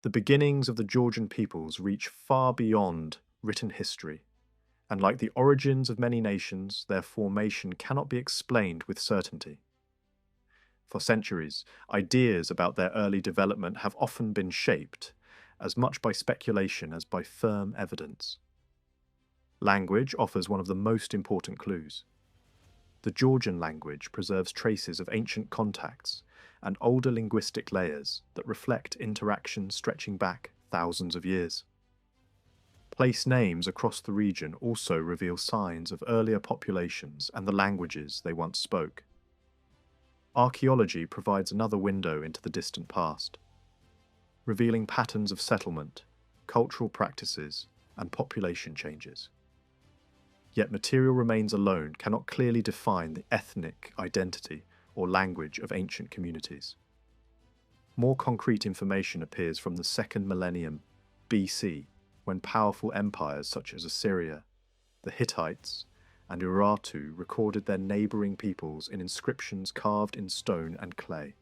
The beginnings of the Georgian peoples reach far beyond written history, and like the origins of many nations, their formation cannot be explained with certainty. For centuries, ideas about their early development have often been shaped, as much by speculation as by firm evidence. Language offers one of the most important clues. The Georgian language preserves traces of ancient contacts and older linguistic layers that reflect interactions stretching back thousands of years. Place names across the region also reveal signs of earlier populations and the languages they once spoke. Archaeology provides another window into the distant past, revealing patterns of settlement, cultural practices, and population changes. Yet material remains alone cannot clearly define the ethnic identity or language of ancient communities. More concrete information appears from the 2nd millennium BC, when powerful empires such as Assyria, the Hittites, and Urartu recorded their neighbouring peoples in inscriptions carved in stone and clay.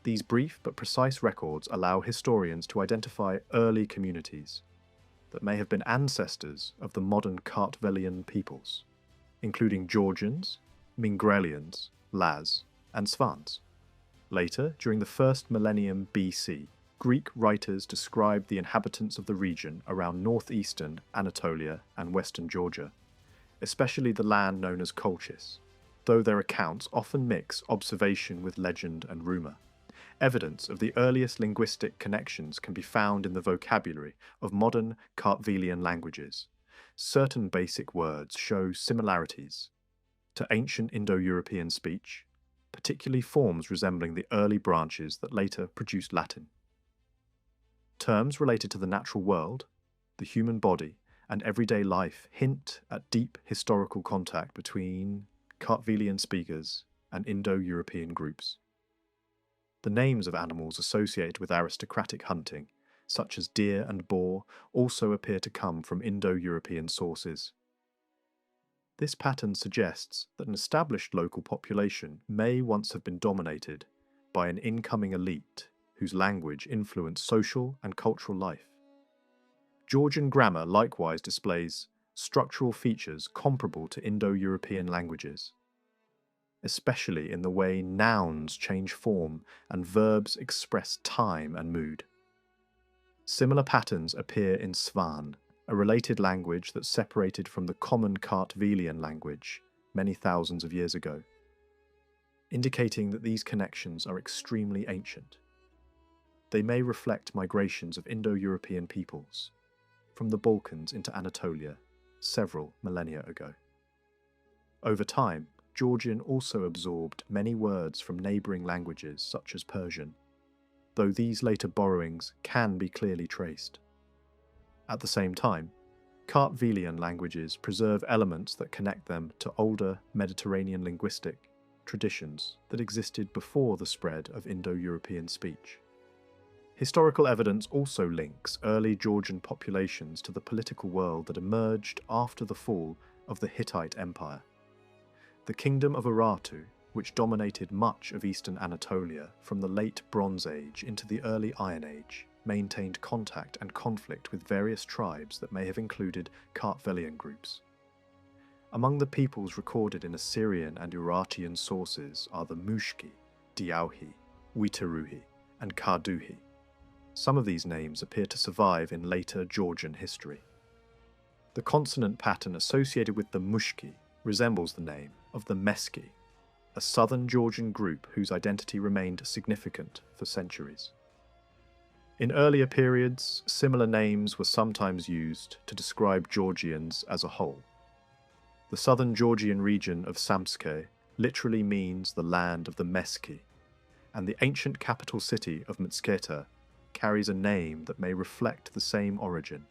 These brief but precise records allow historians to identify early communities that may have been ancestors of the modern Kartvelian peoples, including Georgians, Mingrelians, Laz, and Svans. Later, during the 1st millennium BC, Greek writers described the inhabitants of the region around northeastern Anatolia and western Georgia, especially the land known as Colchis, though their accounts often mix observation with legend and rumour. Evidence of the earliest linguistic connections can be found in the vocabulary of modern Kartvelian languages. Certain basic words show similarities to ancient Indo-European speech, particularly forms resembling the early branches that later produced Latin. Terms related to the natural world, the human body, and everyday life hint at deep historical contact between Kartvelian speakers and Indo-European groups. The names of animals associated with aristocratic hunting, such as deer and boar, also appear to come from Indo-European sources. This pattern suggests that an established local population may once have been dominated by an incoming elite whose language influenced social and cultural life. Georgian grammar likewise displays structural features comparable to Indo-European languages, especially in the way nouns change form and verbs express time and mood. Similar patterns appear in Svan, a related language that separated from the common Kartvelian language many thousands of years ago, indicating that these connections are extremely ancient. They may reflect migrations of Indo-European peoples from the Balkans into Anatolia several millennia ago. Over time, Georgian also absorbed many words from neighbouring languages such as Persian, though these later borrowings can be clearly traced. At the same time, Kartvelian languages preserve elements that connect them to older Mediterranean linguistic traditions that existed before the spread of Indo-European speech. Historical evidence also links early Georgian populations to the political world that emerged after the fall of the Hittite Empire. The kingdom of Urartu, which dominated much of eastern Anatolia from the late Bronze Age into the early Iron Age, maintained contact and conflict with various tribes that may have included Kartvelian groups. Among the peoples recorded in Assyrian and Urartian sources are the Mushki, Daoi, Witeruhi, and Karduhi. Some of these names appear to survive in later Georgian history. The consonant pattern associated with the Mushki resembles the name of the Meski, a southern Georgian group whose identity remained significant for centuries. In earlier periods, similar names were sometimes used to describe Georgians as a whole. The southern Georgian region of Samtskhe literally means the land of the Meski, and the ancient capital city of Mtsketa carries a name that may reflect the same origin.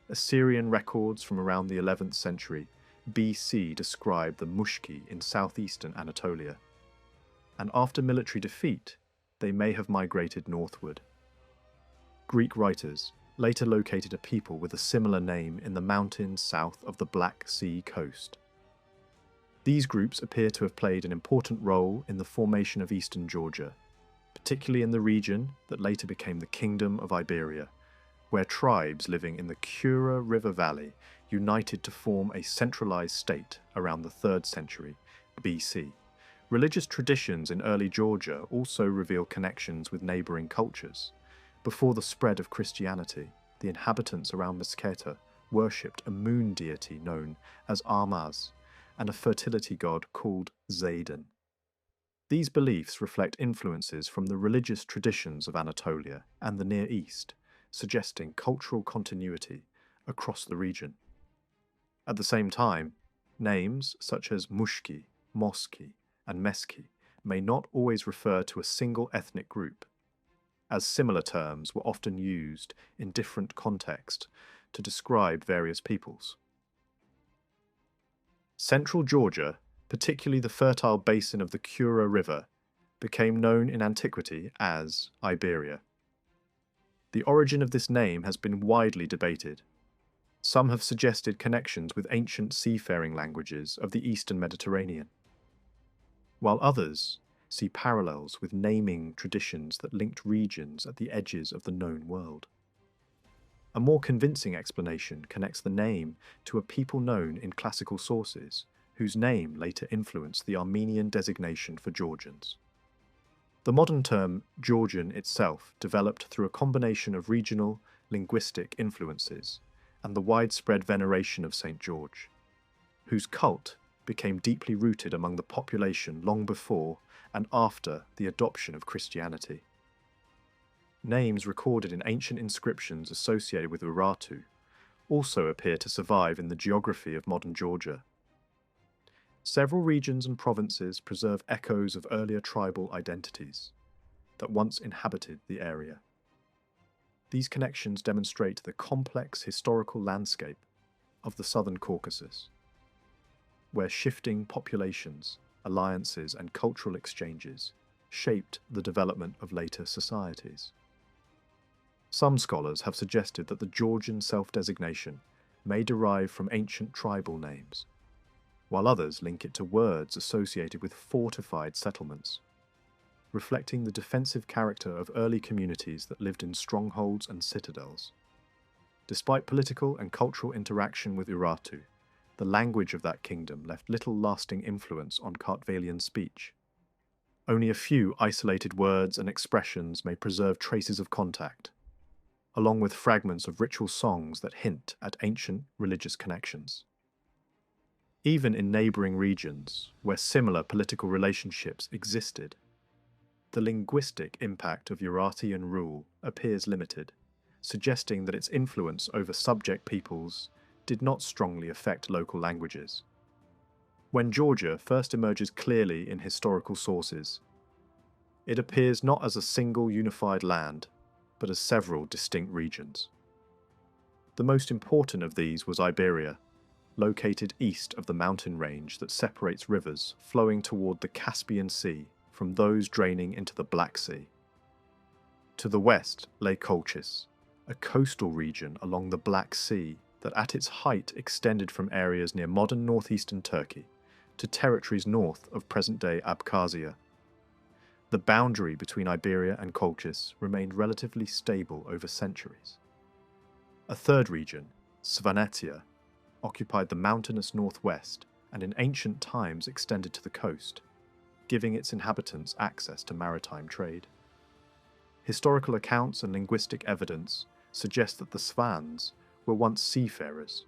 Assyrian records from around the 11th century BC describe the Mushki in southeastern Anatolia, and after military defeat, they may have migrated northward. Greek writers later located a people with a similar name in the mountains south of the Black Sea coast. These groups appear to have played an important role in the formation of eastern Georgia, particularly in the region that later became the Kingdom of Iberia, where tribes living in the Kura River Valley united to form a centralized state around the 3rd century BC. Religious traditions in early Georgia also reveal connections with neighboring cultures. Before the spread of Christianity, the inhabitants around Meskheta worshipped a moon deity known as Armaz and a fertility god called Zayden. These beliefs reflect influences from the religious traditions of Anatolia and the Near East, suggesting cultural continuity across the region. At the same time, names such as Mushki, Moski, and Meski may not always refer to a single ethnic group, as similar terms were often used in different contexts to describe various peoples. Central Georgia, particularly the fertile basin of the Kura River, became known in antiquity as Iberia. The origin of this name has been widely debated. Some have suggested connections with ancient seafaring languages of the Eastern Mediterranean, while others see parallels with naming traditions that linked regions at the edges of the known world. A more convincing explanation connects the name to a people known in classical sources, whose name later influenced the Armenian designation for Georgians. The modern term Georgian itself developed through a combination of regional, linguistic influences and the widespread veneration of St. George, whose cult became deeply rooted among the population long before and after the adoption of Christianity. Names recorded in ancient inscriptions associated with Urartu also appear to survive in the geography of modern Georgia. Several regions and provinces preserve echoes of earlier tribal identities that once inhabited the area. These connections demonstrate the complex historical landscape of the southern Caucasus, where shifting populations, alliances, and cultural exchanges shaped the development of later societies. Some scholars have suggested that the Georgian self-designation may derive from ancient tribal names, while others link it to words associated with fortified settlements, reflecting the defensive character of early communities that lived in strongholds and citadels. Despite political and cultural interaction with Urartu, the language of that kingdom left little lasting influence on Kartvelian speech. Only a few isolated words and expressions may preserve traces of contact, along with fragments of ritual songs that hint at ancient religious connections. Even in neighbouring regions, where similar political relationships existed, the linguistic impact of Urartian rule appears limited, suggesting that its influence over subject peoples did not strongly affect local languages. When Georgia first emerges clearly in historical sources, it appears not as a single unified land, but as several distinct regions. The most important of these was Iberia, located east of the mountain range that separates rivers flowing toward the Caspian Sea from those draining into the Black Sea. To the west lay Colchis, a coastal region along the Black Sea that at its height extended from areas near modern northeastern Turkey to territories north of present-day Abkhazia. The boundary between Iberia and Colchis remained relatively stable over centuries. A third region, Svanetia, occupied the mountainous northwest and in ancient times extended to the coast, giving its inhabitants access to maritime trade. Historical accounts and linguistic evidence suggest that the Svans were once seafarers,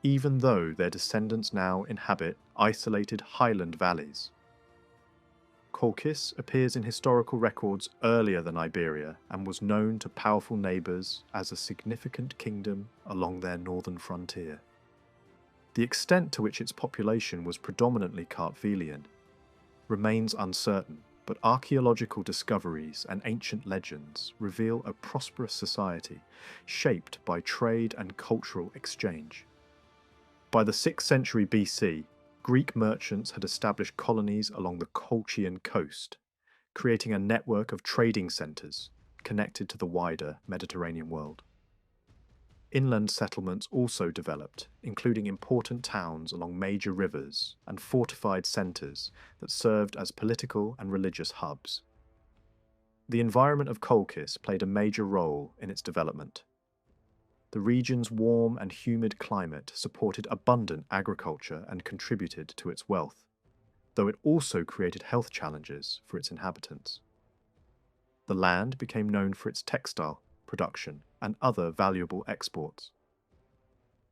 even though their descendants now inhabit isolated highland valleys. Kolkis appears in historical records earlier than Iberia and was known to powerful neighbours as a significant kingdom along their northern frontier. The extent to which its population was predominantly Kartvelian remains uncertain, but archaeological discoveries and ancient legends reveal a prosperous society shaped by trade and cultural exchange. By the 6th century BC, Greek merchants had established colonies along the Colchian coast, creating a network of trading centres connected to the wider Mediterranean world. Inland settlements also developed, including important towns along major rivers and fortified centres that served as political and religious hubs. The environment of Kolkis played a major role in its development. The region's warm and humid climate supported abundant agriculture and contributed to its wealth, though it also created health challenges for its inhabitants. The land became known for its textile production and other valuable exports.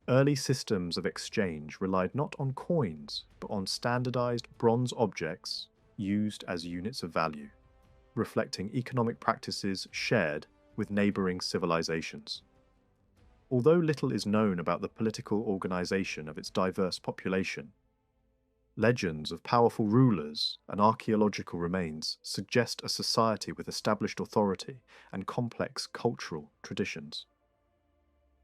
Early systems of exchange relied not on coins, but on standardized bronze objects used as units of value, reflecting economic practices shared with neighboring civilizations. Although little is known about the political organization of its diverse population, legends of powerful rulers and archaeological remains suggest a society with established authority and complex cultural traditions.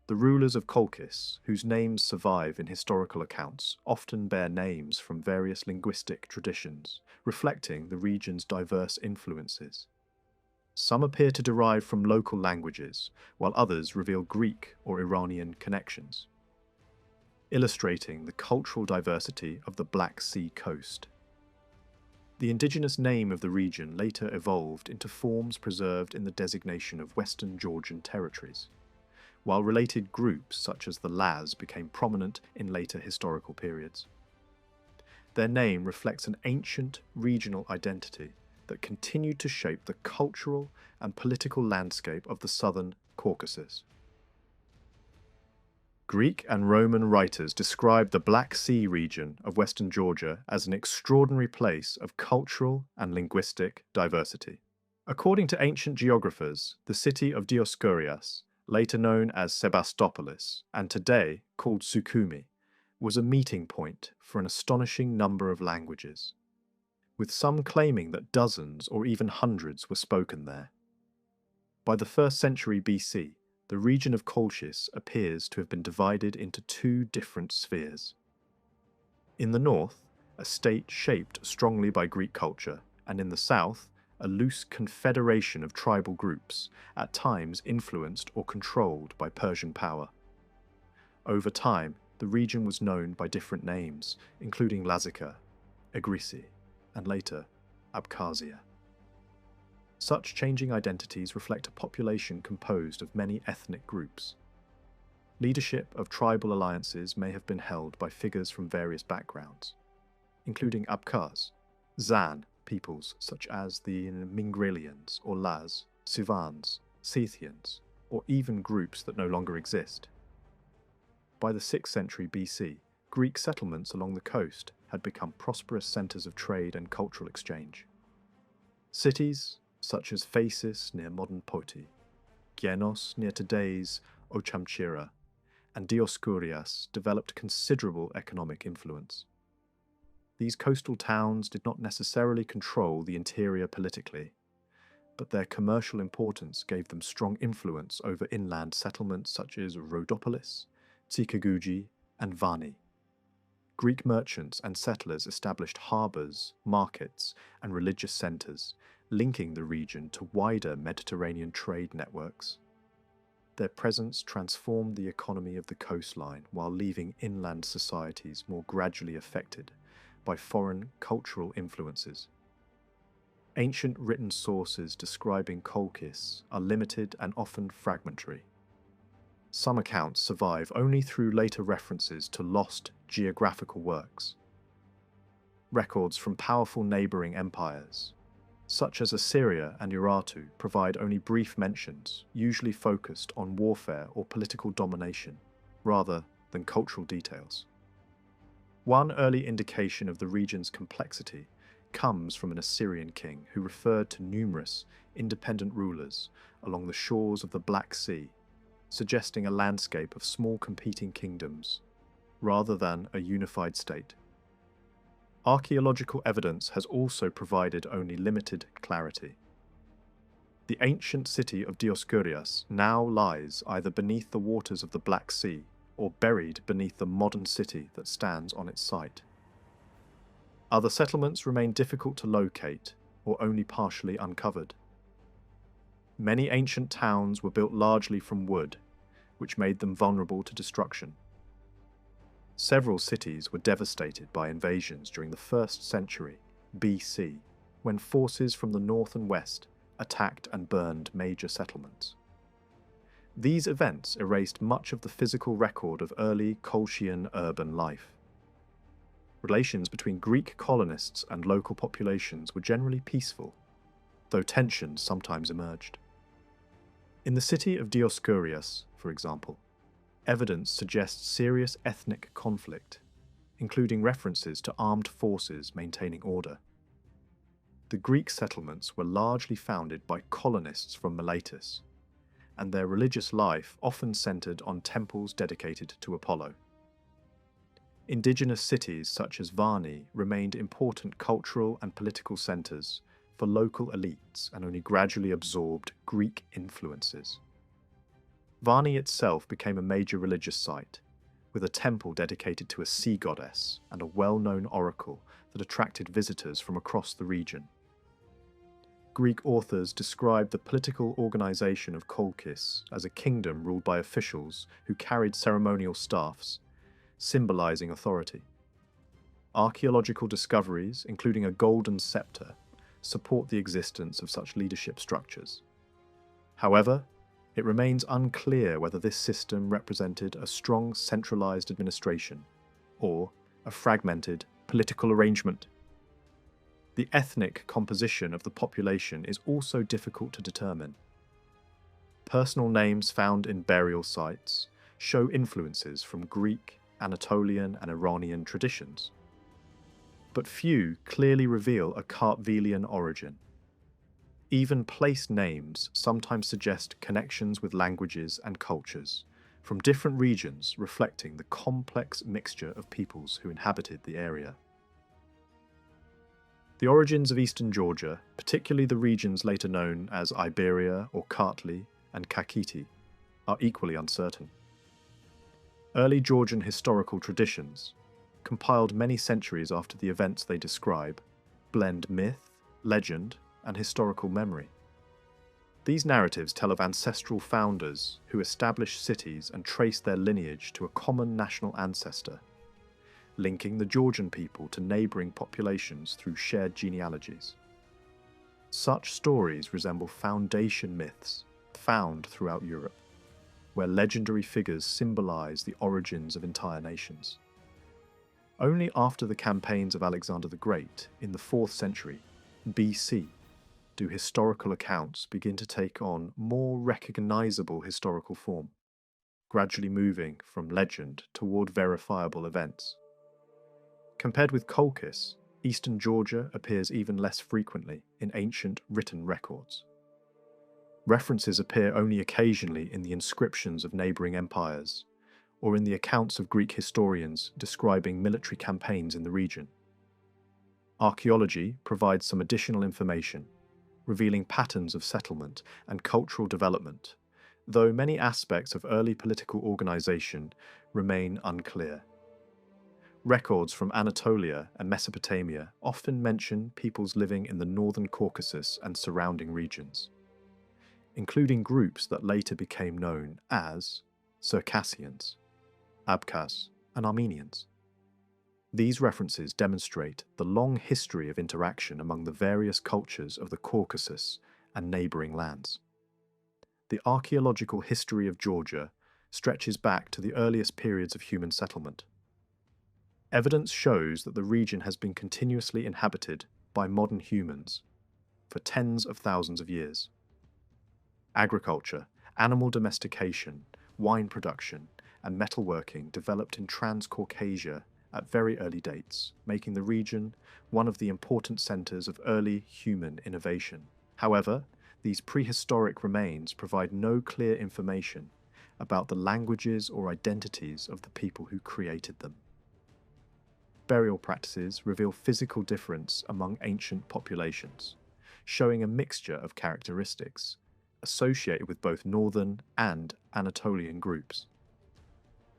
The rulers of Kolkis, whose names survive in historical accounts, often bear names from various linguistic traditions, reflecting the region's diverse influences. Some appear to derive from local languages, while others reveal Greek or Iranian connections, illustrating the cultural diversity of the Black Sea coast. The indigenous name of the region later evolved into forms preserved in the designation of Western Georgian territories, while related groups such as the Laz became prominent in later historical periods. Their name reflects an ancient regional identity that continued to shape the cultural and political landscape of the southern Caucasus. Greek and Roman writers described the Black Sea region of western Georgia as an extraordinary place of cultural and linguistic diversity. According to ancient geographers, the city of Dioscurias, later known as Sebastopolis, and today called Sukhumi, was a meeting point for an astonishing number of languages, with some claiming that dozens or even hundreds were spoken there. By the 1st century BC, the region of Colchis appears to have been divided into two different spheres. In the north, a state shaped strongly by Greek culture, and in the south, a loose confederation of tribal groups, at times influenced or controlled by Persian power. Over time, the region was known by different names, including Lazika, Egrisi, and later, Abkhazia. Such changing identities reflect a population composed of many ethnic groups. Leadership of tribal alliances may have been held by figures from various backgrounds, including Abkhaz, Zan peoples such as the Mingrelians or Laz, Suvans, Scythians, or even groups that no longer exist. By the 6th century BC, Greek settlements along the coast had become prosperous centres of trade and cultural exchange. Cities such as Phasis near modern Poti, Genos near today's Ochamchira, and Dioscurias developed considerable economic influence. These coastal towns did not necessarily control the interior politically, but their commercial importance gave them strong influence over inland settlements such as Rhodopolis, Tsikaguji, and Vani. Greek merchants and settlers established harbours, markets, and religious centres, linking the region to wider Mediterranean trade networks. Their presence transformed the economy of the coastline while leaving inland societies more gradually affected by foreign cultural influences. Ancient written sources describing Kolkis are limited and often fragmentary. Some accounts survive only through later references to lost geographical works. Records from powerful neighbouring empires, such as Assyria and Urartu, provide only brief mentions, usually focused on warfare or political domination, rather than cultural details. One early indication of the region's complexity comes from an Assyrian king who referred to numerous independent rulers along the shores of the Black Sea, suggesting a landscape of small competing kingdoms, rather than a unified state. Archaeological evidence has also provided only limited clarity. The ancient city of Dioscurias now lies either beneath the waters of the Black Sea or buried beneath the modern city that stands on its site. Other settlements remain difficult to locate or only partially uncovered. Many ancient towns were built largely from wood, which made them vulnerable to destruction. Several cities were devastated by invasions during the 1st century BC, when forces from the north and west attacked and burned major settlements. These events erased much of the physical record of early Colchian urban life. Relations between Greek colonists and local populations were generally peaceful, though tensions sometimes emerged. In the city of Dioscurias, for example, evidence suggests serious ethnic conflict, including references to armed forces maintaining order. The Greek settlements were largely founded by colonists from Miletus, and their religious life often centered on temples dedicated to Apollo. Indigenous cities such as Varni remained important cultural and political centers for local elites and only gradually absorbed Greek influences. Varni itself became a major religious site, with a temple dedicated to a sea goddess and a well-known oracle that attracted visitors from across the region. Greek authors describe the political organization of Kolkis as a kingdom ruled by officials who carried ceremonial staffs, symbolizing authority. Archaeological discoveries, including a golden scepter, support the existence of such leadership structures. However, it remains unclear whether this system represented a strong centralized administration or a fragmented political arrangement. The ethnic composition of the population is also difficult to determine. Personal names found in burial sites show influences from Greek, Anatolian, and Iranian traditions, but few clearly reveal a Kartvelian origin. Even place names sometimes suggest connections with languages and cultures from different regions, reflecting the complex mixture of peoples who inhabited the area. The origins of eastern Georgia, particularly the regions later known as Iberia or Kartli and Kakheti, are equally uncertain. Early Georgian historical traditions, compiled many centuries after the events they describe, blend myth, legend, and historical memory. These narratives tell of ancestral founders who established cities and trace their lineage to a common national ancestor, linking the Georgian people to neighbouring populations through shared genealogies. Such stories resemble foundation myths found throughout Europe, where legendary figures symbolise the origins of entire nations. Only after the campaigns of Alexander the Great in the 4th century BC do historical accounts begin to take on more recognisable historical form, gradually moving from legend toward verifiable events. Compared with Kolkis, eastern Georgia appears even less frequently in ancient written records. References appear only occasionally in the inscriptions of neighbouring empires, or in the accounts of Greek historians describing military campaigns in the region. Archaeology provides some additional information, revealing patterns of settlement and cultural development, though many aspects of early political organisation remain unclear. Records from Anatolia and Mesopotamia often mention peoples living in the northern Caucasus and surrounding regions, including groups that later became known as Circassians, Abkhaz, and Armenians. These references demonstrate the long history of interaction among the various cultures of the Caucasus and neighbouring lands. The archaeological history of Georgia stretches back to the earliest periods of human settlement. Evidence shows that the region has been continuously inhabited by modern humans for tens of thousands of years. Agriculture, animal domestication, wine production, and metalworking developed in Transcaucasia at very early dates, making the region one of the important centres of early human innovation. However, these prehistoric remains provide no clear information about the languages or identities of the people who created them. Burial practices reveal physical difference among ancient populations, showing a mixture of characteristics associated with both northern and Anatolian groups.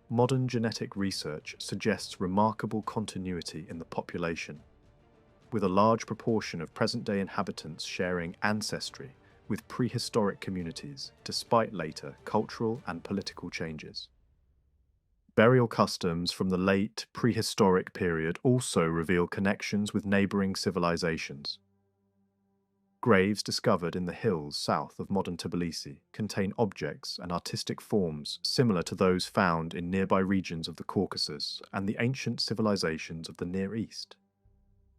Modern genetic research suggests remarkable continuity in the population, with a large proportion of present-day inhabitants sharing ancestry with prehistoric communities despite later cultural and political changes. Burial customs from the late prehistoric period also reveal connections with neighbouring civilizations. Graves discovered in the hills south of modern Tbilisi contain objects and artistic forms similar to those found in nearby regions of the Caucasus and the ancient civilizations of the Near East.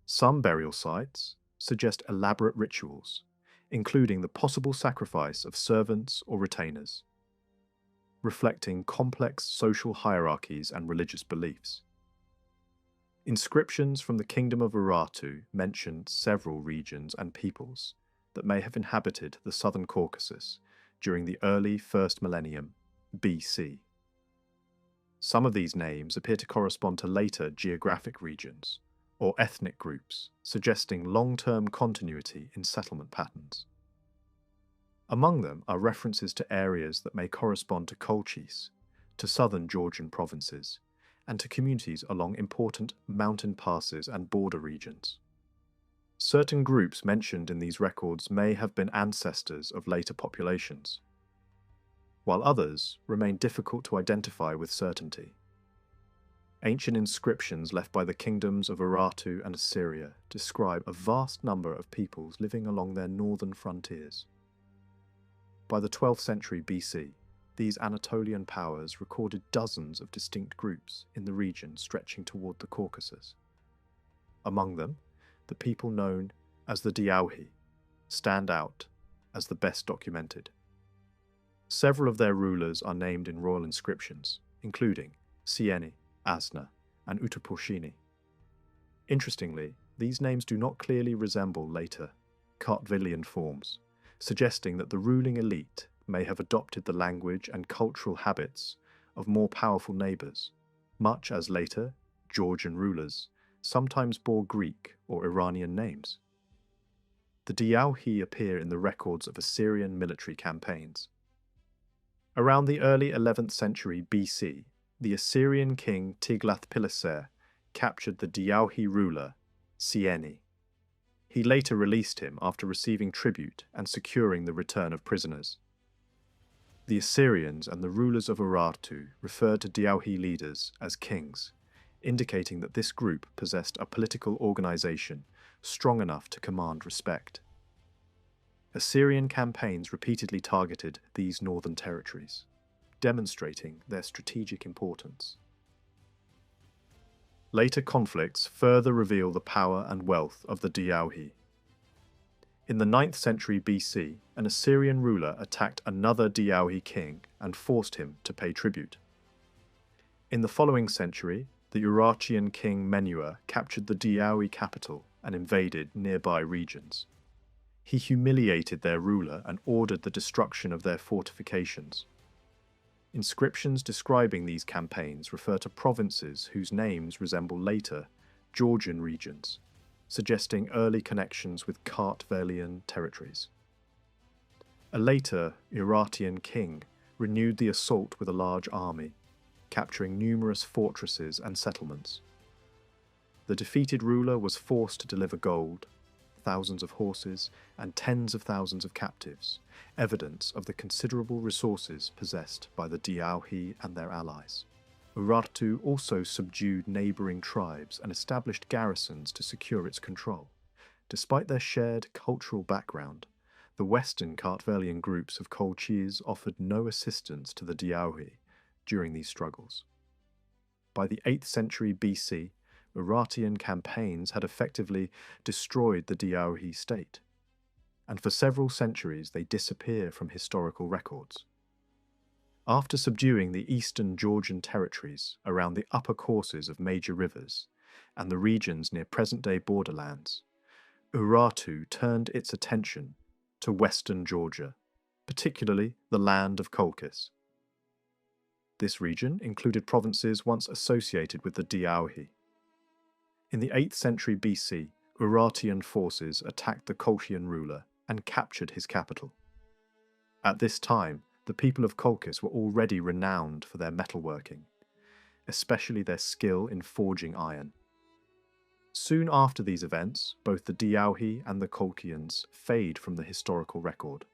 Some burial sites suggest elaborate rituals, including the possible sacrifice of servants or retainers, reflecting complex social hierarchies and religious beliefs. Inscriptions from the Kingdom of Urartu mention several regions and peoples that may have inhabited the southern Caucasus during the early 1st millennium BC. Some of these names appear to correspond to later geographic regions or ethnic groups, suggesting long-term continuity in settlement patterns. Among them are references to areas that may correspond to Colchis, to southern Georgian provinces, and to communities along important mountain passes and border regions. Certain groups mentioned in these records may have been ancestors of later populations, while others remain difficult to identify with certainty. Ancient inscriptions left by the kingdoms of Urartu and Assyria describe a vast number of peoples living along their northern frontiers. By the 12th century BC, these Anatolian powers recorded dozens of distinct groups in the region stretching toward the Caucasus. Among them, the people known as the Daoi stand out as the best documented. Several of their rulers are named in royal inscriptions, including Sieni, Asna, and Utupurshini. Interestingly, these names do not clearly resemble later Kartvelian forms, suggesting that the ruling elite may have adopted the language and cultural habits of more powerful neighbours, much as later Georgian rulers sometimes bore Greek or Iranian names. The Daoi appear in the records of Assyrian military campaigns. Around the early 11th century BC, the Assyrian king Tiglath-Pileser captured the Daoi ruler Sieni. He later released him after receiving tribute and securing the return of prisoners. The Assyrians and the rulers of Urartu referred to Daoi leaders as kings, indicating that this group possessed a political organization strong enough to command respect. Assyrian campaigns repeatedly targeted these northern territories, demonstrating their strategic importance. Later conflicts further reveal the power and wealth of the Daoi. In the 9th century BC, an Assyrian ruler attacked another Daoi king and forced him to pay tribute. In the following century, the Urartian king Menua captured the Daoi capital and invaded nearby regions. He humiliated their ruler and ordered the destruction of their fortifications. Inscriptions describing these campaigns refer to provinces whose names resemble later Georgian regions, suggesting early connections with Kartvelian territories. A later Urartian king renewed the assault with a large army, capturing numerous fortresses and settlements. The defeated ruler was forced to deliver gold, thousands of horses, and tens of thousands of captives, evidence of the considerable resources possessed by the Daoi and their allies. Urartu also subdued neighbouring tribes and established garrisons to secure its control. Despite their shared cultural background, the Western Kartvelian groups of Colchis offered no assistance to the Daoi during these struggles. By the 8th century BC, Urartian campaigns had effectively destroyed the Daoi state, and for several centuries they disappear from historical records. After subduing the eastern Georgian territories around the upper courses of major rivers and the regions near present-day borderlands, Urartu turned its attention to western Georgia, particularly the land of Kolkis. This region included provinces once associated with the Daoi. In the 8th century BC, Urartian forces attacked the Colchian ruler and captured his capital. At this time, the people of Kolkis were already renowned for their metalworking, especially their skill in forging iron. Soon after these events, both the Daoi and the Kolchians fade from the historical record.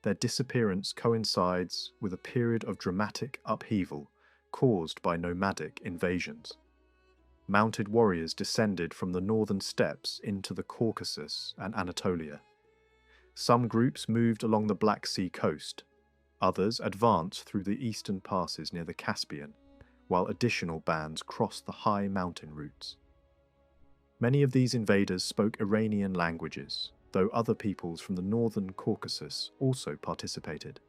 Their disappearance coincides with a period of dramatic upheaval caused by nomadic invasions. Mounted warriors descended from the northern steppes into the Caucasus and Anatolia, Some groups moved along the Black Sea coast, others advanced through the eastern passes near the Caspian, while additional bands crossed the high mountain routes. Many of these invaders spoke Iranian languages, though other peoples from the northern Caucasus also participated.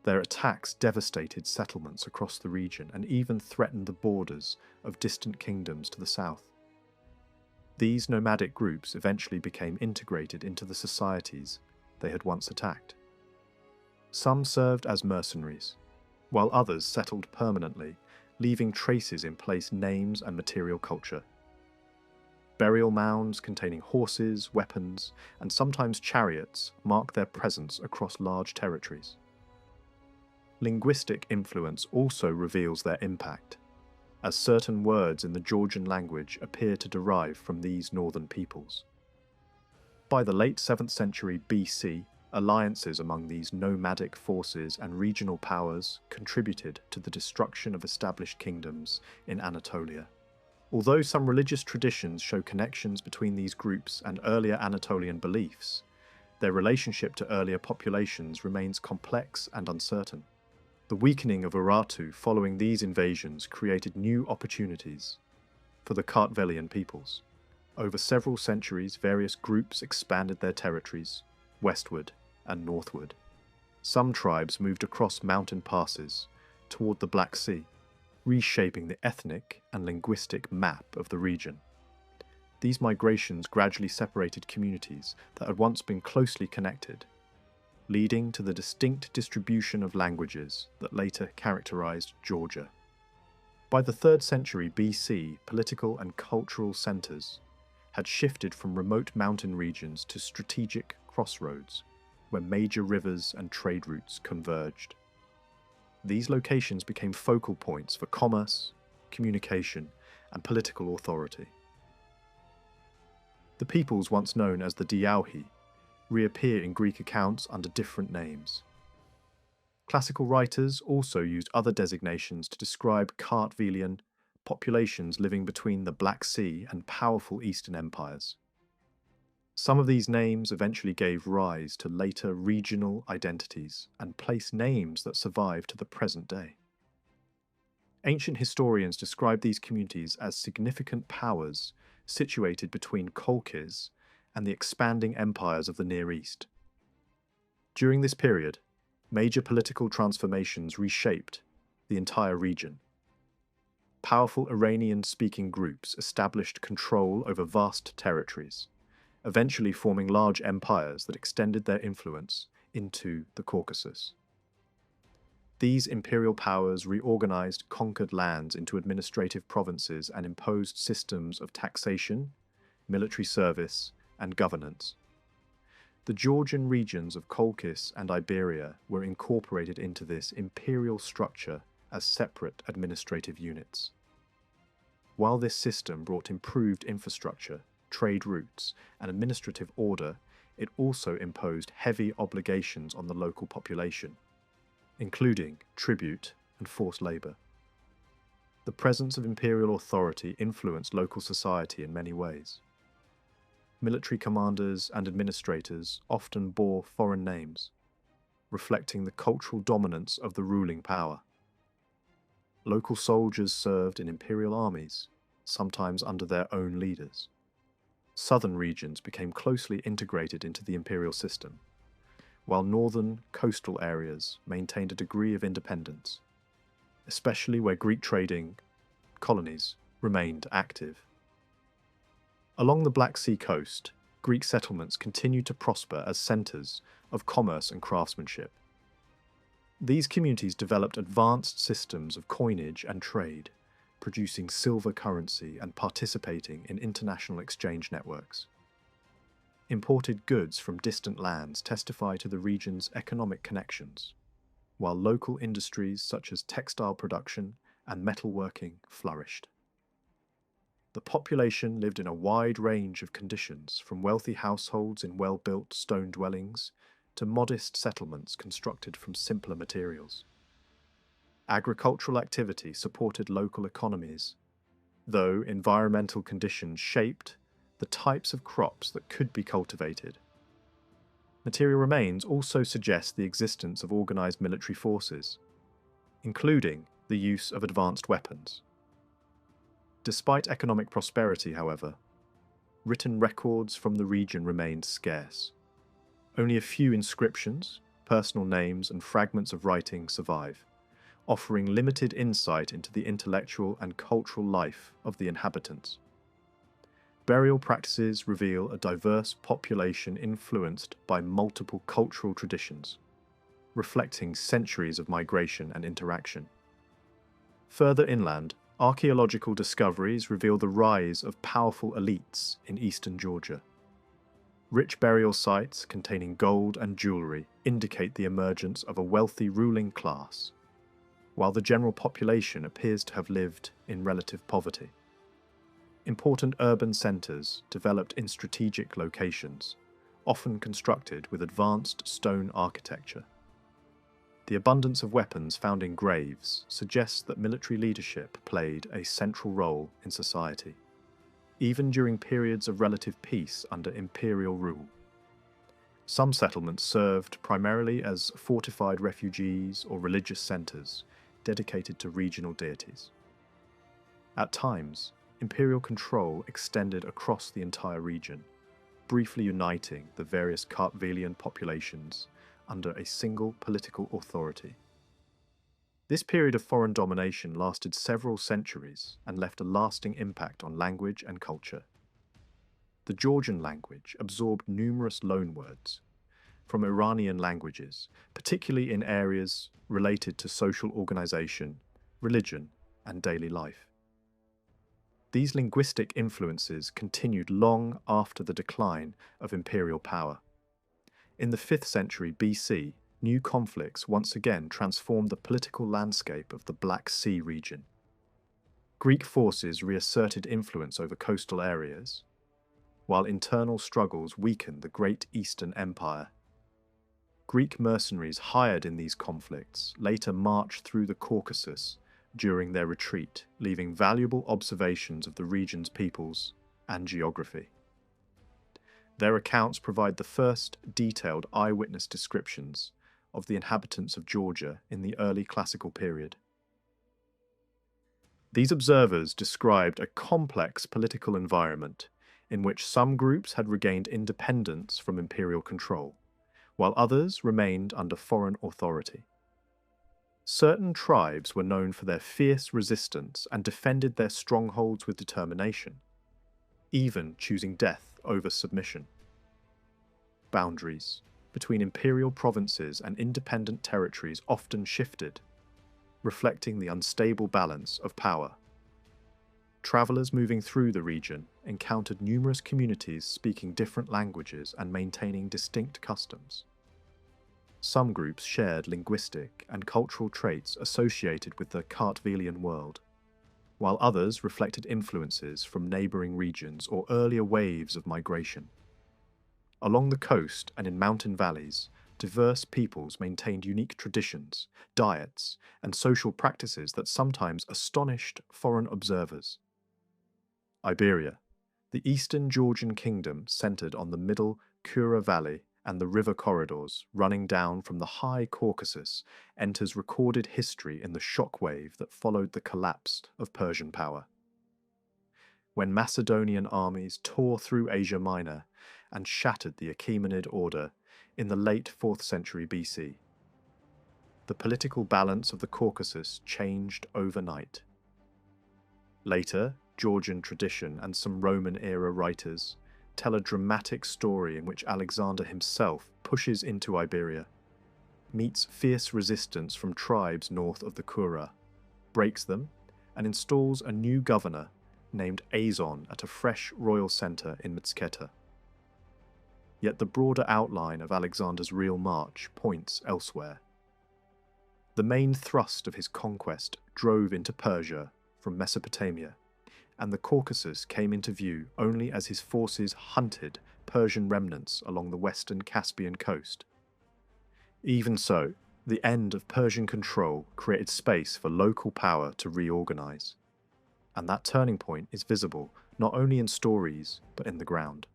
Their attacks devastated settlements across the region and even threatened the borders of distant kingdoms to the south. These nomadic groups eventually became integrated into the societies they had once attacked. Some served as mercenaries, while others settled permanently, leaving traces in place names and material culture. Burial mounds containing horses, weapons, and sometimes chariots mark their presence across large territories. Linguistic influence also reveals their impact, as certain words in the Georgian language appear to derive from these northern peoples. By the late 7th century BC, alliances among these nomadic forces and regional powers contributed to the destruction of established kingdoms in Anatolia. Although some religious traditions show connections between these groups and earlier Anatolian beliefs, their relationship to earlier populations remains complex and uncertain. The weakening of Urartu following these invasions created new opportunities for the Kartvelian peoples. Over several centuries, various groups expanded their territories, westward and northward. Some tribes moved across mountain passes toward the Black Sea, reshaping the ethnic and linguistic map of the region. These migrations gradually separated communities that had once been closely connected, leading to the distinct distribution of languages that later characterized Georgia. By the 3rd century BC, political and cultural centers had shifted from remote mountain regions to strategic crossroads, where major rivers and trade routes converged. These locations became focal points for commerce, communication, and political authority. The peoples once known as the Daoi reappear in Greek accounts under different names. Classical writers also used other designations to describe Kartvelian populations living between the Black Sea and powerful Eastern empires. Some of these names eventually gave rise to later regional identities and place names that survive to the present day. Ancient historians describe these communities as significant powers situated between Kolkis and the expanding empires of the Near East. During this period, major political transformations reshaped the entire region. Powerful Iranian-speaking groups established control over vast territories, eventually forming large empires that extended their influence into the Caucasus. These imperial powers reorganized conquered lands into administrative provinces and imposed systems of taxation, military service, and governance. The Georgian regions of Colchis and Iberia were incorporated into this imperial structure as separate administrative units. While this system brought improved infrastructure, trade routes, and administrative order, it also imposed heavy obligations on the local population, including tribute and forced labor. The presence of imperial authority influenced local society in many ways. Military commanders and administrators often bore foreign names, reflecting the cultural dominance of the ruling power. Local soldiers served in imperial armies, sometimes under their own leaders. Southern regions became closely integrated into the imperial system, while northern coastal areas maintained a degree of independence, especially where Greek trading colonies remained active. Along the Black Sea coast, Greek settlements continued to prosper as centers of commerce and craftsmanship. These communities developed advanced systems of coinage and trade, producing silver currency and participating in international exchange networks. Imported goods from distant lands testify to the region's economic connections, while local industries such as textile production and metalworking flourished. The population lived in a wide range of conditions, from wealthy households in well-built stone dwellings to modest settlements constructed from simpler materials. Agricultural activity supported local economies, though environmental conditions shaped the types of crops that could be cultivated. Material remains also suggest the existence of organised military forces, including the use of advanced weapons. Despite economic prosperity, however, written records from the region remained scarce. Only a few inscriptions, personal names, and fragments of writing survive, offering limited insight into the intellectual and cultural life of the inhabitants. Burial practices reveal a diverse population influenced by multiple cultural traditions, reflecting centuries of migration and interaction. Further inland, archaeological discoveries reveal the rise of powerful elites in eastern Georgia. Rich burial sites containing gold and jewellery indicate the emergence of a wealthy ruling class, while the general population appears to have lived in relative poverty. Important urban centres developed in strategic locations, often constructed with advanced stone architecture. The abundance of weapons found in graves suggests that military leadership played a central role in society, even during periods of relative peace under imperial rule. Some settlements served primarily as fortified refugees or religious centres dedicated to regional deities. At times, imperial control extended across the entire region, briefly uniting the various Kartvelian populations under a single political authority. This period of foreign domination lasted several centuries and left a lasting impact on language and culture. The Georgian language absorbed numerous loanwords from Iranian languages, particularly in areas related to social organization, religion, and daily life. These linguistic influences continued long after the decline of imperial power. In the 5th century BC, new conflicts once again transformed the political landscape of the Black Sea region. Greek forces reasserted influence over coastal areas, while internal struggles weakened the Great Eastern Empire. Greek mercenaries hired in these conflicts later marched through the Caucasus during their retreat, leaving valuable observations of the region's peoples and geography. Their accounts provide the first detailed eyewitness descriptions of the inhabitants of Georgia in the early classical period. These observers described a complex political environment in which some groups had regained independence from imperial control, while others remained under foreign authority. Certain tribes were known for their fierce resistance and defended their strongholds with determination, even choosing death over submission. Boundaries between imperial provinces and independent territories often shifted, reflecting the unstable balance of power. Travelers moving through the region encountered numerous communities speaking different languages and maintaining distinct customs. Some groups shared linguistic and cultural traits associated with the Kartvelian world, while others reflected influences from neighbouring regions or earlier waves of migration. Along the coast and in mountain valleys, diverse peoples maintained unique traditions, diets, and social practices that sometimes astonished foreign observers. Iberia, the eastern Georgian kingdom centred on the middle Kura Valley and the river corridors running down from the high Caucasus, enters recorded history in the shockwave that followed the collapse of Persian power. When Macedonian armies tore through Asia Minor and shattered the Achaemenid order in the late 4th century BC, the political balance of the Caucasus changed overnight. Later, Georgian tradition and some Roman-era writers tell a dramatic story in which Alexander himself pushes into Iberia, meets fierce resistance from tribes north of the Kura, breaks them, and installs a new governor named Azon at a fresh royal centre in Mtsketa. Yet the broader outline of Alexander's real march points elsewhere. The main thrust of his conquest drove into Persia from Mesopotamia, and the Caucasus came into view only as his forces hunted Persian remnants along the western Caspian coast. Even so, the end of Persian control created space for local power to reorganize, and that turning point is visible not only in stories but in the ground.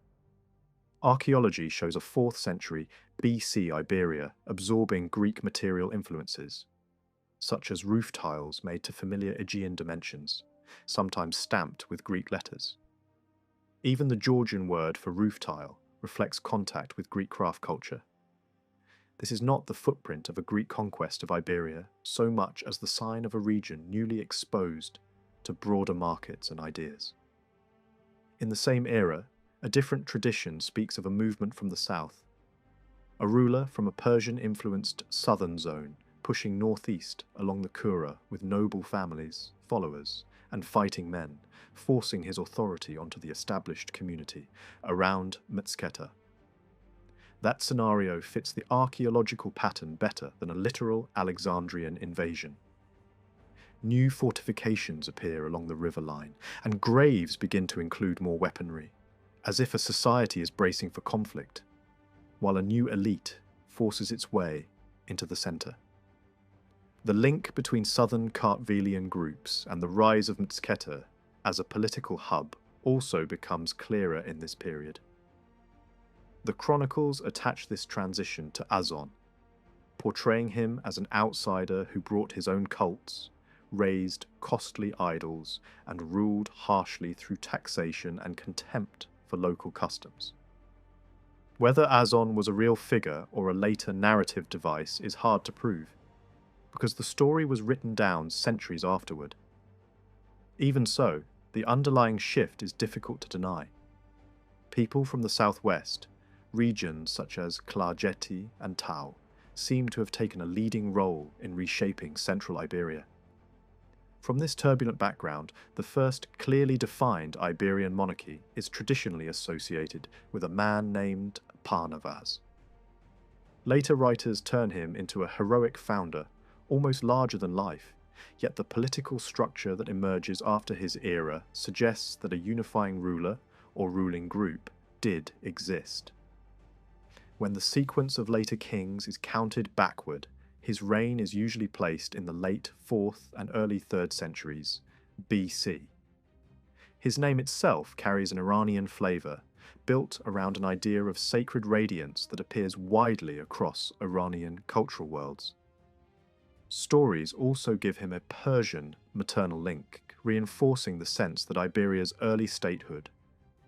Archaeology shows a 4th century BC Iberia absorbing Greek material influences, such as roof tiles made to familiar Aegean dimensions, sometimes stamped with Greek letters. Even the Georgian word for roof tile reflects contact with Greek craft culture. This is not the footprint of a Greek conquest of Iberia so much as the sign of a region newly exposed to broader markets and ideas. In the same era, a different tradition speaks of a movement from the south, a ruler from a Persian-influenced southern zone pushing northeast along the Kura with noble families, followers, and fighting men, forcing his authority onto the established community around Metsketa. That scenario fits the archaeological pattern better than a literal Alexandrian invasion. New fortifications appear along the river line, and graves begin to include more weaponry, as if a society is bracing for conflict, while a new elite forces its way into the centre. The link between southern Kartvelian groups and the rise of Metsketa as a political hub also becomes clearer in this period. The chronicles attach this transition to Azon, portraying him as an outsider who brought his own cults, raised costly idols, and ruled harshly through taxation and contempt for local customs. Whether Azon was a real figure or a later narrative device is hard to prove, because the story was written down centuries afterward. Even so, the underlying shift is difficult to deny. People from the southwest, regions such as Klarjeti and Tau, seem to have taken a leading role in reshaping central Iberia. From this turbulent background, the first clearly defined Iberian monarchy is traditionally associated with a man named Parnavaz. Later writers turn him into a heroic founder, almost larger than life, yet the political structure that emerges after his era suggests that a unifying ruler or ruling group did exist. When the sequence of later kings is counted backward, his reign is usually placed in the late 4th and early 3rd centuries BC. His name itself carries an Iranian flavour, built around an idea of sacred radiance that appears widely across Iranian cultural worlds. Stories also give him a Persian maternal link, reinforcing the sense that Iberia's early statehood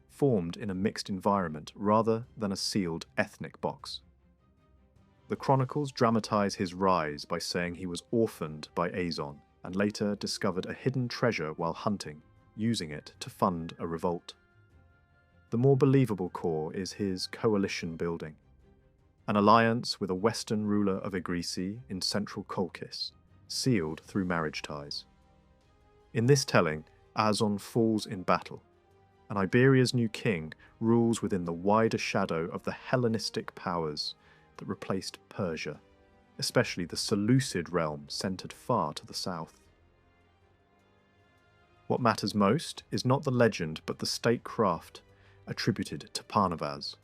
formed in a mixed environment rather than a sealed ethnic box. The chronicles dramatize his rise by saying he was orphaned by Azon and later discovered a hidden treasure while hunting, using it to fund a revolt. The more believable core is his coalition building, an alliance with a western ruler of Egrisi in central Kolkis, sealed through marriage ties. In this telling, Azon falls in battle, and Iberia's new king rules within the wider shadow of the Hellenistic powers that replaced Persia, especially the Seleucid realm centred far to the south. What matters most is not the legend but the statecraft attributed to Parnavaz.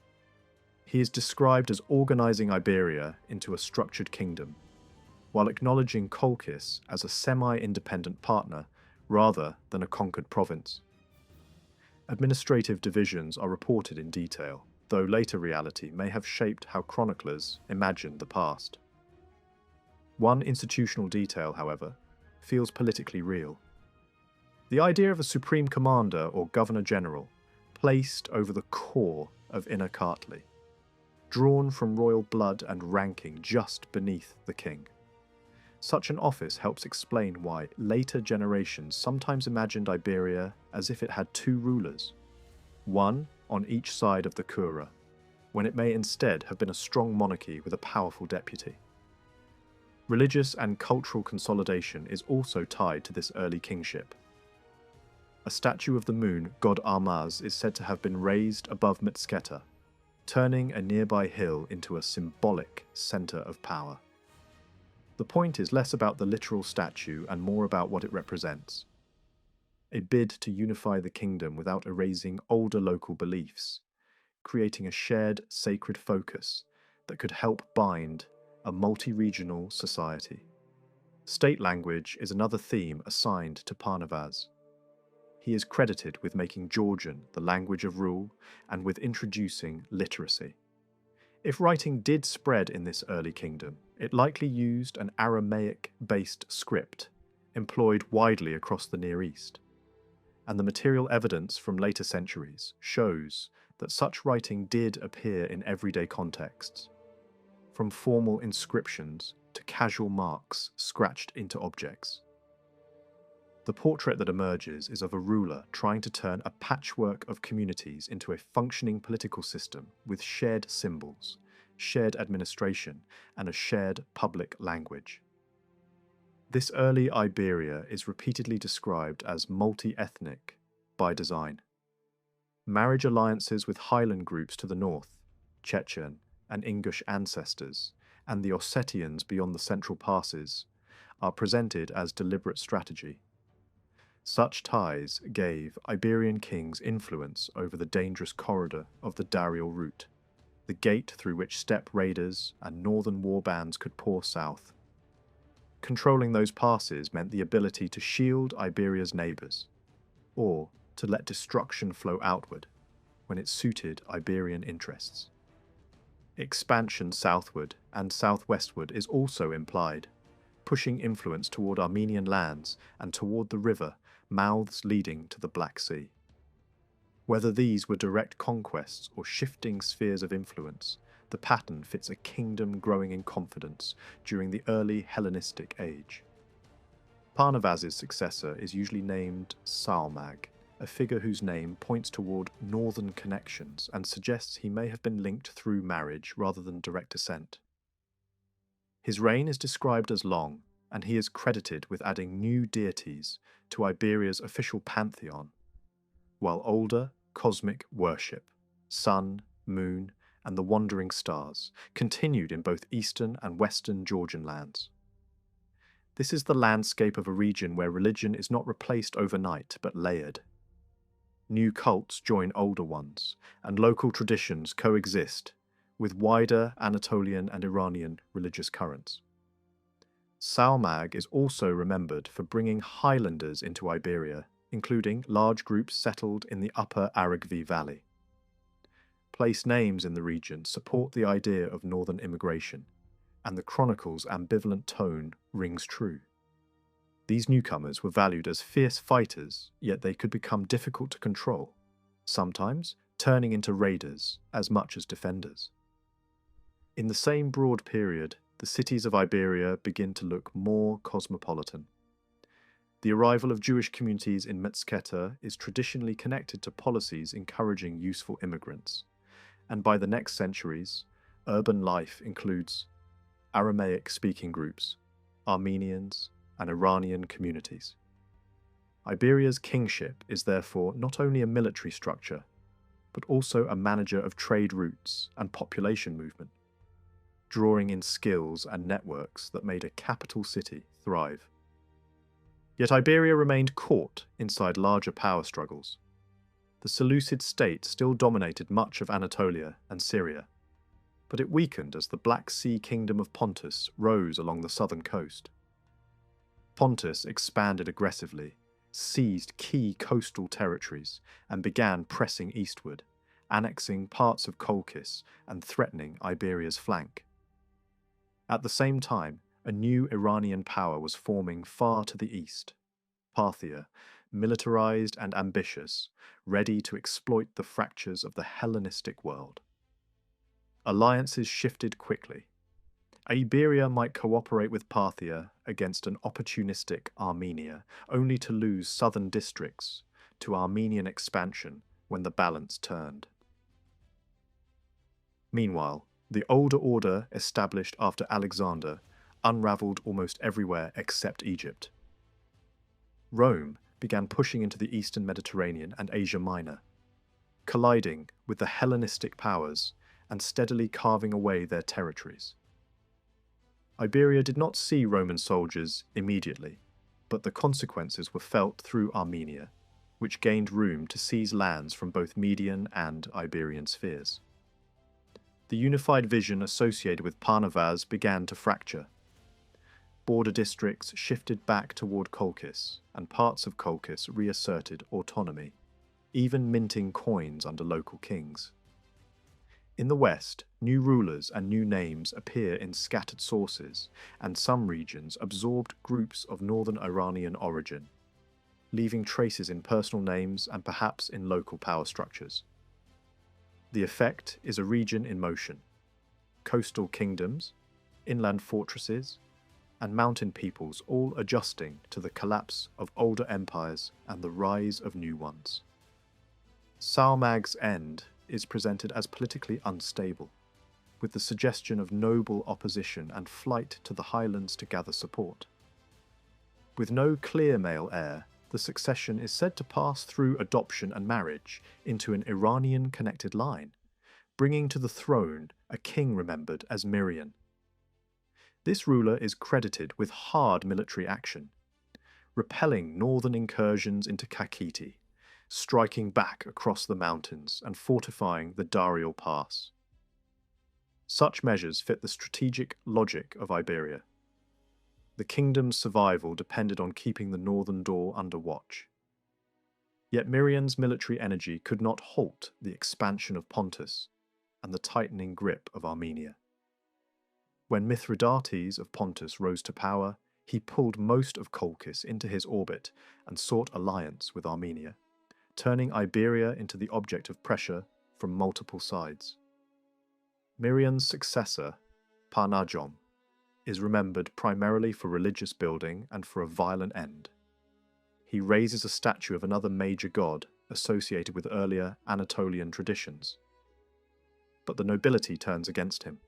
He is described as organising Iberia into a structured kingdom, while acknowledging Kolkis as a semi-independent partner rather than a conquered province. Administrative divisions are reported in detail, though later reality may have shaped how chroniclers imagined the past. One institutional detail, however, feels politically real. The idea of a supreme commander or governor-general placed over the core of Inner Kartli, drawn from royal blood and ranking just beneath the king. Such an office helps explain why later generations sometimes imagined Iberia as if it had two rulers, one on each side of the Kura, when it may instead have been a strong monarchy with a powerful deputy. Religious and cultural consolidation is also tied to this early kingship. A statue of the moon god Armaz is said to have been raised above Metsketa, turning a nearby hill into a symbolic centre of power. The point is less about the literal statue and more about what it represents. A bid to unify the kingdom without erasing older local beliefs, creating a shared sacred focus that could help bind a multi-regional society. State language is another theme assigned to Parnavaz. he is credited with making Georgian the language of rule and with introducing literacy. If writing did spread in this early kingdom, it likely used an Aramaic-based script employed widely across the Near East, and the material evidence from later centuries shows that such writing did appear in everyday contexts, from formal inscriptions to casual marks scratched into objects. The portrait that emerges is of a ruler trying to turn a patchwork of communities into a functioning political system with shared symbols, shared administration, and a shared public language. This early Iberia is repeatedly described as multi-ethnic by design. Marriage alliances with highland groups to the north, Chechen and Ingush ancestors, and the Ossetians beyond the central passes, are presented as deliberate strategy. Such ties gave Iberian kings influence over the dangerous corridor of the Darial route, the gate through which steppe raiders and northern warbands could pour south. Controlling those passes meant the ability to shield Iberia's neighbours, or to let destruction flow outward when it suited Iberian interests. Expansion southward and southwestward is also implied, pushing influence toward Armenian lands and toward the river mouths leading to the Black Sea. Whether these were direct conquests or shifting spheres of influence, the pattern fits a kingdom growing in confidence during the early Hellenistic age. Parnavaz's successor is usually named Salmag, a figure whose name points toward northern connections and suggests he may have been linked through marriage rather than direct descent. His reign is described as long, and he is credited with adding new deities to Iberia's official pantheon, while older cosmic worship, sun, moon, and the wandering stars, continued in both eastern and western Georgian lands. This is the landscape of a region where religion is not replaced overnight but layered. New cults join older ones, and local traditions coexist with wider Anatolian and Iranian religious currents. Salmag is also remembered for bringing highlanders into Iberia, including large groups settled in the upper Aragvi Valley. Place names in the region support the idea of northern immigration, and the chronicle's ambivalent tone rings true. These newcomers were valued as fierce fighters, yet they could become difficult to control, sometimes turning into raiders as much as defenders. In the same broad period, the cities of Iberia begin to look more cosmopolitan. The arrival of Jewish communities in Metzketa is traditionally connected to policies encouraging useful immigrants, and by the next centuries, urban life includes Aramaic-speaking groups, Armenians, and Iranian communities. Iberia's kingship is therefore not only a military structure, but also a manager of trade routes and population movement, drawing in skills and networks that made a capital city thrive. Yet Iberia remained caught inside larger power struggles. The Seleucid state still dominated much of Anatolia and Syria, but it weakened as the Black Sea kingdom of Pontus rose along the southern coast. Pontus expanded aggressively, seized key coastal territories, and began pressing eastward, annexing parts of Kolkis and threatening Iberia's flank. At the same time, a new Iranian power was forming far to the east, Parthia, militarized and ambitious, ready to exploit the fractures of the Hellenistic world. Alliances shifted quickly. Iberia might cooperate with Parthia against an opportunistic Armenia, only to lose southern districts to Armenian expansion when the balance turned. Meanwhile, the older order established after Alexander unraveled almost everywhere except Egypt. Rome began pushing into the eastern Mediterranean and Asia Minor, colliding with the Hellenistic powers and steadily carving away their territories. Iberia did not see Roman soldiers immediately, but the consequences were felt through Armenia, which gained room to seize lands from both Median and Iberian spheres. The unified vision associated with Parnavaz began to fracture. border districts shifted back toward Kolkis, and parts of Kolkis reasserted autonomy, even minting coins under local kings. In the west, new rulers and new names appear in scattered sources, and some regions absorbed groups of northern Iranian origin, leaving traces in personal names and perhaps in local power structures. The effect is a region in motion: coastal kingdoms, inland fortresses, and mountain peoples all adjusting to the collapse of older empires and the rise of new ones. Salmag's end is presented as politically unstable, with the suggestion of noble opposition and flight to the highlands to gather support. With no clear male heir, the succession is said to pass through adoption and marriage into an Iranian-connected line, bringing to the throne a king remembered as Mirian. This ruler is credited with hard military action, repelling northern incursions into Kakheti, striking back across the mountains and fortifying the Darial Pass. Such measures fit the strategic logic of Iberia. The kingdom's survival depended on keeping the northern door under watch. Yet Mirian's military energy could not halt the expansion of Pontus and the tightening grip of Armenia. When Mithridates of Pontus rose to power, he pulled most of Colchis into his orbit and sought alliance with Armenia, turning Iberia into the object of pressure from multiple sides. Mirian's successor, Parnajom, is remembered primarily for religious building and for a violent end. He raises a statue of another major god associated with earlier Anatolian traditions. But the nobility turns against him.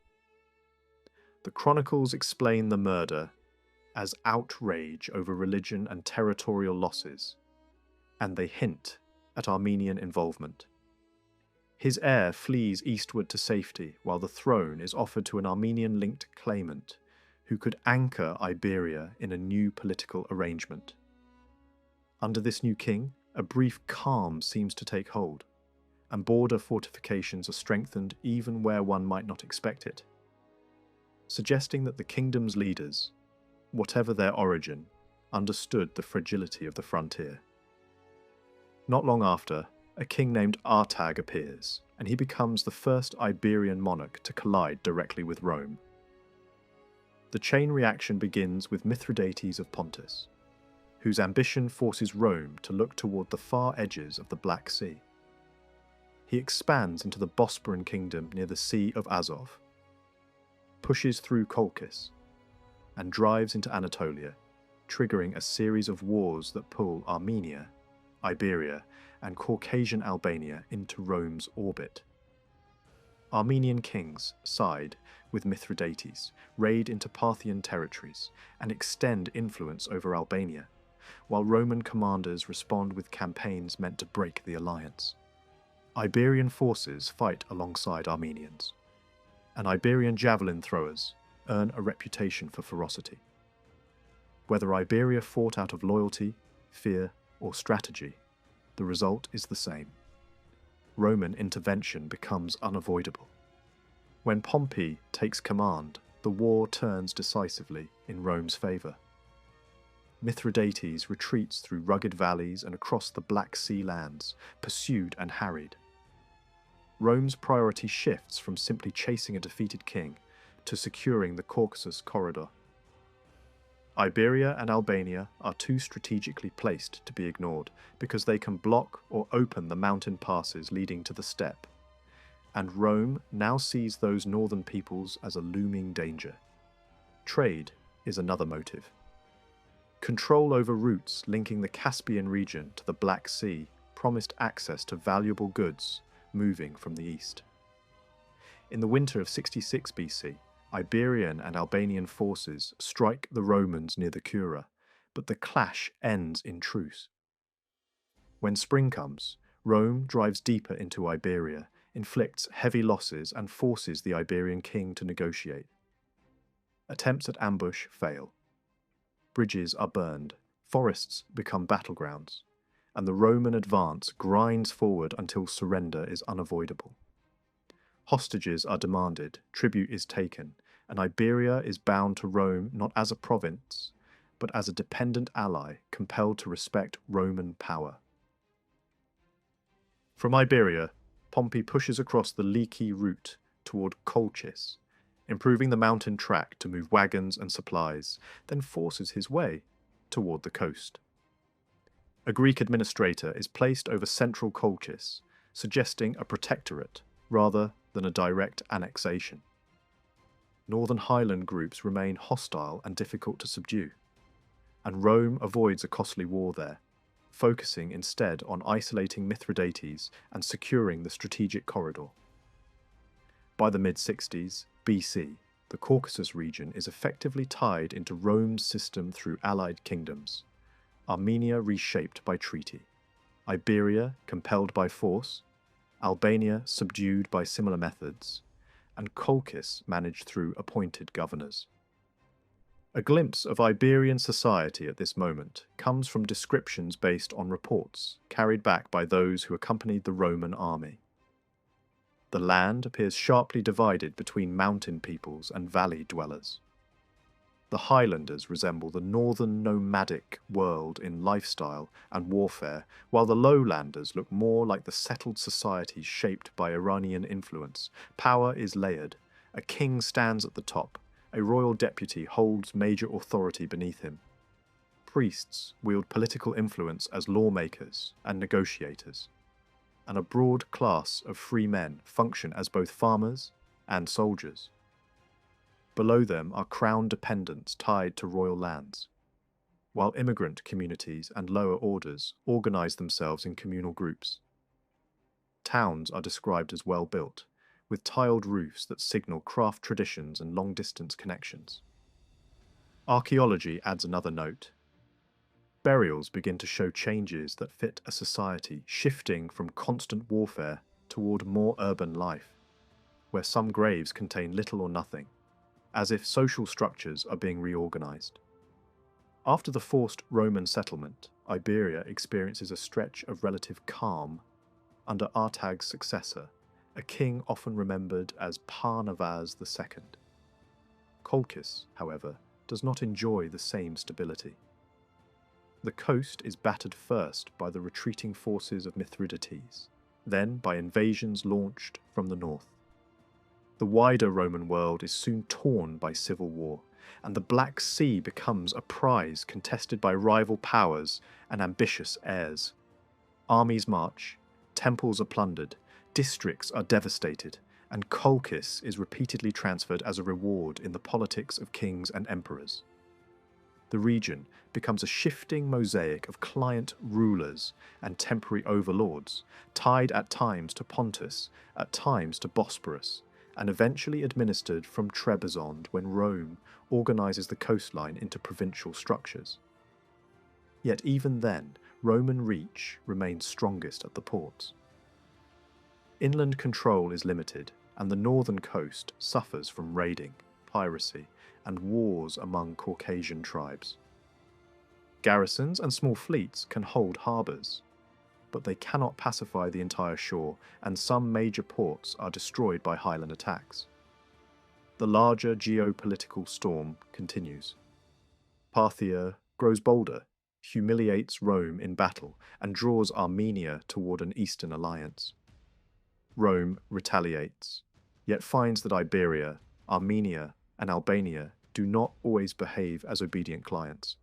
The chronicles explain the murder as outrage over religion and territorial losses, and they hint at Armenian involvement. His heir flees eastward to safety, while the throne is offered to an Armenian-linked claimant who could anchor Iberia in a new political arrangement. Under this new king, a brief calm seems to take hold, and border fortifications are strengthened even where one might not expect it, suggesting that the kingdom's leaders, whatever their origin, understood the fragility of the frontier. Not long after, a king named Artag appears, and he becomes the first Iberian monarch to collide directly with Rome. The chain reaction begins with Mithridates of Pontus, whose ambition forces Rome to look toward the far edges of the Black Sea. He expands into the Bosporan kingdom near the Sea of Azov, pushes through Kolkis, and drives into Anatolia, triggering a series of wars that pull Armenia, Iberia, and Caucasian Albania into Rome's orbit. Armenian kings side with Mithridates, raid into Parthian territories, and extend influence over Albania, while Roman commanders respond with campaigns meant to break the alliance. Iberian forces fight alongside Armenians, and Iberian javelin throwers earn a reputation for ferocity. Whether Iberia fought out of loyalty, fear, or strategy, the result is the same. Roman intervention becomes unavoidable. When Pompey takes command, the war turns decisively in Rome's favour. Mithridates retreats through rugged valleys and across the Black Sea lands, pursued and harried. Rome's priority shifts from simply chasing a defeated king to securing the Caucasus corridor. Iberia and Albania are too strategically placed to be ignored because they can block or open the mountain passes leading to the steppe, and Rome now sees those northern peoples as a looming danger. Trade is another motive. Control over routes linking the Caspian region to the Black Sea promised access to valuable goods moving from the east. In the winter of 66 BC, Iberian and Albanian forces strike the Romans near the Cura, but the clash ends in truce. When spring comes, Rome drives deeper into Iberia, inflicts heavy losses, and forces the Iberian king to negotiate. Attempts at ambush fail. Bridges are burned, forests become battlegrounds, and the Roman advance grinds forward until surrender is unavoidable. Hostages are demanded, tribute is taken, and Iberia is bound to Rome not as a province, but as a dependent ally compelled to respect Roman power. From Iberia, Pompey pushes across the leaky route toward Colchis, improving the mountain track to move wagons and supplies, then forces his way toward the coast. A Greek administrator is placed over central Colchis, suggesting a protectorate rather than a direct annexation. Northern highland groups remain hostile and difficult to subdue, and Rome avoids a costly war there, focusing instead on isolating Mithridates and securing the strategic corridor. By the mid-60s BC, the Caucasus region is effectively tied into Rome's system through allied kingdoms. Armenia reshaped by treaty, Iberia compelled by force, Albania subdued by similar methods, and Kolkis managed through appointed governors. A glimpse of Iberian society at this moment comes from descriptions based on reports carried back by those who accompanied the Roman army. The land appears sharply divided between mountain peoples and valley dwellers. The highlanders resemble the northern nomadic world in lifestyle and warfare, while the lowlanders look more like the settled societies shaped by Iranian influence. Power is layered. A king stands at the top. A royal deputy holds major authority beneath him. Priests wield political influence as lawmakers and negotiators, and a broad class of free men function as both farmers and soldiers. Below them are crown dependents tied to royal lands, while immigrant communities and lower orders organize themselves in communal groups. Towns are described as well built, with tiled roofs that signal craft traditions and long-distance connections. Archaeology adds another note. Burials begin to show changes that fit a society shifting from constant warfare toward more urban life, where some graves contain little or nothing, as if social structures are being reorganized. After the forced Roman settlement, Iberia experiences a stretch of relative calm under Artag's successor, a king often remembered as Parnavaz II. Kolkis, however, does not enjoy the same stability. The coast is battered first by the retreating forces of Mithridates, then by invasions launched from the north. The wider Roman world is soon torn by civil war, and the Black Sea becomes a prize contested by rival powers and ambitious heirs. Armies march, temples are plundered, districts are devastated, and Kolkis is repeatedly transferred as a reward in the politics of kings and emperors. The region becomes a shifting mosaic of client rulers and temporary overlords, tied at times to Pontus, at times to Bosporus, and eventually administered from Trebizond when Rome organizes the coastline into provincial structures. Yet even then, Roman reach remains strongest at the ports. Inland control is limited, and the northern coast suffers from raiding, piracy, and wars among Caucasian tribes. Garrisons and small fleets can hold harbours, but they cannot pacify the entire shore, and some major ports are destroyed by highland attacks. The larger geopolitical storm continues. Parthia grows bolder, humiliates Rome in battle, and draws Armenia toward an eastern alliance. Rome retaliates, yet finds that Iberia, Armenia, and Albania do not always behave as obedient clients.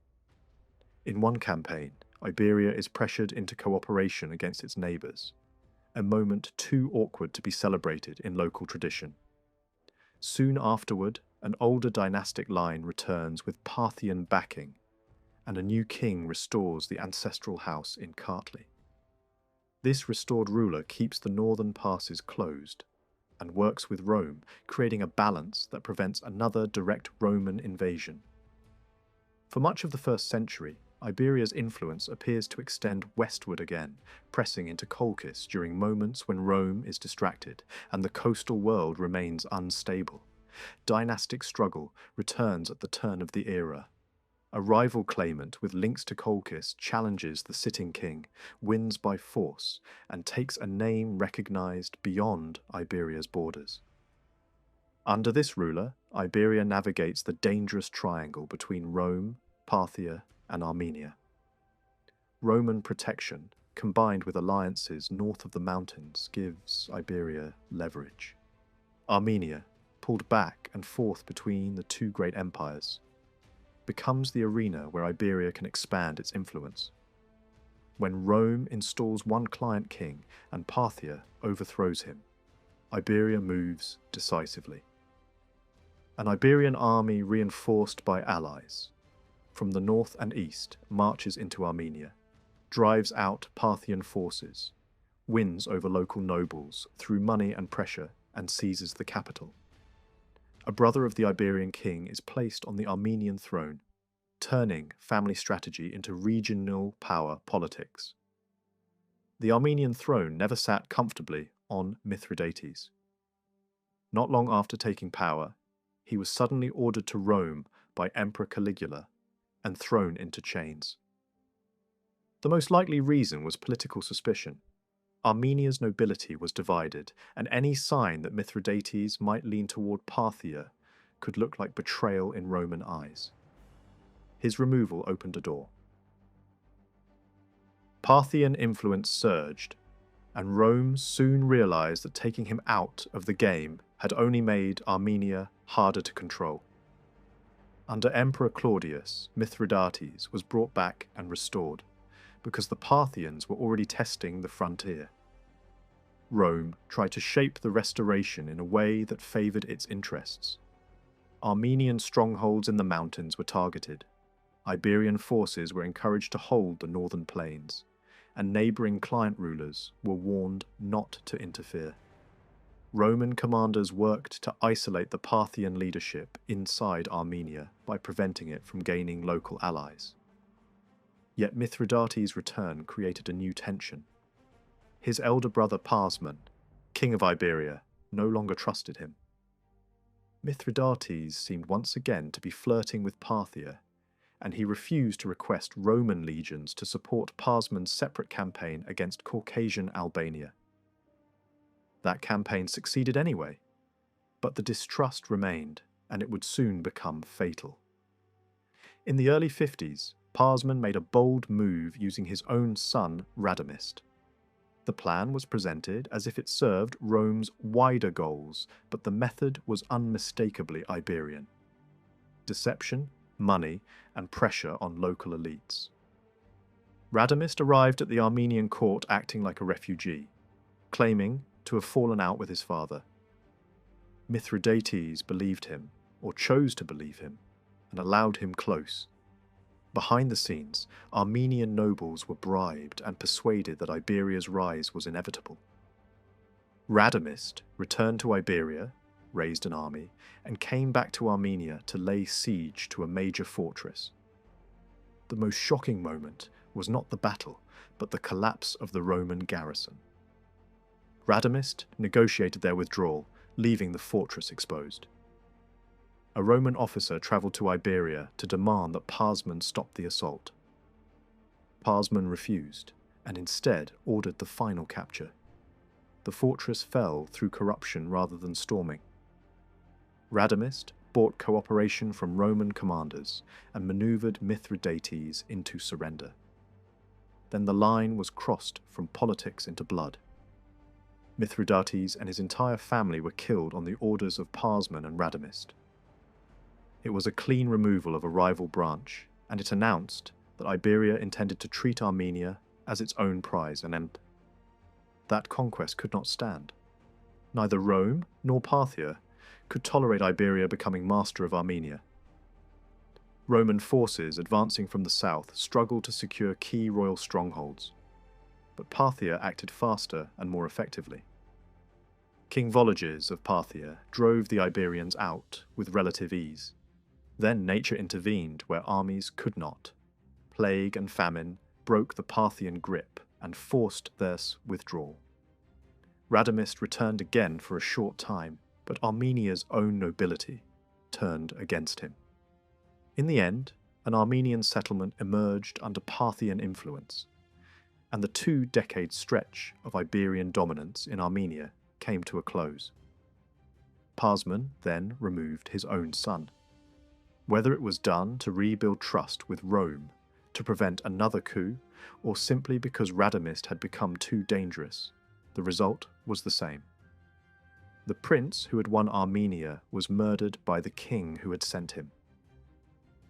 In one campaign, Iberia is pressured into cooperation against its neighbours, a moment too awkward to be celebrated in local tradition. Soon afterward, an older dynastic line returns with Parthian backing, and a new king restores the ancestral house in Kartli. This restored ruler keeps the northern passes closed, and works with Rome, creating a balance that prevents another direct Roman invasion. For much of the 1st century, Iberia's influence appears to extend westward again, pressing into Colchis during moments when Rome is distracted and the coastal world remains unstable. Dynastic struggle returns at the turn of the era. A rival claimant with links to Kolkis challenges the sitting king, wins by force, and takes a name recognized beyond Iberia's borders. Under this ruler, Iberia navigates the dangerous triangle between Rome, Parthia, and Armenia. Roman protection, combined with alliances north of the mountains, gives Iberia leverage. Armenia, pulled back and forth between the two great empires, becomes the arena where Iberia can expand its influence. When Rome installs one client king and Parthia overthrows him, Iberia moves decisively. An Iberian army reinforced by allies from the north and east marches into Armenia, drives out Parthian forces, wins over local nobles through money and pressure, and seizes the capital. A brother of the Iberian king is placed on the Armenian throne, turning family strategy into regional power politics. The Armenian throne never sat comfortably on Mithridates. Not long after taking power, he was suddenly ordered to Rome by Emperor Caligula and thrown into chains. The most likely reason was political suspicion. Armenia's nobility was divided, and any sign that Mithridates might lean toward Parthia could look like betrayal in Roman eyes. His removal opened a door. Parthian influence surged, and Rome soon realized that taking him out of the game had only made Armenia harder to control. Under Emperor Claudius, Mithridates was brought back and restored, because the Parthians were already testing the frontier. Rome tried to shape the restoration in a way that favoured its interests. Armenian strongholds in the mountains were targeted. Iberian forces were encouraged to hold the northern plains, and neighbouring client rulers were warned not to interfere. Roman commanders worked to isolate the Parthian leadership inside Armenia by preventing it from gaining local allies. Yet Mithridates' return created a new tension. His elder brother Parsman, king of Iberia, no longer trusted him. Mithridates seemed once again to be flirting with Parthia, and he refused to request Roman legions to support Parsman's separate campaign against Caucasian Albania. That campaign succeeded anyway, but the distrust remained, and it would soon become fatal. In the early 50s, Parsman made a bold move using his own son, Radamist. The plan was presented as if it served Rome's wider goals, but the method was unmistakably Iberian. Deception, money, and pressure on local elites. Radamist arrived at the Armenian court acting like a refugee, claiming to have fallen out with his father. Mithridates believed him, or chose to believe him, and allowed him close. Behind the scenes, Armenian nobles were bribed and persuaded that Iberia's rise was inevitable. Radamist returned to Iberia, raised an army, and came back to Armenia to lay siege to a major fortress. The most shocking moment was not the battle, but the collapse of the Roman garrison. Radamist negotiated their withdrawal, leaving the fortress exposed. A Roman officer travelled to Iberia to demand that Parsman stop the assault. Parsman refused, and instead ordered the final capture. The fortress fell through corruption rather than storming. Radamist bought cooperation from Roman commanders and manoeuvred Mithridates into surrender. Then the line was crossed from politics into blood. Mithridates and his entire family were killed on the orders of Parsman and Radamist. It was a clean removal of a rival branch, and it announced that Iberia intended to treat Armenia as its own prize and end. That conquest could not stand. Neither Rome nor Parthia could tolerate Iberia becoming master of Armenia. Roman forces advancing from the south struggled to secure key royal strongholds, but Parthia acted faster and more effectively. King Vologes of Parthia drove the Iberians out with relative ease. Then nature intervened where armies could not. Plague and famine broke the Parthian grip and forced their withdrawal. Radamist returned again for a short time, but Armenia's own nobility turned against him. In the end, an Armenian settlement emerged under Parthian influence, and the 2-decade stretch of Iberian dominance in Armenia came to a close. Parsman then removed his own son. Whether it was done to rebuild trust with Rome, to prevent another coup, or simply because Radamist had become too dangerous, the result was the same. The prince who had won Armenia was murdered by the king who had sent him.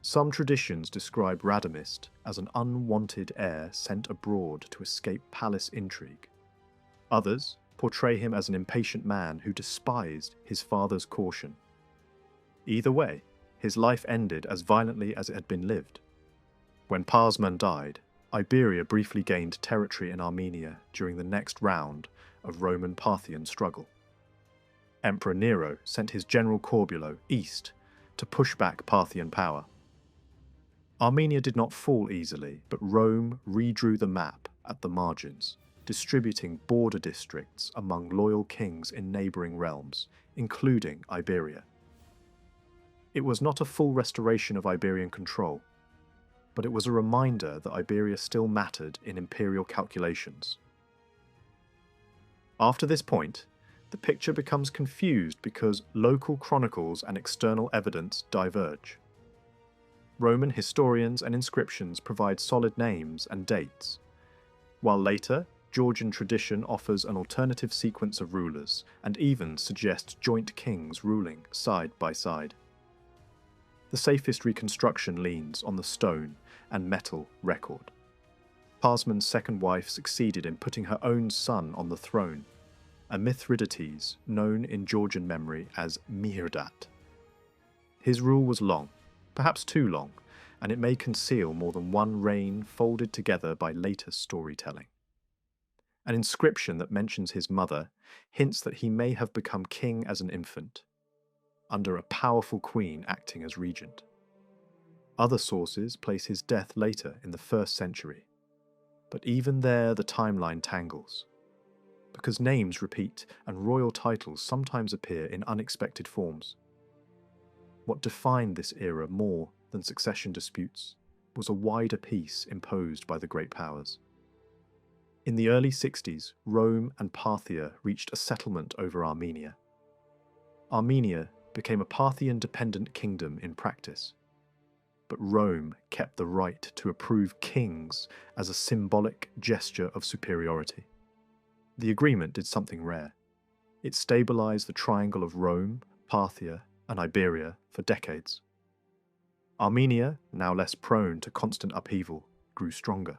Some traditions describe Radamist as an unwanted heir sent abroad to escape palace intrigue. Others portray him as an impatient man who despised his father's caution. Either way, his life ended as violently as it had been lived. When Parsman died, Iberia briefly gained territory in Armenia during the next round of Roman-Parthian struggle. Emperor Nero sent his general Corbulo east to push back Parthian power. Armenia did not fall easily, but Rome redrew the map at the margins, distributing border districts among loyal kings in neighbouring realms, including Iberia. It was not a full restoration of Iberian control, but it was a reminder that Iberia still mattered in imperial calculations. After this point, the picture becomes confused because local chronicles and external evidence diverge. Roman historians and inscriptions provide solid names and dates, while later, Georgian tradition offers an alternative sequence of rulers and even suggests joint kings ruling side by side. The safest reconstruction leans on the stone and metal record. Parsman's second wife succeeded in putting her own son on the throne, a Mithridates known in Georgian memory as Mihirdat. His rule was long, perhaps too long, and it may conceal more than one reign folded together by later storytelling. An inscription that mentions his mother hints that he may have become king as an infant, under a powerful queen acting as regent. Other sources place his death later in the 1st century, but even there the timeline tangles, because names repeat and royal titles sometimes appear in unexpected forms. What defined this era more than succession disputes was a wider peace imposed by the great powers. In the early 60s, Rome and Parthia reached a settlement over Armenia. Armenia became a Parthian-dependent kingdom in practice, but Rome kept the right to approve kings as a symbolic gesture of superiority. The agreement did something rare. It stabilized the triangle of Rome, Parthia, and Iberia for decades. Armenia, now less prone to constant upheaval, grew stronger.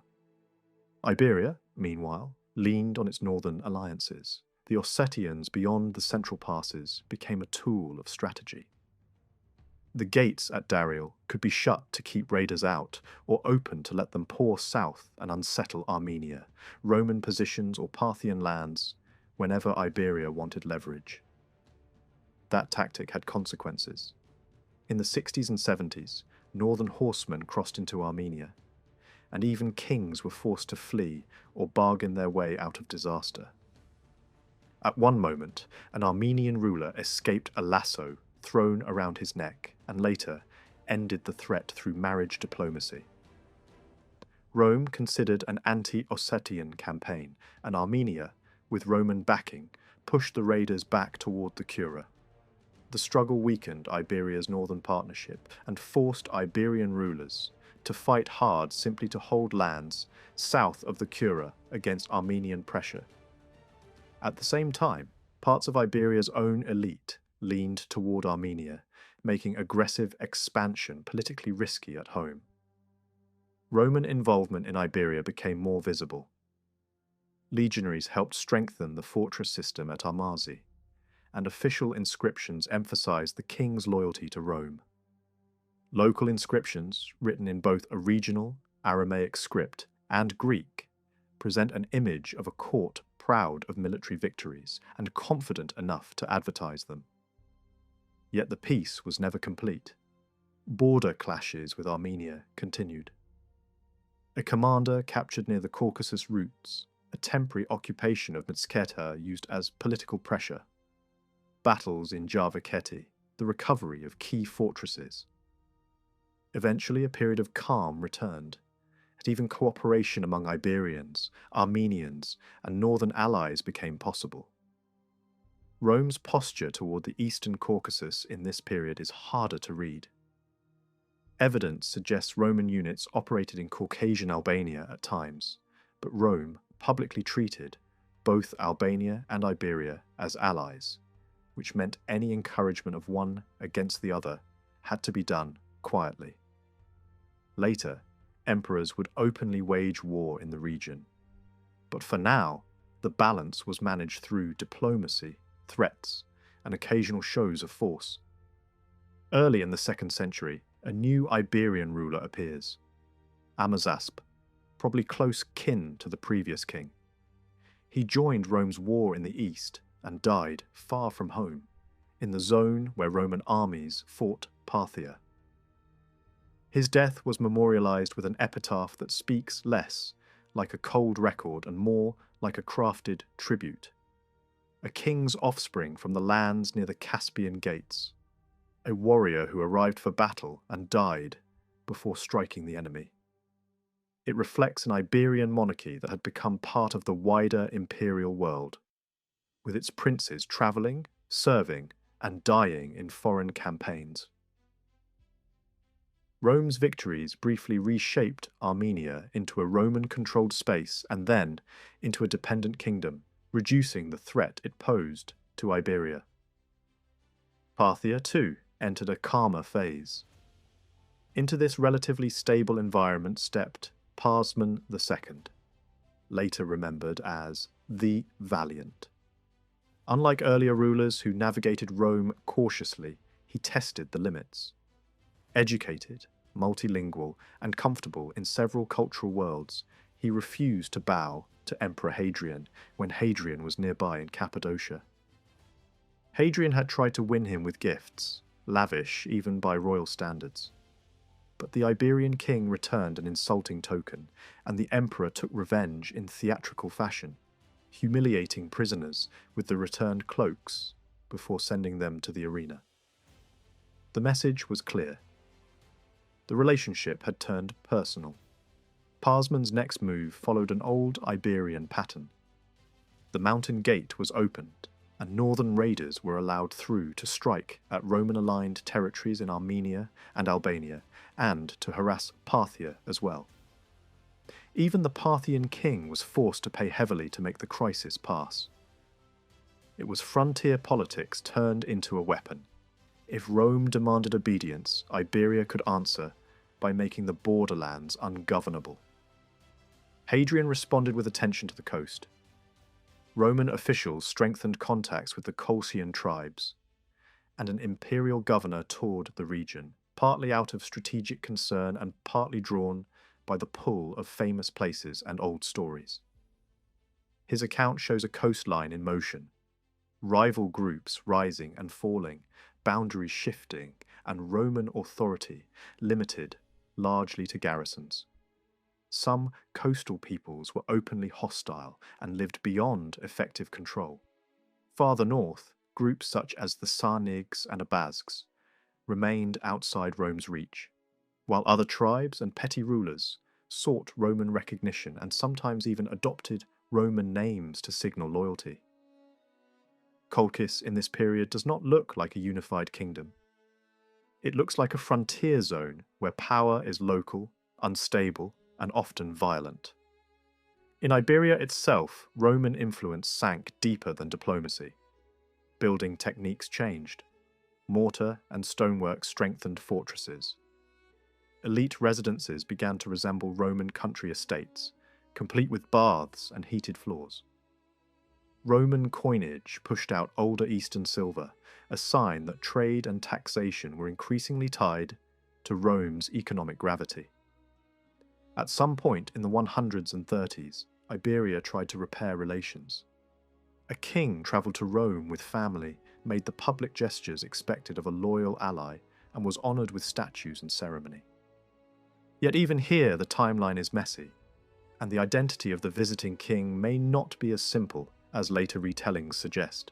Iberia, meanwhile, leaned on its northern alliances. The Ossetians beyond the central passes became a tool of strategy. The gates at Dario could be shut to keep raiders out, or opened to let them pour south and unsettle Armenia, Roman positions or Parthian lands, whenever Iberia wanted leverage. That tactic had consequences. In the 60s and 70s, northern horsemen crossed into Armenia, and even kings were forced to flee or bargain their way out of disaster. At one moment, an Armenian ruler escaped a lasso thrown around his neck and later ended the threat through marriage diplomacy. Rome considered an anti-Ossetian campaign, and Armenia, with Roman backing, pushed the raiders back toward the Kura. The struggle weakened Iberia's northern partnership and forced Iberian rulers to fight hard simply to hold lands south of the Kura against Armenian pressure. At the same time, parts of Iberia's own elite leaned toward Armenia, making aggressive expansion politically risky at home. Roman involvement in Iberia became more visible. Legionaries helped strengthen the fortress system at Amazi, and official inscriptions emphasized the king's loyalty to Rome. Local inscriptions, written in both a regional, Aramaic script and Greek, present an image of a court proud of military victories and confident enough to advertise them. Yet the peace was never complete. Border clashes with Armenia continued. A commander captured near the Caucasus routes, a temporary occupation of Mtskheta used as political pressure. Battles in Javakheti, the recovery of key fortresses. Eventually a period of calm returned, and even cooperation among Iberians, Armenians, and northern allies became possible. Rome's posture toward the eastern Caucasus in this period is harder to read. Evidence suggests Roman units operated in Caucasian Albania at times, but Rome publicly treated both Albania and Iberia as allies, which meant any encouragement of one against the other had to be done quietly. Later, emperors would openly wage war in the region. But for now, the balance was managed through diplomacy, threats, and occasional shows of force. Early in the 2nd century, a new Iberian ruler appears, Amazasp, probably close kin to the previous king. He joined Rome's war in the east and died far from home, in the zone where Roman armies fought Parthia. His death was memorialized with an epitaph that speaks less like a cold record and more like a crafted tribute. A king's offspring from the lands near the Caspian Gates, a warrior who arrived for battle and died before striking the enemy. It reflects an Iberian monarchy that had become part of the wider imperial world, with its princes travelling, serving, and dying in foreign campaigns. Rome's victories briefly reshaped Armenia into a Roman-controlled space and then into a dependent kingdom, reducing the threat it posed to Iberia. Parthia, too, entered a calmer phase. Into this relatively stable environment stepped Parsman II, later remembered as the Valiant. Unlike earlier rulers who navigated Rome cautiously, he tested the limits. Educated, multilingual, and comfortable in several cultural worlds, he refused to bow to Emperor Hadrian when Hadrian was nearby in Cappadocia. Hadrian had tried to win him with gifts, lavish even by royal standards. But the Iberian king returned an insulting token, and the emperor took revenge in theatrical fashion, humiliating prisoners with the returned cloaks before sending them to the arena. The message was clear. The relationship had turned personal. Parsman's next move followed an old Iberian pattern. The mountain gate was opened, and northern raiders were allowed through to strike at Roman-aligned territories in Armenia and Albania, and to harass Parthia as well. Even the Parthian king was forced to pay heavily to make the crisis pass. It was frontier politics turned into a weapon. If Rome demanded obedience, Iberia could answer by making the borderlands ungovernable. Hadrian responded with attention to the coast. Roman officials strengthened contacts with the Colchian tribes, and an imperial governor toured the region, partly out of strategic concern and partly drawn by the pull of famous places and old stories. His account shows a coastline in motion, rival groups rising and falling, boundaries shifting, and Roman authority limited largely to garrisons. Some coastal peoples were openly hostile and lived beyond effective control. Farther north, groups such as the Sarnigs and Abasgs remained outside Rome's reach, while other tribes and petty rulers sought Roman recognition and sometimes even adopted Roman names to signal loyalty. Kolkis in this period does not look like a unified kingdom. It looks like a frontier zone where power is local, unstable, and often violent. In Iberia itself, Roman influence sank deeper than diplomacy. Building techniques changed. Mortar and stonework strengthened fortresses. Elite residences began to resemble Roman country estates, complete with baths and heated floors. Roman coinage pushed out older Eastern silver, a sign that trade and taxation were increasingly tied to Rome's economic gravity. At some point in the 100s and 30s, Iberia tried to repair relations. A king travelled to Rome with family, made the public gestures expected of a loyal ally, and was honoured with statues and ceremony. Yet even here the timeline is messy, and the identity of the visiting king may not be as simple as later retellings suggest.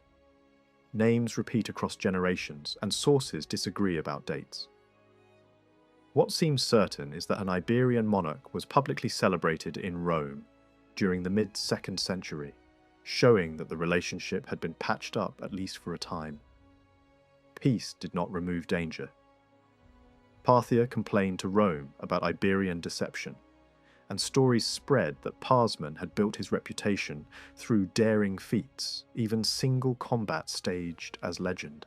Names repeat across generations, and sources disagree about dates. What seems certain is that an Iberian monarch was publicly celebrated in Rome during the mid-2nd century, showing that the relationship had been patched up at least for a time. Peace did not remove danger. Parthia complained to Rome about Iberian deception, and stories spread that Parsman had built his reputation through daring feats, even single combat staged as legend.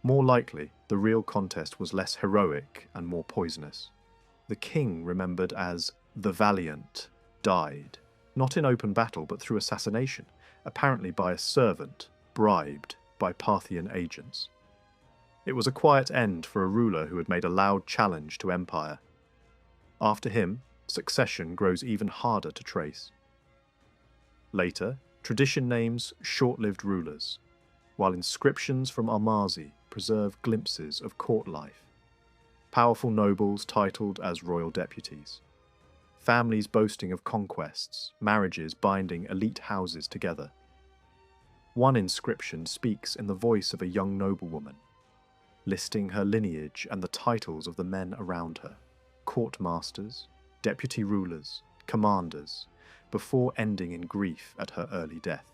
More likely, the real contest was less heroic and more poisonous. The king, remembered as the Valiant, died, not in open battle but through assassination, apparently by a servant, bribed by Parthian agents. It was a quiet end for a ruler who had made a loud challenge to empire. After him, succession grows even harder to trace. Later, tradition names short-lived rulers, while inscriptions from Almazy preserve glimpses of court life. Powerful nobles titled as royal deputies. Families boasting of conquests, marriages binding elite houses together. One inscription speaks in the voice of a young noblewoman, listing her lineage and the titles of the men around her, court masters, deputy rulers, commanders, before ending in grief at her early death.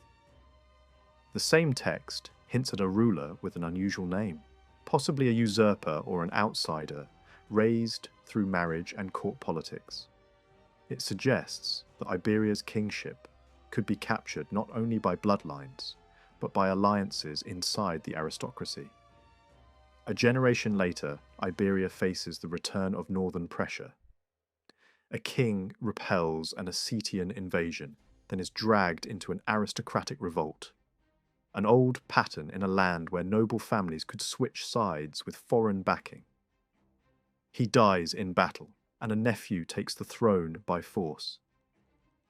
The same text hints at a ruler with an unusual name, possibly a usurper or an outsider, raised through marriage and court politics. It suggests that Iberia's kingship could be captured not only by bloodlines, but by alliances inside the aristocracy. A generation later, Iberia faces the return of northern pressure. A king repels an Ossetian invasion, then is dragged into an aristocratic revolt. An old pattern in a land where noble families could switch sides with foreign backing. He dies in battle, and a nephew takes the throne by force.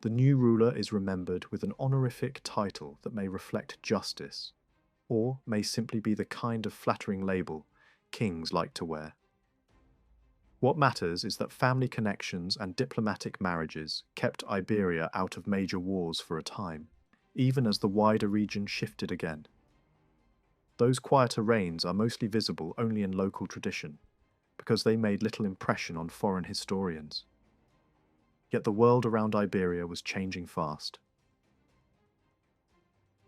The new ruler is remembered with an honorific title that may reflect justice, or may simply be the kind of flattering label kings like to wear. What matters is that family connections and diplomatic marriages kept Iberia out of major wars for a time, even as the wider region shifted again. Those quieter reigns are mostly visible only in local tradition, because they made little impression on foreign historians. Yet the world around Iberia was changing fast.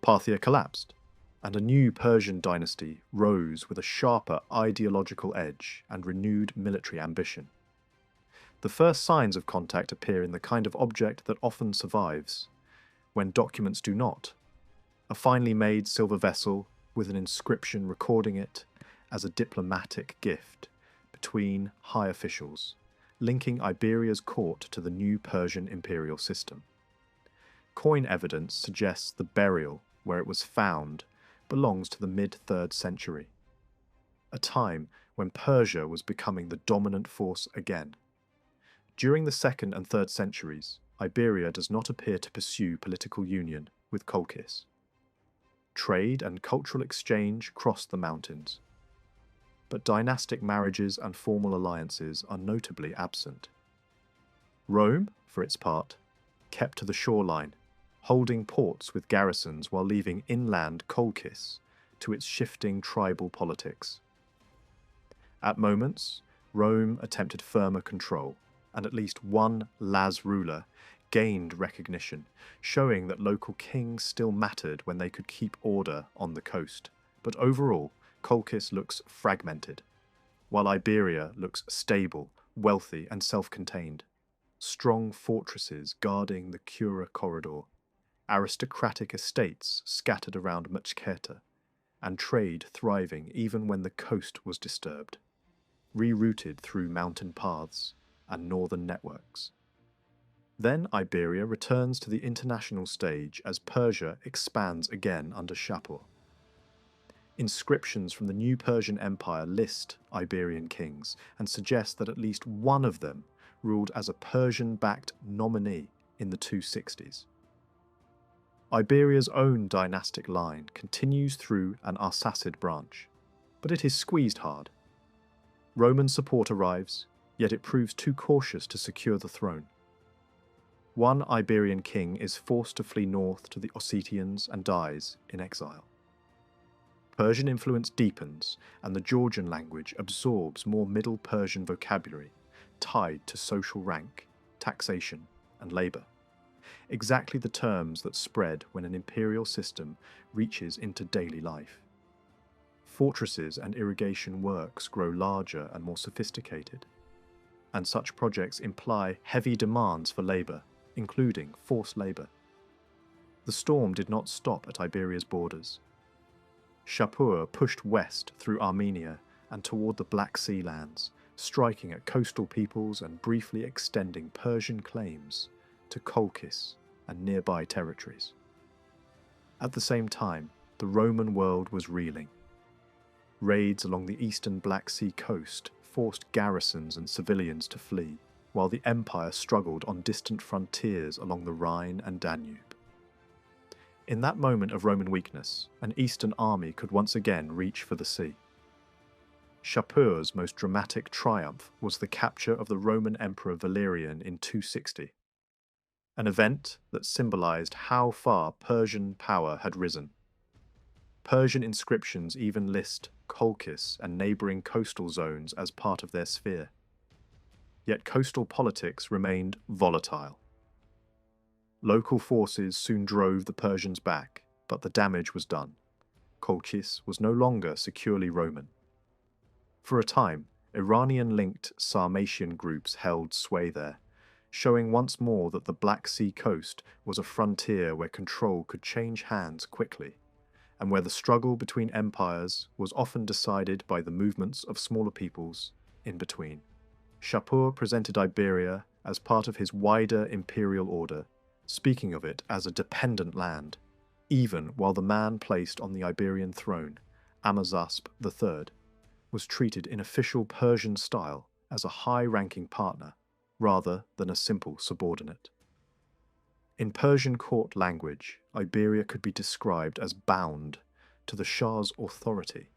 Parthia collapsed, and a new Persian dynasty rose with a sharper ideological edge and renewed military ambition. The first signs of contact appear in the kind of object that often survives, when documents do not: a finely made silver vessel with an inscription recording it as a diplomatic gift between high officials, linking Iberia's court to the new Persian imperial system. Coin evidence suggests the burial, where it was found, belongs to the mid-3rd century, a time when Persia was becoming the dominant force again. During the 2nd and 3rd centuries, Iberia does not appear to pursue political union with Kolkis. Trade and cultural exchange crossed the mountains, but dynastic marriages and formal alliances are notably absent. Rome, for its part, kept to the shoreline, holding ports with garrisons while leaving inland Colchis to its shifting tribal politics. At moments, Rome attempted firmer control, and at least one Laz ruler gained recognition, showing that local kings still mattered when they could keep order on the coast. But overall, Colkis looks fragmented, while Iberia looks stable, wealthy and self-contained. Strong fortresses guarding the Cura corridor, aristocratic estates scattered around Mchketa, and trade thriving even when the coast was disturbed, rerouted through mountain paths and northern networks. Then Iberia returns to the international stage as Persia expands again under Shapur. Inscriptions from the new Persian Empire list Iberian kings and suggest that at least one of them ruled as a Persian-backed nominee in the 260s. Iberia's own dynastic line continues through an Arsacid branch, but it is squeezed hard. Roman support arrives, yet it proves too cautious to secure the throne. One Iberian king is forced to flee north to the Ossetians and dies in exile. Persian influence deepens, and the Georgian language absorbs more Middle Persian vocabulary tied to social rank, taxation, and labour. exactly the terms that spread when an imperial system reaches into daily life. Fortresses and irrigation works grow larger and more sophisticated, and such projects imply heavy demands for labour, including forced labour. The storm did not stop at Iberia's borders. Shapur pushed west through Armenia and toward the Black Sea lands, striking at coastal peoples and briefly extending Persian claims to Kolkis and nearby territories. At the same time, the Roman world was reeling. Raids along the eastern Black Sea coast forced garrisons and civilians to flee, while the empire struggled on distant frontiers along the Rhine and Danube. In that moment of Roman weakness, an eastern army could once again reach for the sea. Shapur's most dramatic triumph was the capture of the Roman Emperor Valerian in 260, an event that symbolized how far Persian power had risen. Persian inscriptions even list Kolkis and neighbouring coastal zones as part of their sphere. Yet coastal politics remained volatile. Local forces soon drove the Persians back, but the damage was done. Colchis was no longer securely Roman. For a time, Iranian-linked Sarmatian groups held sway there, showing once more that the Black Sea coast was a frontier where control could change hands quickly, and where the struggle between empires was often decided by the movements of smaller peoples in between. Shapur presented Iberia as part of his wider imperial order, speaking of it as a dependent land, even while the man placed on the Iberian throne, Amazasp III, was treated in official Persian style as a high-ranking partner, rather than a simple subordinate. In Persian court language, Iberia could be described as bound to the Shah's authority,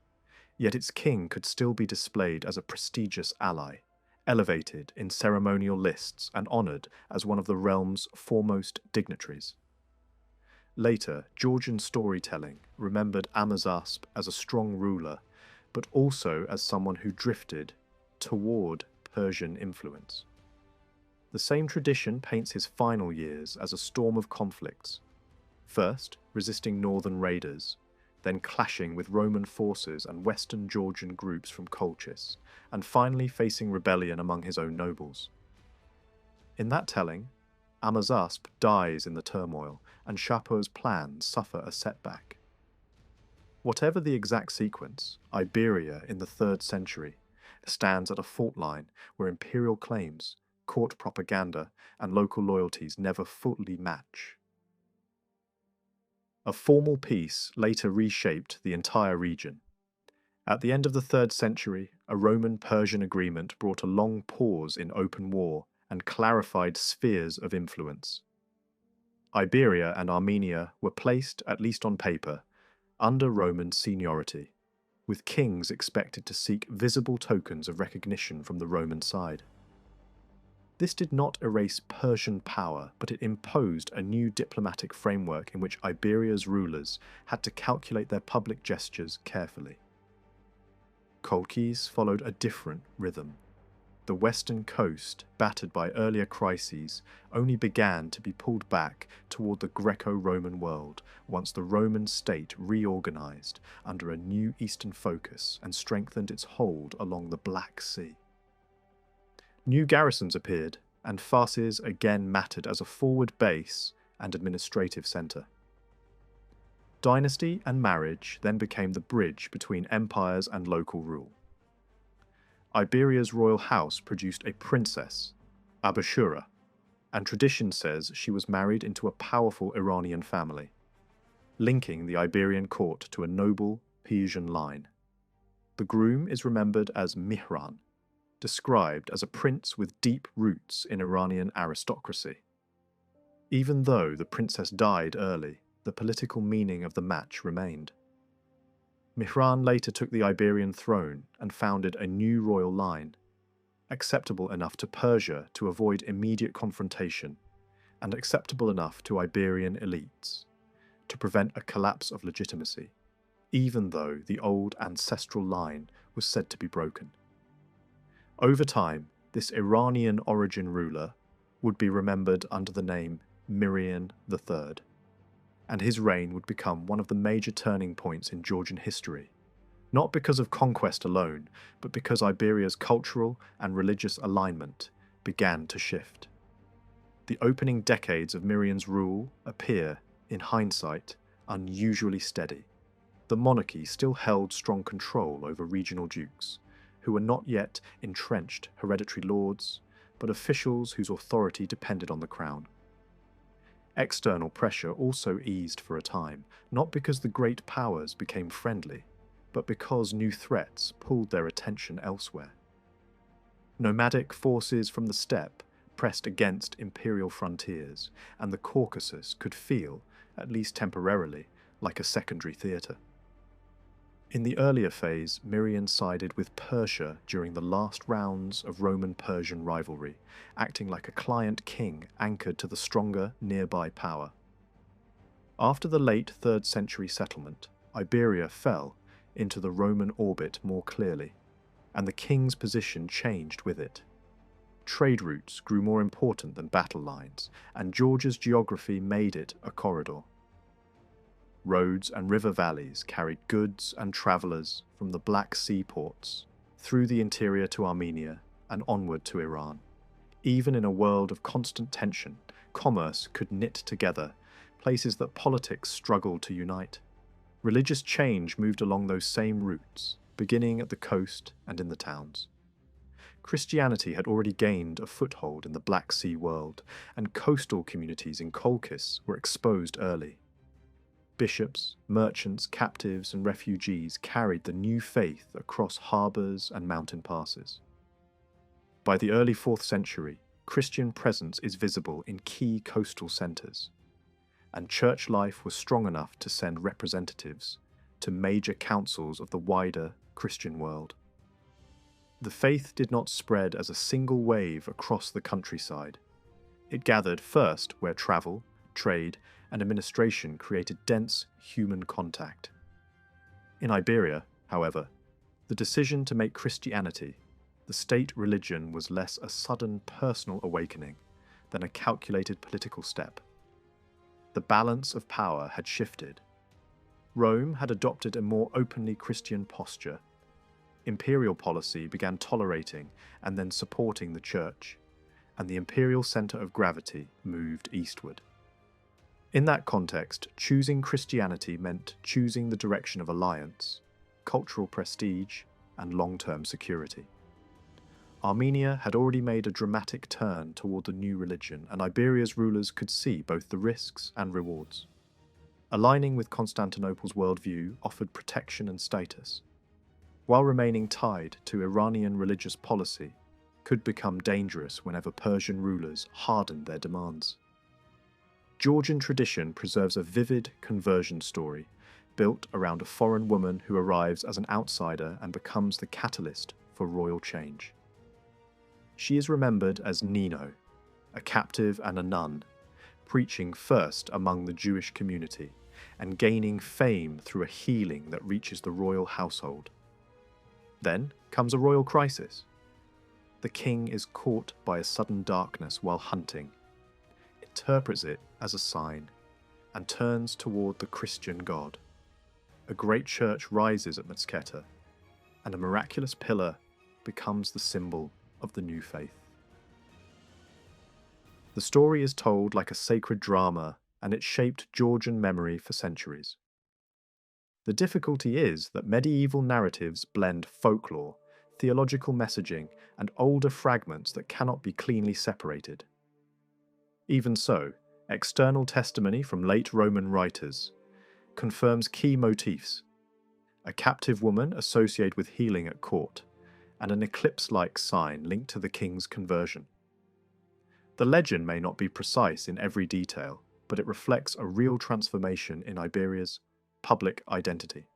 yet its king could still be displayed as a prestigious ally, elevated in ceremonial lists and honoured as one of the realm's foremost dignitaries. Later, Georgian storytelling remembered Amazasp as a strong ruler, but also as someone who drifted toward Persian influence. The same tradition paints his final years as a storm of conflicts, first resisting northern raiders, then clashing with Roman forces and western Georgian groups from Colchis, and finally facing rebellion among his own nobles. In that telling, Amazasp dies in the turmoil, and Shapur's plans suffer a setback. Whatever the exact sequence, Iberia in the 3rd century stands at a fault line where imperial claims, court propaganda, and local loyalties never fully match. A formal peace later reshaped the entire region. At the end of the 3rd century, a Roman-Persian agreement brought a long pause in open war and clarified spheres of influence. Iberia and Armenia were placed, at least on paper, under Roman seniority, with kings expected to seek visible tokens of recognition from the Roman side. This did not erase Persian power, but it imposed a new diplomatic framework in which Iberia's rulers had to calculate their public gestures carefully. Kolkis followed a different rhythm. The western coast, battered by earlier crises, only began to be pulled back toward the Greco-Roman world once the Roman state reorganized under a new eastern focus and strengthened its hold along the Black Sea. New garrisons appeared, and Phasis again mattered as a forward base and administrative centre. Dynasty and marriage then became the bridge between empires and local rule. Iberia's royal house produced a princess, Abashura, and tradition says she was married into a powerful Iranian family, linking the Iberian court to a noble Persian line. The groom is remembered as Mihran, described as a prince with deep roots in Iranian aristocracy. Even though the princess died early, the political meaning of the match remained. Mihran later took the Iberian throne and founded a new royal line, acceptable enough to Persia to avoid immediate confrontation, and acceptable enough to Iberian elites, to prevent a collapse of legitimacy, even though the old ancestral line was said to be broken. Over time, this Iranian origin ruler would be remembered under the name Mirian III, and his reign would become one of the major turning points in Georgian history, not because of conquest alone, but because Iberia's cultural and religious alignment began to shift. The opening decades of Mirian's rule appear, in hindsight, unusually steady. The monarchy still held strong control over regional dukes, who were not yet entrenched hereditary lords, but officials whose authority depended on the crown. External pressure also eased for a time, not because the great powers became friendly, but because new threats pulled their attention elsewhere. Nomadic forces from the steppe pressed against imperial frontiers, and the Caucasus could feel, at least temporarily, like a secondary theatre. In the earlier phase, Mirian sided with Persia during the last rounds of Roman-Persian rivalry, acting like a client king anchored to the stronger nearby power. After the late 3rd century settlement, Iberia fell into the Roman orbit more clearly, and the king's position changed with it. Trade routes grew more important than battle lines, and Georgia's geography made it a corridor. Roads and river valleys carried goods and travellers from the Black Sea ports, through the interior to Armenia, and onward to Iran. Even in a world of constant tension, commerce could knit together places that politics struggled to unite. Religious change moved along those same routes, beginning at the coast and in the towns. Christianity had already gained a foothold in the Black Sea world, and coastal communities in Kolkis were exposed early. Bishops, merchants, captives, and refugees carried the new faith across harbours and mountain passes. By the early 4th century, Christian presence is visible in key coastal centres, and church life was strong enough to send representatives to major councils of the wider Christian world. The faith did not spread as a single wave across the countryside. It gathered first where travel, trade, and administration created dense human contact. In Iberia, however, the decision to make Christianity the state religion was less a sudden personal awakening than a calculated political step. The balance of power had shifted. Rome had adopted a more openly Christian posture. Imperial policy began tolerating and then supporting the church, and the imperial centre of gravity moved eastward. In that context, choosing Christianity meant choosing the direction of alliance, cultural prestige, and long-term security. Armenia had already made a dramatic turn toward the new religion, and Iberia's rulers could see both the risks and rewards. Aligning with Constantinople's worldview offered protection and status, while remaining tied to Iranian religious policy could become dangerous whenever Persian rulers hardened their demands. Georgian tradition preserves a vivid conversion story built around a foreign woman who arrives as an outsider and becomes the catalyst for royal change. She is remembered as Nino, a captive and a nun, preaching first among the Jewish community and gaining fame through a healing that reaches the royal household. Then comes a royal crisis. The king is caught by a sudden darkness while hunting, interprets it as a sign, and turns toward the Christian God. A great church rises at Mtskheta, and a miraculous pillar becomes the symbol of the new faith. The story is told like a sacred drama, and it shaped Georgian memory for centuries. The difficulty is that medieval narratives blend folklore, theological messaging, and older fragments that cannot be cleanly separated. Even so, external testimony from late Roman writers confirms key motifs: a captive woman associated with healing at court, and an eclipse-like sign linked to the king's conversion. The legend may not be precise in every detail, but it reflects a real transformation in Iberia's public identity.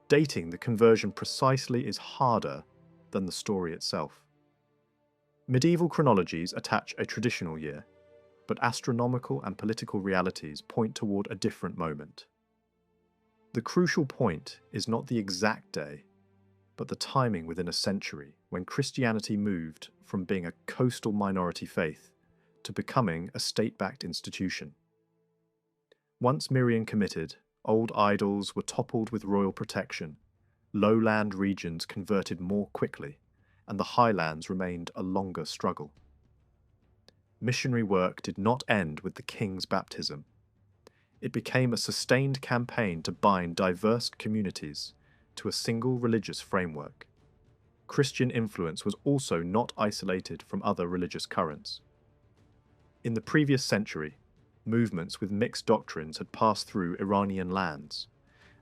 Dating the conversion precisely is harder than the story itself. Medieval chronologies attach a traditional year, but astronomical and political realities point toward a different moment. The crucial point is not the exact day, but the timing within a century when Christianity moved from being a coastal minority faith to becoming a state-backed institution. Once Mirian committed, old idols were toppled with royal protection, lowland regions converted more quickly, and the highlands remained a longer struggle. Missionary work did not end with the king's baptism. It became a sustained campaign to bind diverse communities to a single religious framework. Christian influence was also not isolated from other religious currents. In the previous century, movements with mixed doctrines had passed through Iranian lands,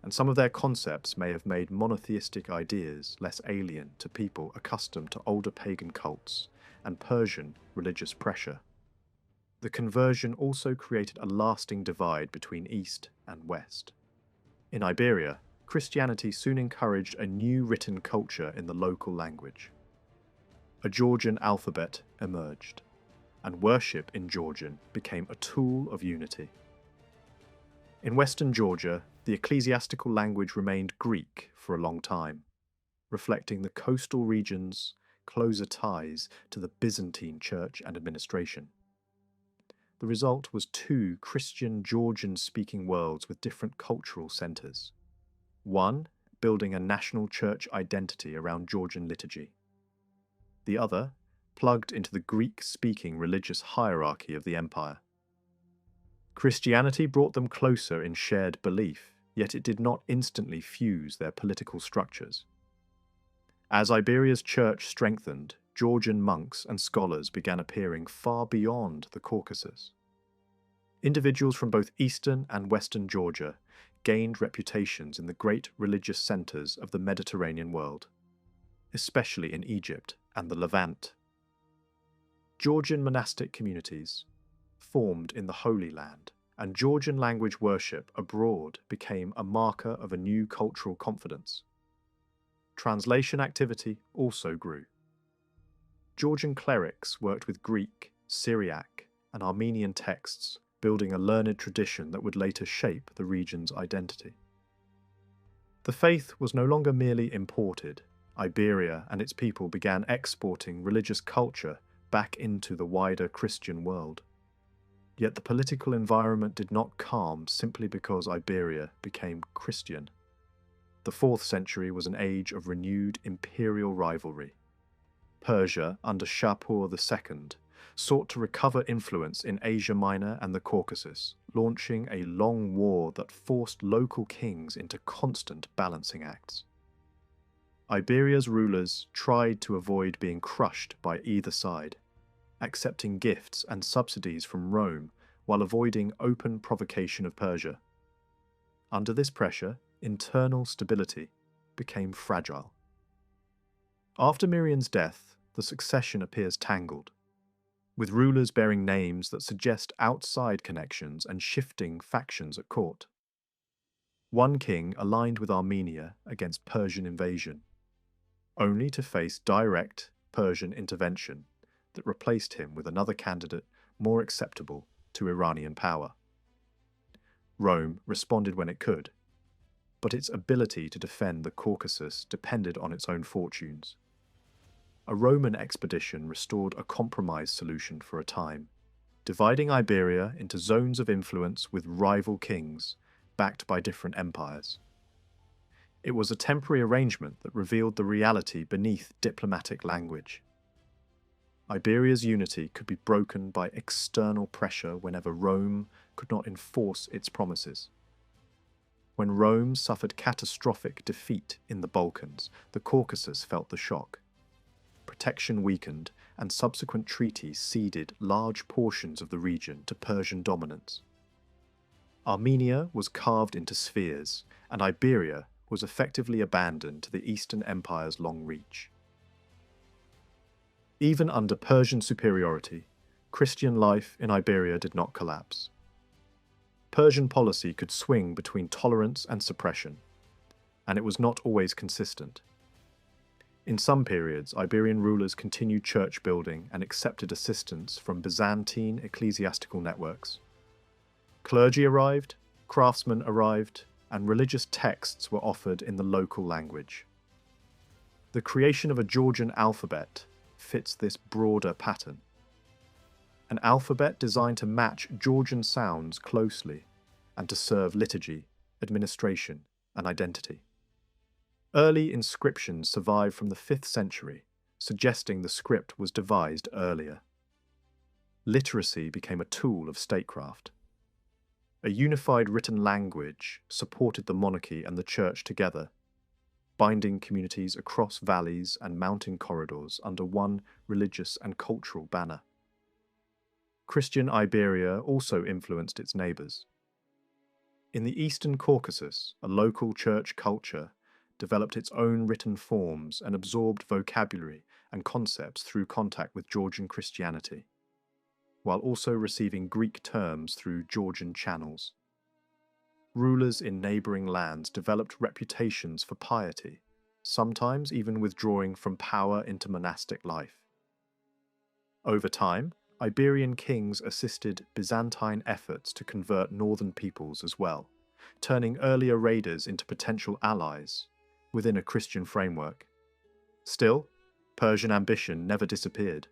and some of their concepts may have made monotheistic ideas less alien to people accustomed to older pagan cults and Persian religious pressure. The conversion also created a lasting divide between East and West. In Iberia, Christianity soon encouraged a new written culture in the local language. A Georgian alphabet emerged, and worship in Georgian became a tool of unity. In western Georgia, the ecclesiastical language remained Greek for a long time, reflecting the coastal region's closer ties to the Byzantine church and administration. The result was two Christian Georgian-speaking worlds with different cultural centres. One building a national church identity around Georgian liturgy. The other plugged into the Greek-speaking religious hierarchy of the empire. Christianity brought them closer in shared belief, yet it did not instantly fuse their political structures. As Iberia's church strengthened, Georgian monks and scholars began appearing far beyond the Caucasus. Individuals from both eastern and western Georgia gained reputations in the great religious centres of the Mediterranean world, especially in Egypt and the Levant. Georgian monastic communities formed in the Holy Land, and Georgian language worship abroad became a marker of a new cultural confidence. Translation activity also grew. Georgian clerics worked with Greek, Syriac, and Armenian texts, building a learned tradition that would later shape the region's identity. The faith was no longer merely imported. Iberia and its people began exporting religious culture back into the wider Christian world. Yet the political environment did not calm simply because Iberia became Christian. The 4th century was an age of renewed imperial rivalry. Persia, under Shapur II, sought to recover influence in Asia Minor and the Caucasus, launching a long war that forced local kings into constant balancing acts. Iberia's rulers tried to avoid being crushed by either side, accepting gifts and subsidies from Rome while avoiding open provocation of Persia. Under this pressure, internal stability became fragile. After Mirian's death, the succession appears tangled, with rulers bearing names that suggest outside connections and shifting factions at court. One king aligned with Armenia against Persian invasion, only to face direct Persian intervention that replaced him with another candidate more acceptable to Iranian power. Rome responded when it could, but its ability to defend the Caucasus depended on its own fortunes. A Roman expedition restored a compromise solution for a time, dividing Iberia into zones of influence with rival kings, backed by different empires. It was a temporary arrangement that revealed the reality beneath diplomatic language. Iberia's unity could be broken by external pressure whenever Rome could not enforce its promises. When Rome suffered catastrophic defeat in the Balkans, the Caucasus felt the shock. Protection weakened, and subsequent treaties ceded large portions of the region to Persian dominance. Armenia was carved into spheres, and Iberia was effectively abandoned to the Eastern Empire's long reach. Even under Persian superiority, Christian life in Iberia did not collapse. Persian policy could swing between tolerance and suppression, and it was not always consistent. In some periods, Iberian rulers continued church building and accepted assistance from Byzantine ecclesiastical networks. Clergy arrived, craftsmen arrived, and religious texts were offered in the local language. The creation of a Georgian alphabet fits this broader pattern. an alphabet designed to match Georgian sounds closely and to serve liturgy, administration, and identity. Early inscriptions survive from the 5th century, suggesting the script was devised earlier. Literacy became a tool of statecraft. A unified written language supported the monarchy and the church together, binding communities across valleys and mountain corridors under one religious and cultural banner. Christian Iberia also influenced its neighbours. In the eastern Caucasus, a local church culture developed its own written forms and absorbed vocabulary and concepts through contact with Georgian Christianity, while also receiving Greek terms through Georgian channels. Rulers in neighbouring lands developed reputations for piety, sometimes even withdrawing from power into monastic life. Over time, Iberian kings assisted Byzantine efforts to convert northern peoples as well, turning earlier raiders into potential allies within a Christian framework. Still, Persian ambition never disappeared.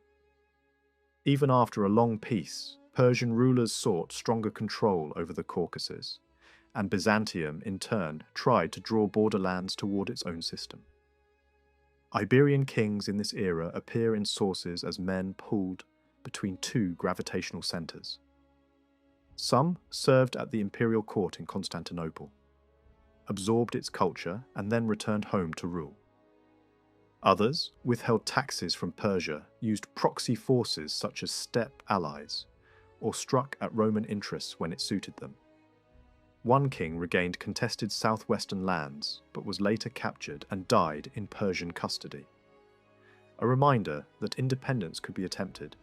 Even after a long peace, Persian rulers sought stronger control over the Caucasus, and Byzantium, in turn, tried to draw borderlands toward its own system. Iberian kings in this era appear in sources as men pulled between two gravitational centres. Some served at the imperial court in Constantinople, absorbed its culture, and then returned home to rule. Others withheld taxes from Persia, used proxy forces such as steppe allies, or struck at Roman interests when it suited them. One king regained contested southwestern lands, but was later captured and died in Persian custody. A reminder that independence could be attempted,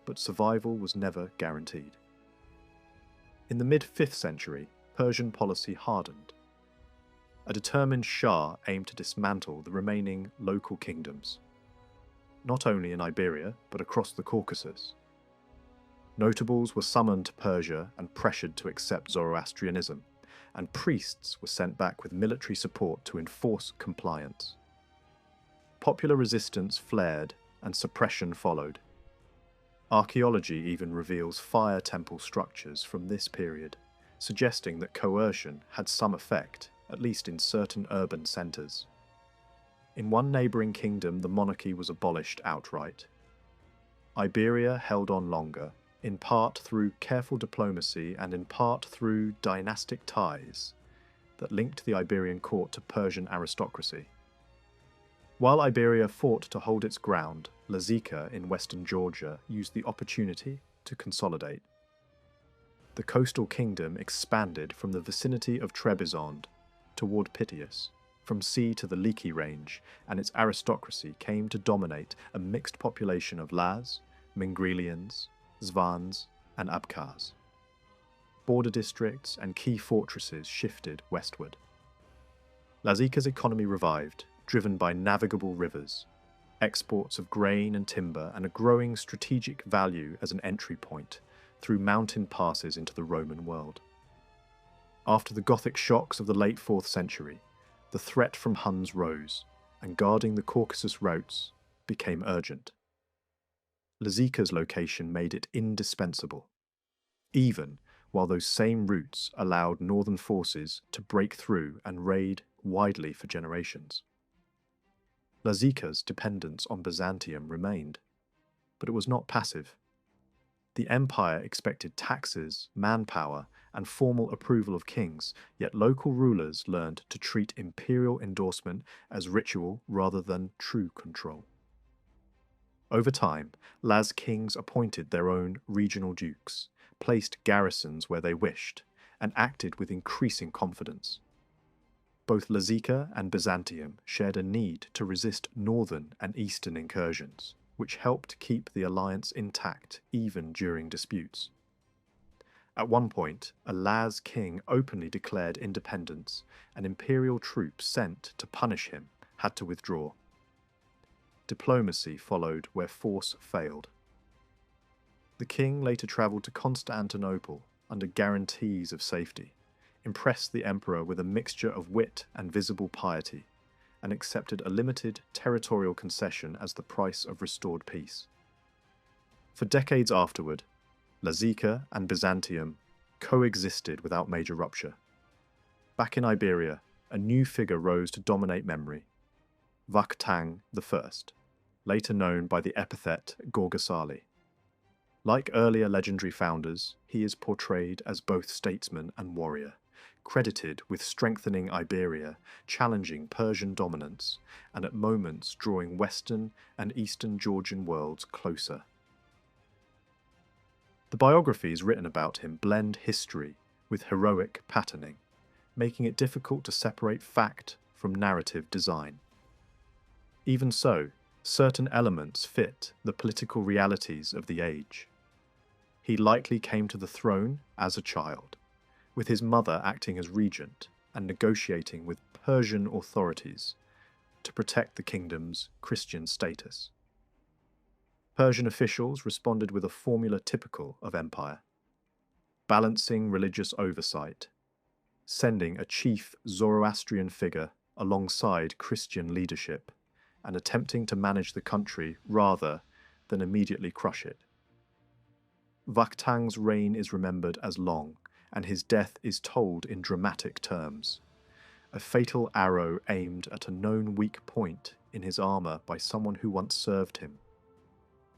but survival was never guaranteed. In the mid-5th century, Persian policy hardened. A determined Shah aimed to dismantle the remaining local kingdoms, not only in Iberia, but across the Caucasus. Notables were summoned to Persia and pressured to accept Zoroastrianism, and priests were sent back with military support to enforce compliance. Popular resistance flared and suppression followed. Archaeology even reveals fire temple structures from this period, suggesting that coercion had some effect, at least in certain urban centres. In one neighbouring kingdom, the monarchy was abolished outright. Iberia held on longer, in part through careful diplomacy and in part through dynastic ties that linked the Iberian court to Persian aristocracy. While Iberia fought to hold its ground, Lazika in western Georgia used the opportunity to consolidate. The coastal kingdom expanded from the vicinity of Trebizond toward Pityus, from sea to the Liki range, and its aristocracy came to dominate a mixed population of Laz, Mingrelians, Zvans, and Abkhaz. Border districts and key fortresses shifted westward. Lazika's economy revived, driven by navigable rivers, exports of grain and timber, and a growing strategic value as an entry point through mountain passes into the Roman world. After the Gothic shocks of the late 4th century, the threat from Huns rose, and guarding the Caucasus routes became urgent. Lazika's location made it indispensable, even while those same routes allowed northern forces to break through and raid widely for generations. Lazika's dependence on Byzantium remained, but it was not passive. The empire expected taxes, manpower, and formal approval of kings, yet local rulers learned to treat imperial endorsement as ritual rather than true control. Over time, Laz kings appointed their own regional dukes, placed garrisons where they wished, and acted with increasing confidence. Both Lazika and Byzantium shared a need to resist northern and eastern incursions, which helped keep the alliance intact even during disputes. At one point, a Laz king openly declared independence, and imperial troops sent to punish him had to withdraw. Diplomacy followed where force failed. The king later travelled to Constantinople under guarantees of safety, impressed the emperor with a mixture of wit and visible piety, and accepted a limited territorial concession as the price of restored peace. For decades afterward, Lazika and Byzantium coexisted without major rupture. Back in Iberia, a new figure rose to dominate memory: Vaktang I, later known by the epithet Gorgasali. Like earlier legendary founders, he is portrayed as both statesman and warrior, credited with strengthening Iberia, challenging Persian dominance, and at moments drawing Western and Eastern Georgian worlds closer. The biographies written about him blend history with heroic patterning, making it difficult to separate fact from narrative design. Even so, certain elements fit the political realities of the age. He likely came to the throne as a child, with his mother acting as regent and negotiating with Persian authorities to protect the kingdom's Christian status. Persian officials responded with a formula typical of empire: balancing religious oversight, sending a chief Zoroastrian figure alongside Christian leadership, and attempting to manage the country rather than immediately crush it. Vaktang's reign is remembered as long, and his death is told in dramatic terms: a fatal arrow aimed at a known weak point in his armour by someone who once served him.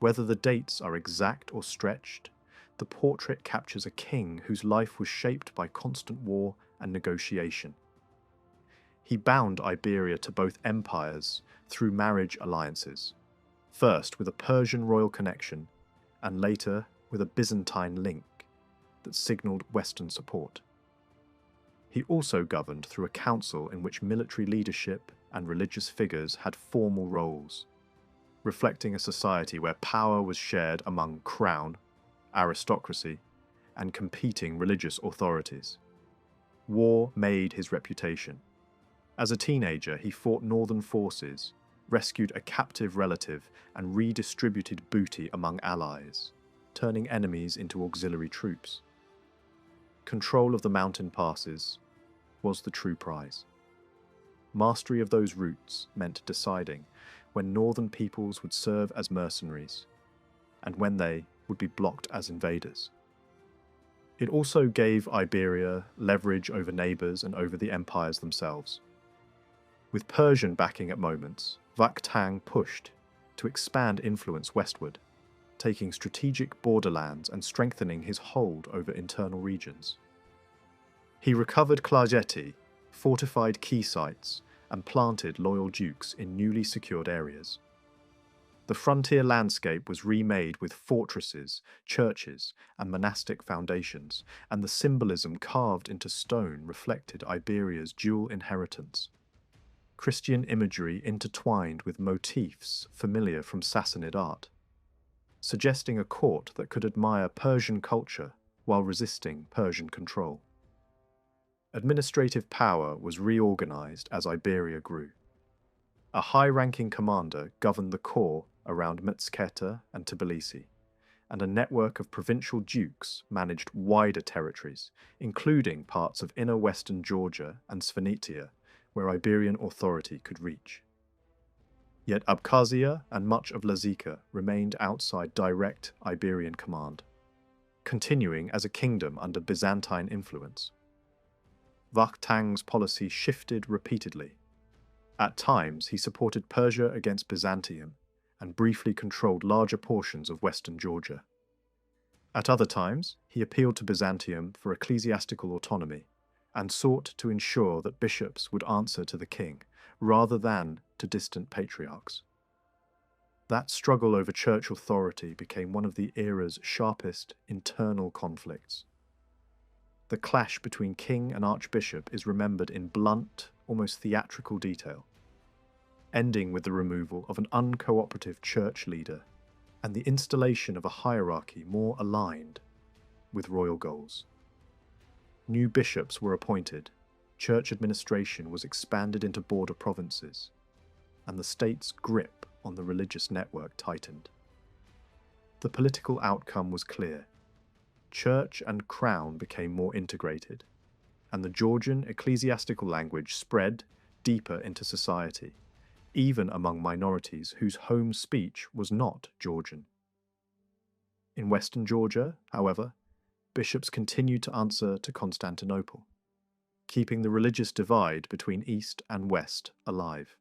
Whether the dates are exact or stretched, the portrait captures a king whose life was shaped by constant war and negotiation. He bound Iberia to both empires through marriage alliances, first with a Persian royal connection, and later with a Byzantine link that signalled Western support. He also governed through a council in which military leadership and religious figures had formal roles, reflecting a society where power was shared among crown, aristocracy, and competing religious authorities. War made his reputation. As a teenager, he fought northern forces, rescued a captive relative, and redistributed booty among allies, turning enemies into auxiliary troops. Control of the mountain passes was the true prize. Mastery of those routes meant deciding when northern peoples would serve as mercenaries, and when they would be blocked as invaders. It also gave Iberia leverage over neighbours and over the empires themselves. With Persian backing at moments, Vaktang pushed to expand influence westward, taking strategic borderlands and strengthening his hold over internal regions. He recovered Klarjeti, fortified key sites, and planted loyal dukes in newly secured areas. The frontier landscape was remade with fortresses, churches, and monastic foundations, and the symbolism carved into stone reflected Iberia's dual inheritance: Christian imagery intertwined with motifs familiar from Sassanid art, suggesting a court that could admire Persian culture while resisting Persian control. Administrative power was reorganized as Iberia grew. A high-ranking commander governed the core around Mtskheta and Tbilisi, and a network of provincial dukes managed wider territories, including parts of inner western Georgia and Svanettia, where Iberian authority could reach. Yet Abkhazia and much of Lazika remained outside direct Iberian command, continuing as a kingdom under Byzantine influence. Vaktang's policy shifted repeatedly. At times, he supported Persia against Byzantium and briefly controlled larger portions of western Georgia. At other times, he appealed to Byzantium for ecclesiastical autonomy and sought to ensure that bishops would answer to the king rather than to distant patriarchs. That struggle over church authority became one of the era's sharpest internal conflicts. The clash between king and archbishop is remembered in blunt, almost theatrical detail, ending with the removal of an uncooperative church leader and the installation of a hierarchy more aligned with royal goals. New bishops were appointed, church administration was expanded into border provinces, and the state's grip on the religious network tightened. The political outcome was clear. Church and crown became more integrated, and the Georgian ecclesiastical language spread deeper into society, even among minorities whose home speech was not Georgian. In western Georgia, however, bishops continued to answer to Constantinople, keeping the religious divide between east and west alive.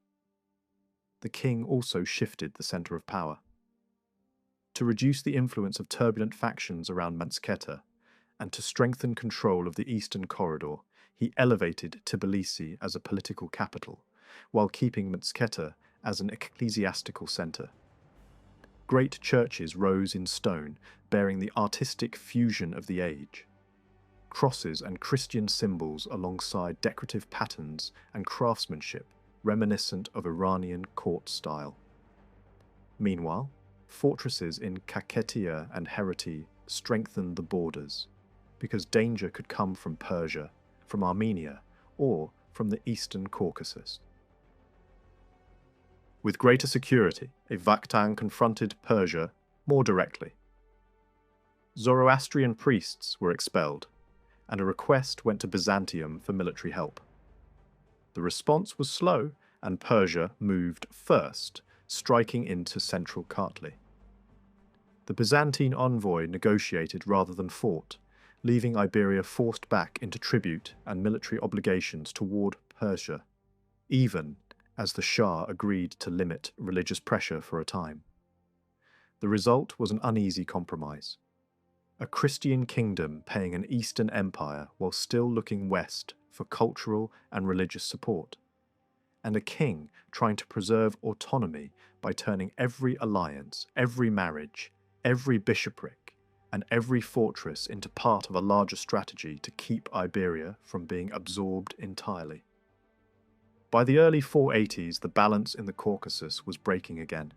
The king also shifted the centre of power. To reduce the influence of turbulent factions around Mansketa, and to strengthen control of the eastern corridor, he elevated Tbilisi as a political capital, while keeping Mansketa as an ecclesiastical centre. Great churches rose in stone, bearing the artistic fusion of the age. Crosses and Christian symbols alongside decorative patterns and craftsmanship reminiscent of Iranian court style. Meanwhile, fortresses in Kakhetiya and Hereti strengthened the borders, because danger could come from Persia, from Armenia, or from the eastern Caucasus. With greater security, a Vaktang confronted Persia more directly. Zoroastrian priests were expelled, and a request went to Byzantium for military help. The response was slow, and Persia moved first, striking into central Kartli. The Byzantine envoy negotiated rather than fought, leaving Iberia forced back into tribute and military obligations toward Persia, even as the Shah agreed to limit religious pressure for a time. The result was an uneasy compromise. A Christian kingdom paying an Eastern empire while still looking west for cultural and religious support, and a king trying to preserve autonomy by turning every alliance, every marriage, every bishopric, and every fortress into part of a larger strategy to keep Iberia from being absorbed entirely. By the early 480s, the balance in the Caucasus was breaking again.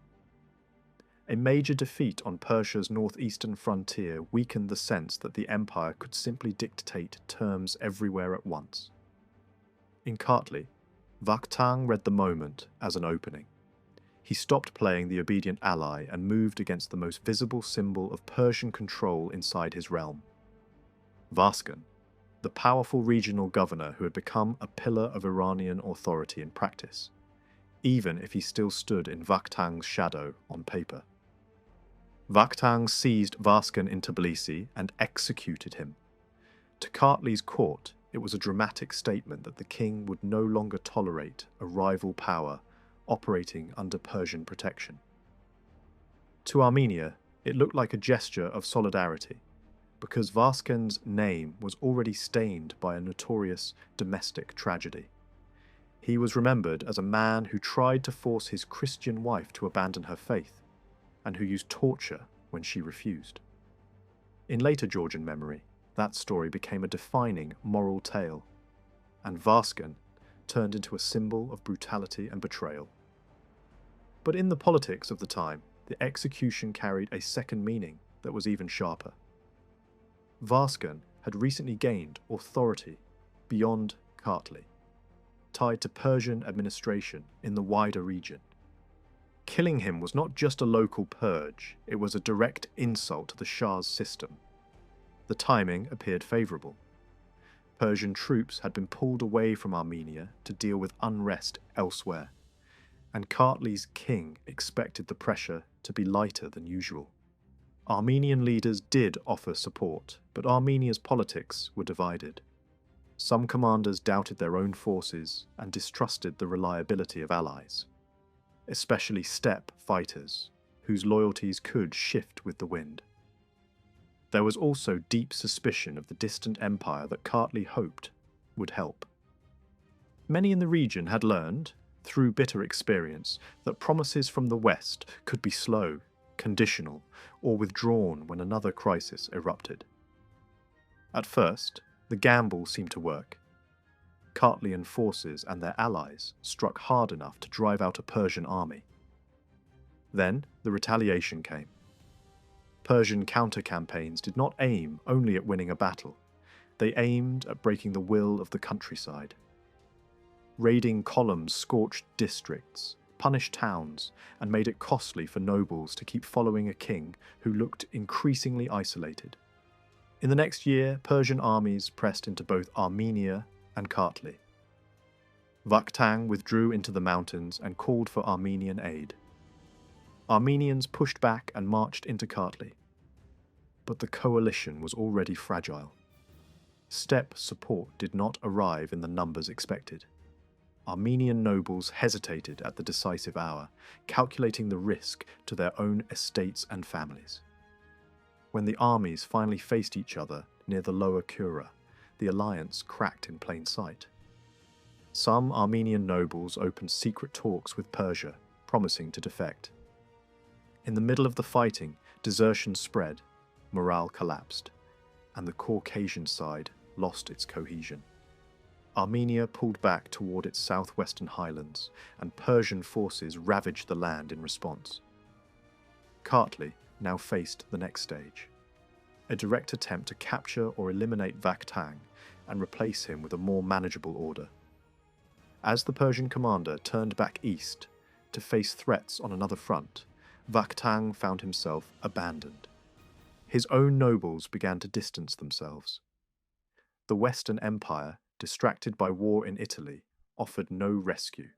A major defeat on Persia's northeastern frontier weakened the sense that the empire could simply dictate terms everywhere at once. In Kartli, Vaktang read the moment as an opening. He stopped playing the obedient ally and moved against the most visible symbol of Persian control inside his realm. Vaskon, the powerful regional governor who had become a pillar of Iranian authority in practice, even if he still stood in Vaktang's shadow on paper. Vaktang seized Vaskon in Tbilisi and executed him. To Kartli's court, it was a dramatic statement that the king would no longer tolerate a rival power operating under Persian protection. To Armenia, it looked like a gesture of solidarity, because Vaskon's name was already stained by a notorious domestic tragedy. He was remembered as a man who tried to force his Christian wife to abandon her faith, and who used torture when she refused. In later Georgian memory, that story became a defining moral tale, and Vaskon turned into a symbol of brutality and betrayal. But in the politics of the time, the execution carried a second meaning that was even sharper. Vaskon had recently gained authority beyond Kartli, tied to Persian administration in the wider region. Killing him was not just a local purge, it was a direct insult to the Shah's system. The timing appeared favourable. Persian troops had been pulled away from Armenia to deal with unrest elsewhere, and Kartli's king expected the pressure to be lighter than usual. Armenian leaders did offer support, but Armenia's politics were divided. Some commanders doubted their own forces and distrusted the reliability of allies, especially steppe fighters, whose loyalties could shift with the wind. There was also deep suspicion of the distant empire that Kartli hoped would help. Many in the region had learned, through bitter experience, that promises from the West could be slow, conditional, or withdrawn when another crisis erupted. At first, the gamble seemed to work. Kartlian forces and their allies struck hard enough to drive out a Persian army. Then the retaliation came. Persian counter-campaigns did not aim only at winning a battle. They aimed at breaking the will of the countryside. Raiding columns scorched districts, punished towns, and made it costly for nobles to keep following a king who looked increasingly isolated. In the next year, Persian armies pressed into both Armenia and Kartli. Vaktang withdrew into the mountains and called for Armenian aid. Armenians pushed back and marched into Kartli. but the coalition was already fragile. Steppe support did not arrive in the numbers expected. Armenian nobles hesitated at the decisive hour, calculating the risk to their own estates and families. When the armies finally faced each other near the lower Kura, the alliance cracked in plain sight. Some Armenian nobles opened secret talks with Persia, promising to defect. In the middle of the fighting, desertion spread, morale collapsed, and the Caucasian side lost its cohesion. Armenia pulled back toward its southwestern highlands, and Persian forces ravaged the land in response. Kartli now faced the next stage, a direct attempt to capture or eliminate Vaktang and replace him with a more manageable order. As the Persian commander turned back east to face threats on another front, Vaktang found himself abandoned. His own nobles began to distance themselves. The Western Empire, distracted by war in Italy, offered no rescue.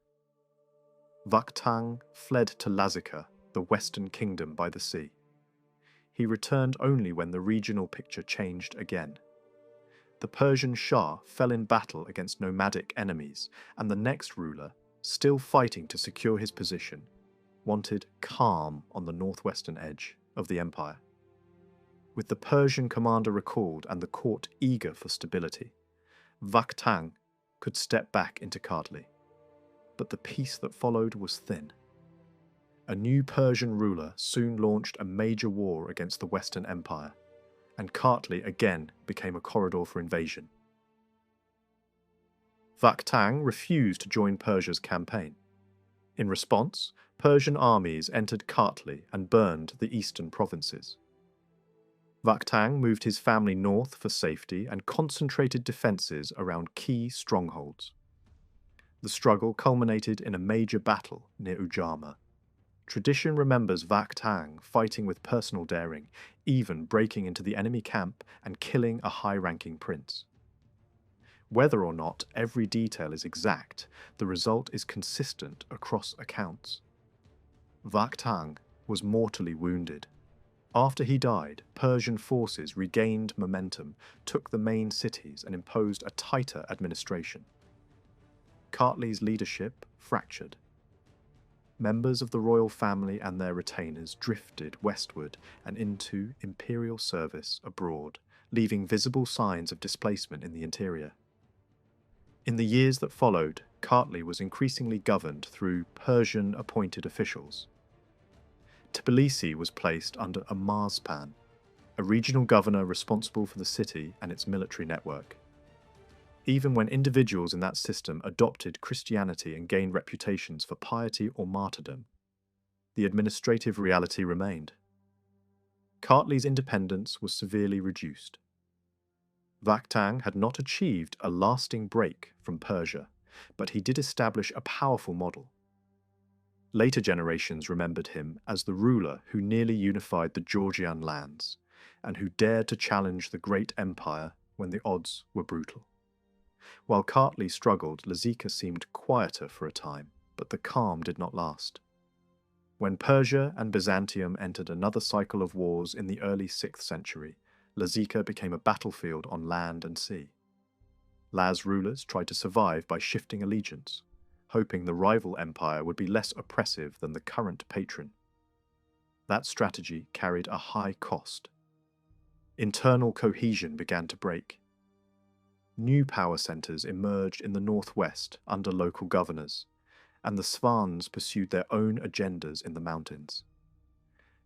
Vaktang fled to Lazika, the western kingdom by the sea. He returned only when the regional picture changed again. The Persian Shah fell in battle against nomadic enemies, and the next ruler, still fighting to secure his position, wanted calm on the northwestern edge of the empire. With the Persian commander recalled and the court eager for stability, Vaktang could step back into Kartli. But the peace that followed was thin. A new Persian ruler soon launched a major war against the Western Empire, and Kartli again became a corridor for invasion. Vaktang refused to join Persia's campaign. In response, Persian armies entered Kartli and burned the eastern provinces. Vaktang moved his family north for safety and concentrated defences around key strongholds. The struggle culminated in a major battle near Ujama. Tradition remembers Vaktang fighting with personal daring, even breaking into the enemy camp and killing a high-ranking prince. Whether or not every detail is exact, the result is consistent across accounts. Vaktang was mortally wounded. After he died, Persian forces regained momentum, took the main cities, and imposed a tighter administration. Kartli's leadership fractured. Members of the royal family and their retainers drifted westward and into imperial service abroad, leaving visible signs of displacement in the interior. In the years that followed, Kartli was increasingly governed through Persian-appointed officials. Tbilisi was placed under a Marspan, a regional governor responsible for the city and its military network. Even when individuals in that system adopted Christianity and gained reputations for piety or martyrdom, the administrative reality remained. Kartli's independence was severely reduced. Vaktang had not achieved a lasting break from Persia, but he did establish a powerful model. Later generations remembered him as the ruler who nearly unified the Georgian lands, and who dared to challenge the great empire when the odds were brutal. While Kartli struggled, Lazika seemed quieter for a time, but the calm did not last. When Persia and Byzantium entered another cycle of wars in the early 6th century, Lazika became a battlefield on land and sea. Laz rulers tried to survive by shifting allegiance, hoping the rival empire would be less oppressive than the current patron. That strategy carried a high cost. Internal cohesion began to break. New power centres emerged in the northwest under local governors, and the Svans pursued their own agendas in the mountains.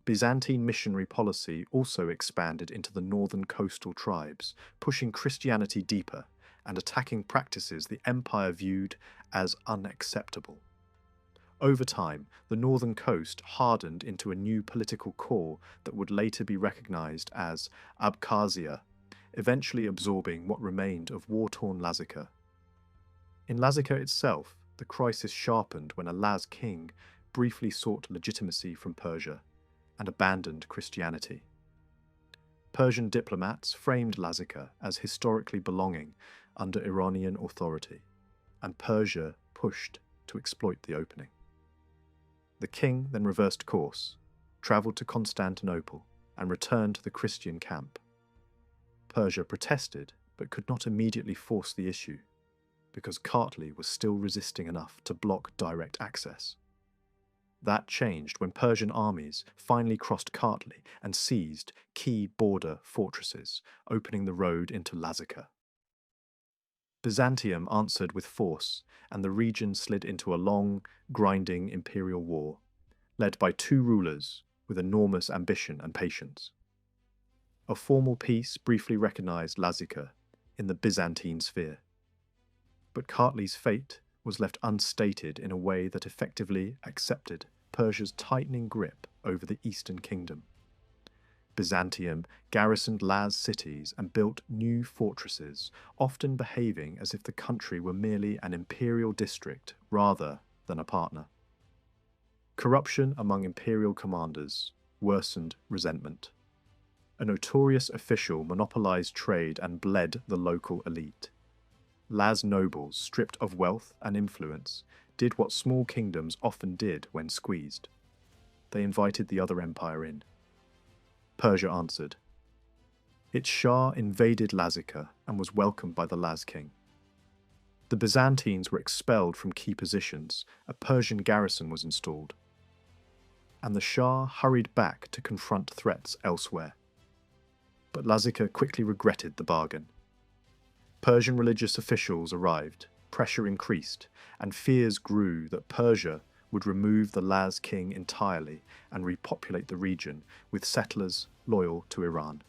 Byzantine missionary policy also expanded into the northern coastal tribes, pushing Christianity deeper and attacking practices the empire viewed as unacceptable. Over time, the northern coast hardened into a new political core that would later be recognized as Abkhazia, eventually absorbing what remained of war-torn Lazika. In Lazika itself, the crisis sharpened when a Laz king briefly sought legitimacy from Persia and abandoned Christianity. Persian diplomats framed Lazika as historically belonging under Iranian authority, and Persia pushed to exploit the opening. The king then reversed course, travelled to Constantinople, and returned to the Christian camp. Persia protested, but could not immediately force the issue, because Kartli was still resisting enough to block direct access. That changed when Persian armies finally crossed Kartli and seized key border fortresses, opening the road into Lazika. Byzantium answered with force, and the region slid into a long, grinding imperial war, led by two rulers with enormous ambition and patience. A formal peace briefly recognized Lazika in the Byzantine sphere, but Kartli's fate was left unstated in a way that effectively accepted Persia's tightening grip over the Eastern Kingdom. Byzantium garrisoned Laz cities and built new fortresses, often behaving as if the country were merely an imperial district rather than a partner. Corruption among imperial commanders worsened resentment. A notorious official monopolized trade and bled the local elite. Laz nobles, stripped of wealth and influence, did what small kingdoms often did when squeezed. They invited the other empire in. Persia answered. Its Shah invaded Lazika and was welcomed by the Laz king. The Byzantines were expelled from key positions, a Persian garrison was installed, and the Shah hurried back to confront threats elsewhere. But Lazika quickly regretted the bargain. Persian religious officials arrived, pressure increased, and fears grew that Persia would remove the Laz king entirely and repopulate the region with settlers loyal to Iran.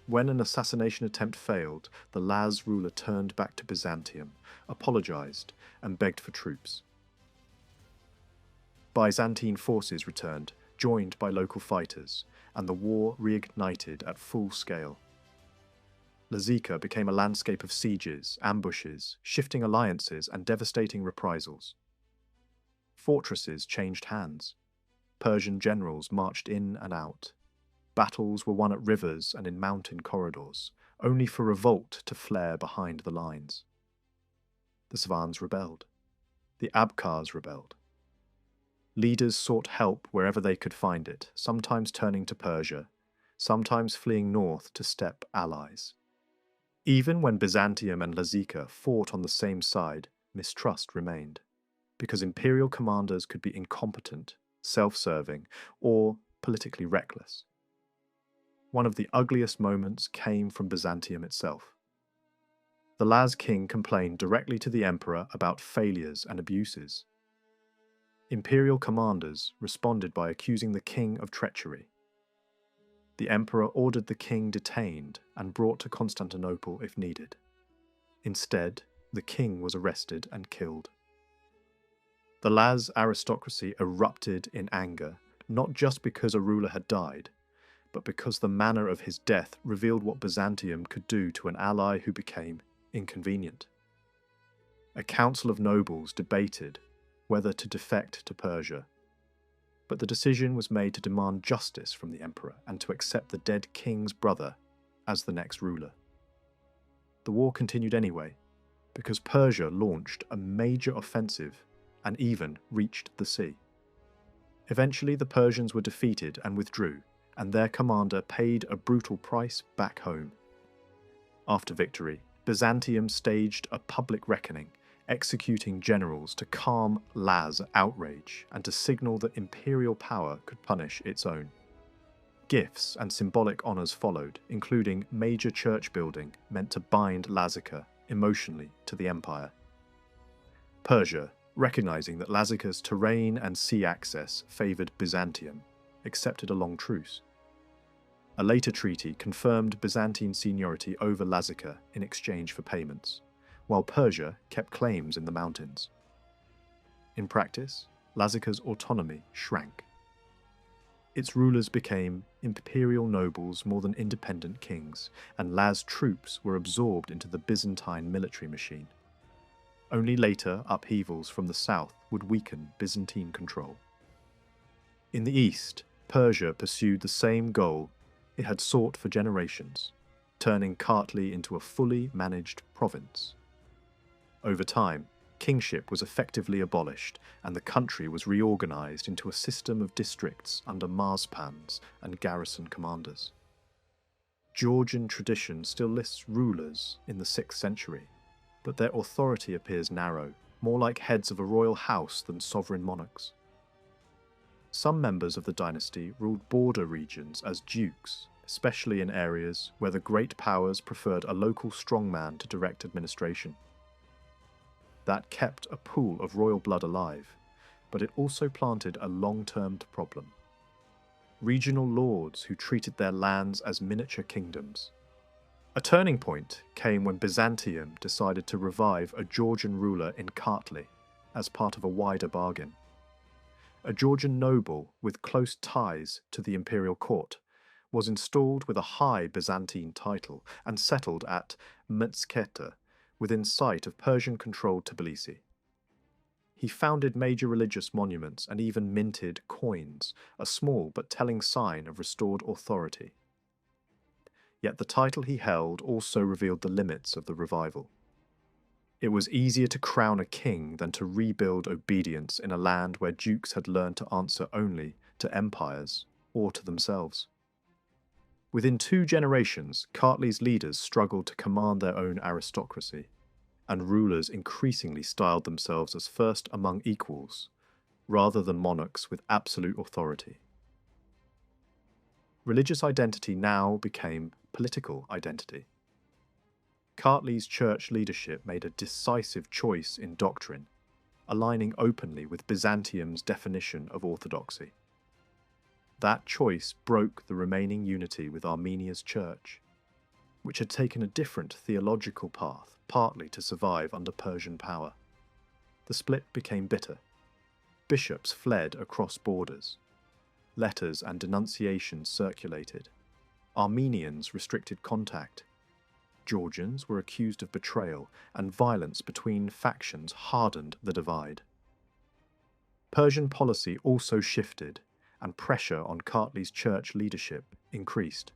When an assassination attempt failed, the Laz ruler turned back to Byzantium, apologized, and begged for troops. Byzantine forces returned, joined by local fighters, and the war reignited at full scale. Lazika became a landscape of sieges, ambushes, shifting alliances, and devastating reprisals. Fortresses changed hands. Persian generals marched in and out. Battles were won at rivers and in mountain corridors, only for revolt to flare behind the lines. The Svans rebelled. The Abkhaz rebelled. Leaders sought help wherever they could find it, sometimes turning to Persia, sometimes fleeing north to steppe allies. Even when Byzantium and Lazika fought on the same side, mistrust remained, because imperial commanders could be incompetent, self-serving, or politically reckless. One of the ugliest moments came from Byzantium itself. The Laz king complained directly to the emperor about failures and abuses. Imperial commanders responded by accusing the king of treachery. The emperor ordered the king detained and brought to Constantinople if needed. Instead, the king was arrested and killed. The Laz aristocracy erupted in anger, not just because a ruler had died, but because the manner of his death revealed what Byzantium could do to an ally who became inconvenient. A council of nobles debated whether to defect to Persia, but the decision was made to demand justice from the emperor and to accept the dead king's brother as the next ruler. The war continued anyway, because Persia launched a major offensive and even reached the sea. Eventually the Persians were defeated and withdrew, and their commander paid a brutal price back home. After victory, Byzantium staged a public reckoning, executing generals to calm Laz outrage and to signal that imperial power could punish its own. Gifts and symbolic honours followed, including major church building meant to bind Lazika emotionally to the empire. Persia, recognizing that Lazika's terrain and sea access favoured Byzantium, accepted a long truce. A later treaty confirmed Byzantine seniority over Lazika in exchange for payments, while Persia kept claims in the mountains. In practice, Lazika's autonomy shrank. Its rulers became imperial nobles more than independent kings, and Laz troops were absorbed into the Byzantine military machine. Only later upheavals from the south would weaken Byzantine control. In the east, Persia pursued the same goal it had sought for generations, turning Kartli into a fully managed province. Over time, kingship was effectively abolished, and the country was reorganized into a system of districts under marspans and garrison commanders. Georgian tradition still lists rulers in the 6th century, but their authority appears narrow, more like heads of a royal house than sovereign monarchs. Some members of the dynasty ruled border regions as dukes, especially in areas where the great powers preferred a local strongman to direct administration. That kept a pool of royal blood alive, but it also planted a long-term problem. Regional lords who treated their lands as miniature kingdoms. A turning point came when Byzantium decided to revive a Georgian ruler in Kartli as part of a wider bargain. A Georgian noble with close ties to the imperial court was installed with a high Byzantine title and settled at Metsketa, within sight of Persian-controlled Tbilisi. He founded major religious monuments and even minted coins, a small but telling sign of restored authority. Yet the title he held also revealed the limits of the revival. It was easier to crown a king than to rebuild obedience in a land where dukes had learned to answer only to empires or to themselves. Within 2 generations, Kartli's leaders struggled to command their own aristocracy, and rulers increasingly styled themselves as first among equals, rather than monarchs with absolute authority. Religious identity now became political identity. Kartli's church leadership made a decisive choice in doctrine, aligning openly with Byzantium's definition of orthodoxy. That choice broke the remaining unity with Armenia's church, which had taken a different theological path, partly to survive under Persian power. The split became bitter. Bishops fled across borders. Letters and denunciations circulated. Armenians restricted contact. Georgians were accused of betrayal, and violence between factions hardened the divide. Persian policy also shifted, and pressure on Kartli's church leadership increased.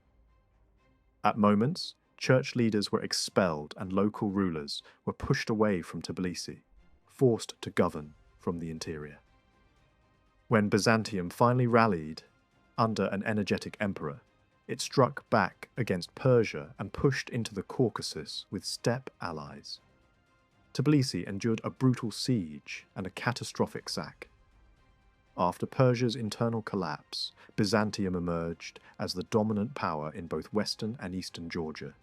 At moments, church leaders were expelled and local rulers were pushed away from Tbilisi, forced to govern from the interior. When Byzantium finally rallied under an energetic emperor, it struck back against Persia and pushed into the Caucasus with steppe allies. Tbilisi endured a brutal siege and a catastrophic sack. After Persia's internal collapse, Byzantium emerged as the dominant power in both western and eastern Georgia,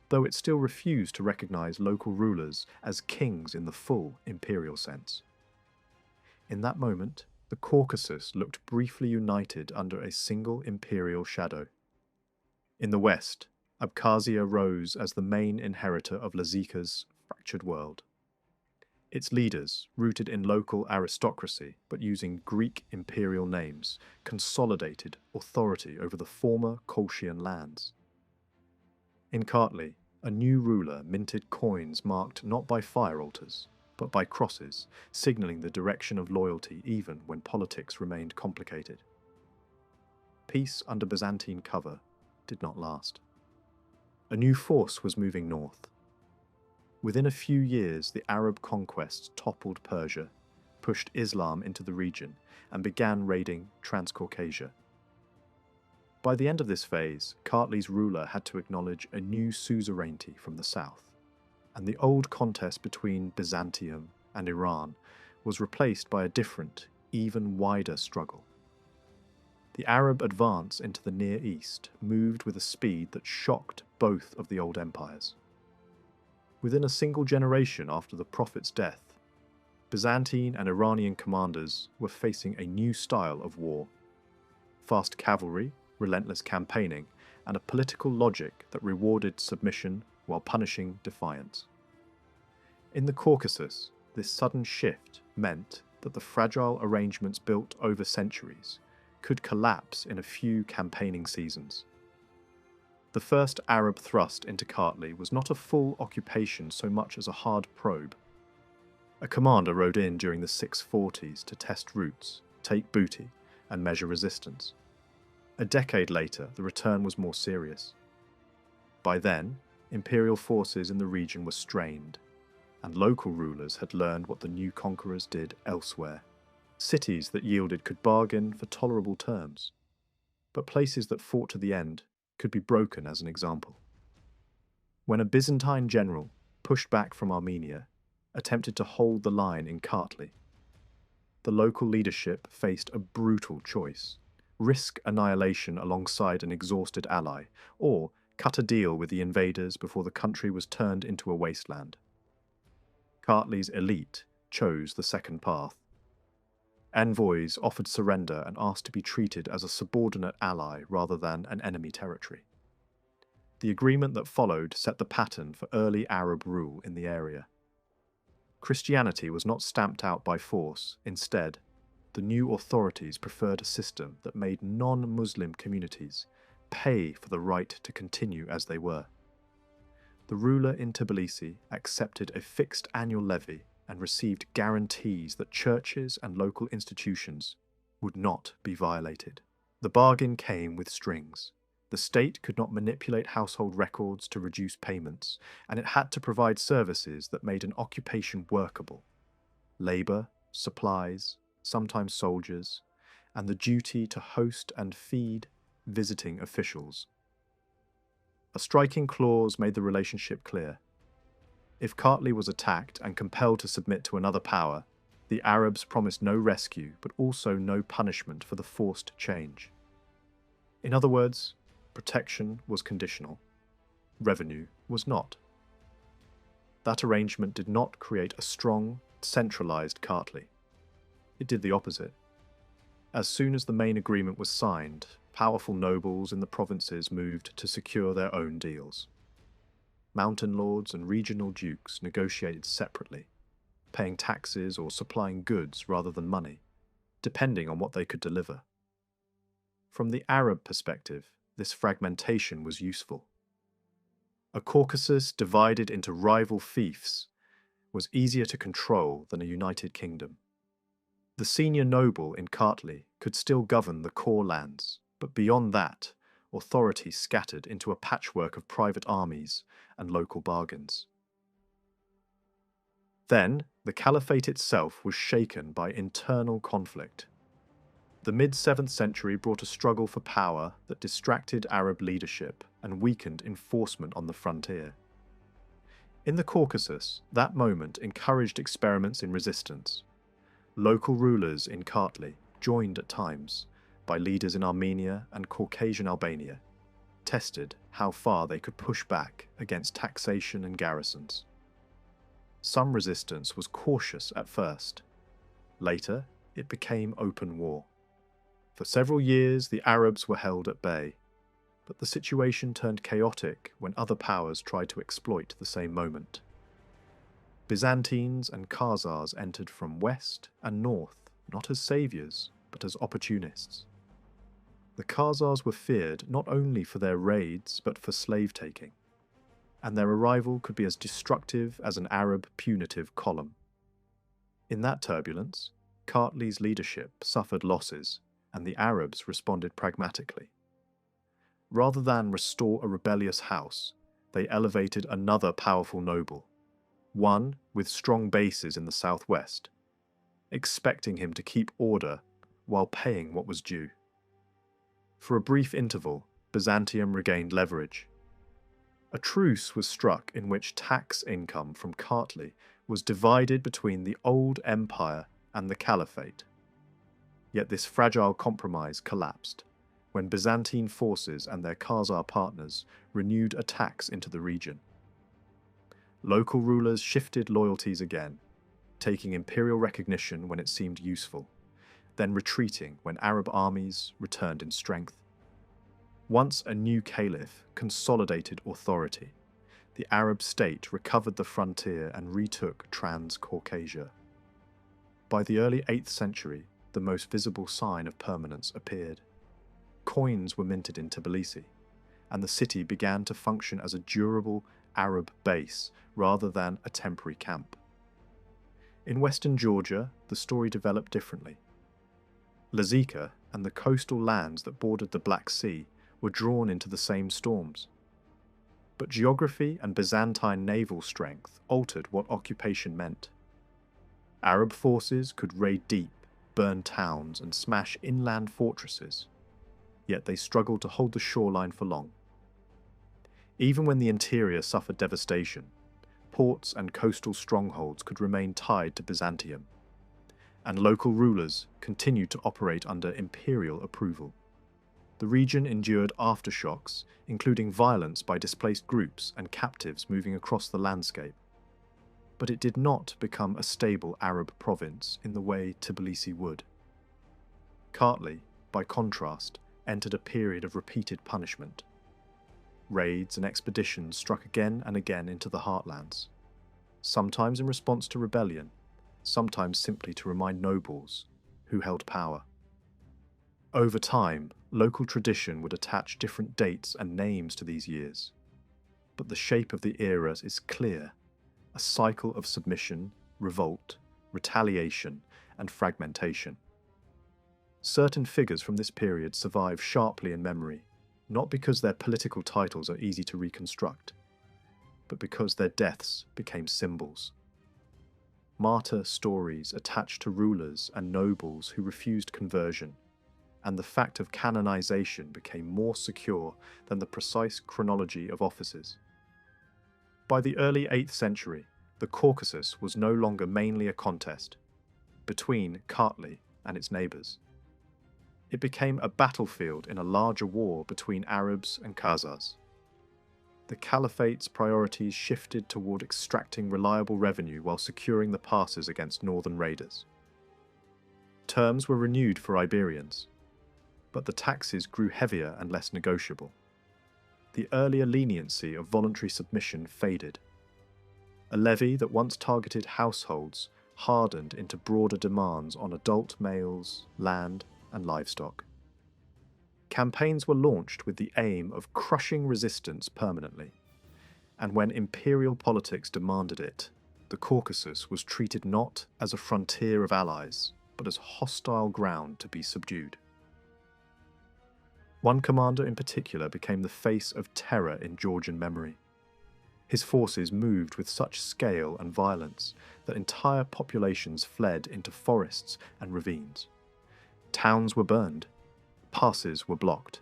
though it still refused to recognize local rulers as kings in the full imperial sense. In that moment, the Caucasus looked briefly united under a single imperial shadow. In the west, Abkhazia rose as the main inheritor of Lazika's fractured world. Its leaders, rooted in local aristocracy but using Greek imperial names, consolidated authority over the former Colchian lands. In Kartli, a new ruler minted coins marked not by fire altars, but by crosses, signalling the direction of loyalty even when politics remained complicated. Peace under Byzantine cover did not last. A new force was moving north. Within a few years, the Arab conquests toppled Persia, pushed Islam into the region, and began raiding Transcaucasia. By the end of this phase, Kartli's ruler had to acknowledge a new suzerainty from the south, and the old contest between Byzantium and Iran was replaced by a different, even wider struggle. The Arab advance into the Near East moved with a speed that shocked both of the old empires. Within a single generation after the Prophet's death, Byzantine and Iranian commanders were facing a new style of war: fast cavalry, relentless campaigning, and a political logic that rewarded submission while punishing defiance. In the Caucasus, this sudden shift meant that the fragile arrangements built over centuries could collapse in a few campaigning seasons. The first Arab thrust into Kartli was not a full occupation so much as a hard probe. A commander rode in during the 640s to test routes, take booty, and measure resistance. A decade later, the return was more serious. By then, imperial forces in the region were strained. and local rulers had learned what the new conquerors did elsewhere. Cities that yielded could bargain for tolerable terms, but places that fought to the end could be broken as an example. When a Byzantine general, pushed back from Armenia, attempted to hold the line in Kartli, the local leadership faced a brutal choice: risk annihilation alongside an exhausted ally, or cut a deal with the invaders before the country was turned into a wasteland. Kartli's elite chose the second path. Envoys offered surrender and asked to be treated as a subordinate ally rather than an enemy territory. The agreement that followed set the pattern for early Arab rule in the area. Christianity was not stamped out by force. Instead, the new authorities preferred a system that made non-Muslim communities pay for the right to continue as they were. The ruler in Tbilisi accepted a fixed annual levy and received guarantees that churches and local institutions would not be violated. The bargain came with strings. The state could not manipulate household records to reduce payments, and it had to provide services that made an occupation workable: labour, supplies, sometimes soldiers, and the duty to host and feed visiting officials. A striking clause made the relationship clear. If Kartli was attacked and compelled to submit to another power, the Arabs promised no rescue but also no punishment for the forced change. In other words, protection was conditional. Revenue was not. That arrangement did not create a strong, centralized Kartli. It did the opposite. As soon as the main agreement was signed, powerful nobles in the provinces moved to secure their own deals. Mountain lords and regional dukes negotiated separately, paying taxes or supplying goods rather than money, depending on what they could deliver. From the Arab perspective, this fragmentation was useful. A Caucasus divided into rival fiefs was easier to control than a united kingdom. The senior noble in Kartli could still govern the core lands, but beyond that, authority scattered into a patchwork of private armies and local bargains. Then, the caliphate itself was shaken by internal conflict. The mid-7th century brought a struggle for power that distracted Arab leadership and weakened enforcement on the frontier. In the Caucasus, that moment encouraged experiments in resistance. Local rulers in Kartli, joined at times by leaders in Armenia and Caucasian Albania, tested how far they could push back against taxation and garrisons. Some resistance was cautious at first. Later, it became open war. For several years, the Arabs were held at bay, but the situation turned chaotic when other powers tried to exploit the same moment. Byzantines and Khazars entered from west and north, not as saviours, but as opportunists. The Khazars were feared not only for their raids, but for slave-taking, and their arrival could be as destructive as an Arab punitive column. In that turbulence, Kartli's leadership suffered losses, and the Arabs responded pragmatically. Rather than restore a rebellious house, they elevated another powerful noble, one with strong bases in the southwest, expecting him to keep order while paying what was due. For a brief interval, Byzantium regained leverage. A truce was struck in which tax income from Kartli was divided between the old empire and the caliphate. Yet this fragile compromise collapsed when Byzantine forces and their Khazar partners renewed attacks into the region. Local rulers shifted loyalties again, taking imperial recognition when it seemed useful, then retreating when Arab armies returned in strength. Once a new caliph consolidated authority, the Arab state recovered the frontier and retook Transcaucasia. By the early 8th century, the most visible sign of permanence appeared. Coins were minted in Tbilisi, and the city began to function as a durable Arab base rather than a temporary camp. In western Georgia, the story developed differently. Lazika and the coastal lands that bordered the Black Sea were drawn into the same storms. But geography and Byzantine naval strength altered what occupation meant. Arab forces could raid deep, burn towns, and smash inland fortresses, yet they struggled to hold the shoreline for long. Even when the interior suffered devastation, ports and coastal strongholds could remain tied to Byzantium, and local rulers continued to operate under imperial approval. The region endured aftershocks, including violence by displaced groups and captives moving across the landscape. But it did not become a stable Arab province in the way Tbilisi would. Kartli, by contrast, entered a period of repeated punishment. Raids and expeditions struck again and again into the heartlands, sometimes in response to rebellion, sometimes simply to remind nobles who held power. Over time, local tradition would attach different dates and names to these years, but the shape of the era is clear: a cycle of submission, revolt, retaliation, and fragmentation. Certain figures from this period survive sharply in memory, not because their political titles are easy to reconstruct, but because their deaths became symbols. Martyr stories attached to rulers and nobles who refused conversion, and the fact of canonization became more secure than the precise chronology of offices. By the early 8th century, the Caucasus was no longer mainly a contest between Kartli and its neighbours. It became a battlefield in a larger war between Arabs and Khazars. The Caliphate's priorities shifted toward extracting reliable revenue while securing the passes against northern raiders. Terms were renewed for Iberians, but the taxes grew heavier and less negotiable. The earlier leniency of voluntary submission faded. A levy that once targeted households hardened into broader demands on adult males, land, and livestock. Campaigns were launched with the aim of crushing resistance permanently, and when imperial politics demanded it, the Caucasus was treated not as a frontier of allies, but as hostile ground to be subdued. One commander in particular became the face of terror in Georgian memory. His forces moved with such scale and violence that entire populations fled into forests and ravines. Towns were burned, passes were blocked.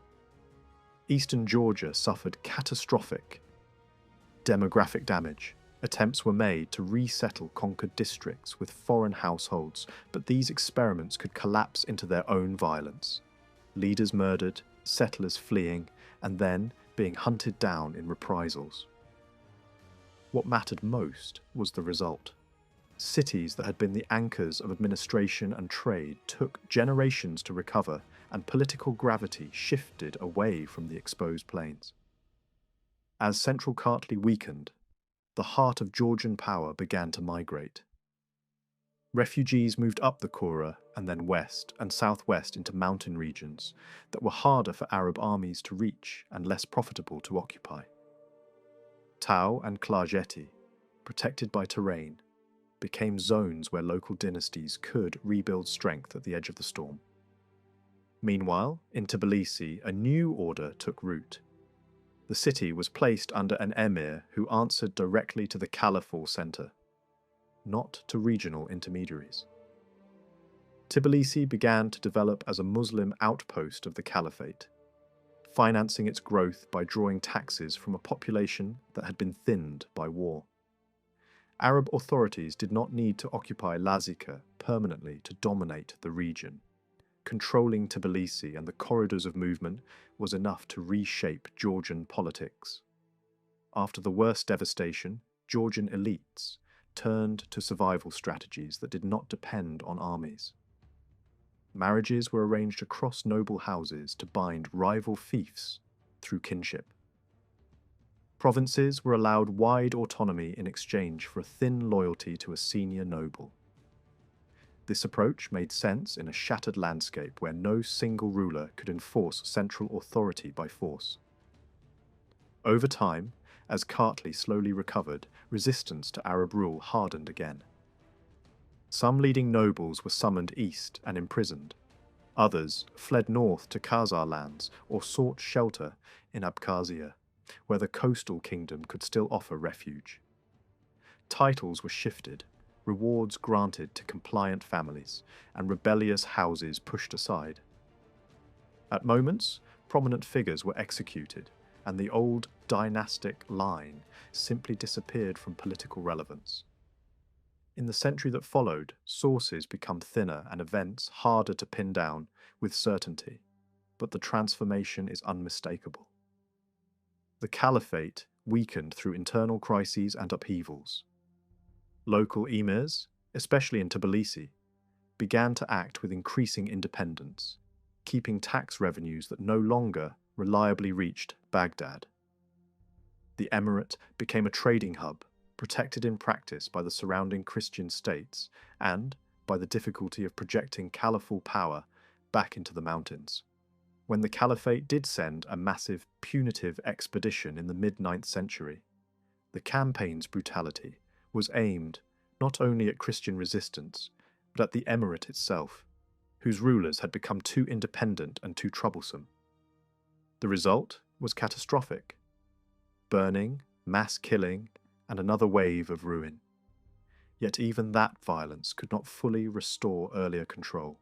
Eastern Georgia suffered catastrophic demographic damage. Attempts were made to resettle conquered districts with foreign households, but these experiments could collapse into their own violence. Leaders murdered, settlers fleeing, and then being hunted down in reprisals. What mattered most was the result. Cities that had been the anchors of administration and trade took generations to recover, and political gravity shifted away from the exposed plains. As central Kartli weakened, the heart of Georgian power began to migrate. Refugees moved up the Kura and then west and southwest into mountain regions that were harder for Arab armies to reach and less profitable to occupy. Tau and Klarjeti, protected by terrain, became zones where local dynasties could rebuild strength at the edge of the storm. Meanwhile, in Tbilisi, a new order took root. The city was placed under an emir who answered directly to the caliphal centre, not to regional intermediaries. Tbilisi began to develop as a Muslim outpost of the caliphate, financing its growth by drawing taxes from a population that had been thinned by war. Arab authorities did not need to occupy Lazika permanently to dominate the region. Controlling Tbilisi and the corridors of movement was enough to reshape Georgian politics. After the worst devastation, Georgian elites turned to survival strategies that did not depend on armies. Marriages were arranged across noble houses to bind rival fiefs through kinship. Provinces were allowed wide autonomy in exchange for a thin loyalty to a senior noble. This approach made sense in a shattered landscape where no single ruler could enforce central authority by force. Over time, as Kartli slowly recovered, resistance to Arab rule hardened again. Some leading nobles were summoned east and imprisoned. Others fled north to Khazar lands or sought shelter in Abkhazia, where the coastal kingdom could still offer refuge. Titles were shifted, rewards granted to compliant families, and rebellious houses pushed aside. At moments, prominent figures were executed, and the old dynastic line simply disappeared from political relevance. In the century that followed, sources become thinner and events harder to pin down with certainty, but the transformation is unmistakable. The caliphate weakened through internal crises and upheavals. Local emirs, especially in Tbilisi, began to act with increasing independence, keeping tax revenues that no longer reliably reached Baghdad. The emirate became a trading hub, protected in practice by the surrounding Christian states and by the difficulty of projecting caliphal power back into the mountains. When the caliphate did send a massive punitive expedition in the mid-9th century, the campaign's brutality was aimed not only at Christian resistance, but at the emirate itself, whose rulers had become too independent and too troublesome. The result was catastrophic: burning, mass killing, and another wave of ruin. Yet even that violence could not fully restore earlier control.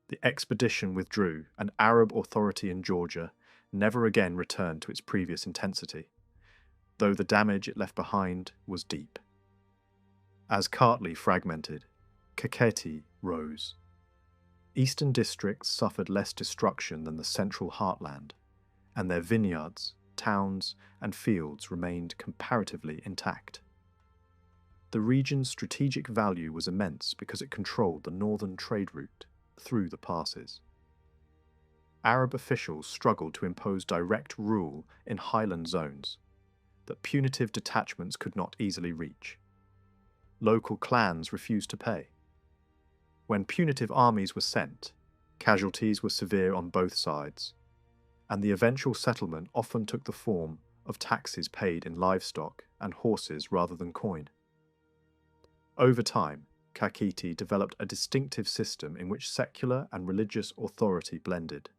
The expedition withdrew, and Arab authority in Georgia never again returned to its previous intensity, though the damage it left behind was deep. As Kartli fragmented, Kakheti rose. Eastern districts suffered less destruction than the central heartland, and their vineyards, towns, and fields remained comparatively intact. The region's strategic value was immense because it controlled the northern trade route through the passes. Arab officials struggled to impose direct rule in highland zones that punitive detachments could not easily reach. Local clans refused to pay. When punitive armies were sent, casualties were severe on both sides, and the eventual settlement often took the form of taxes paid in livestock and horses rather than coin. Over time, Kakheti developed a distinctive system in which secular and religious authority blended,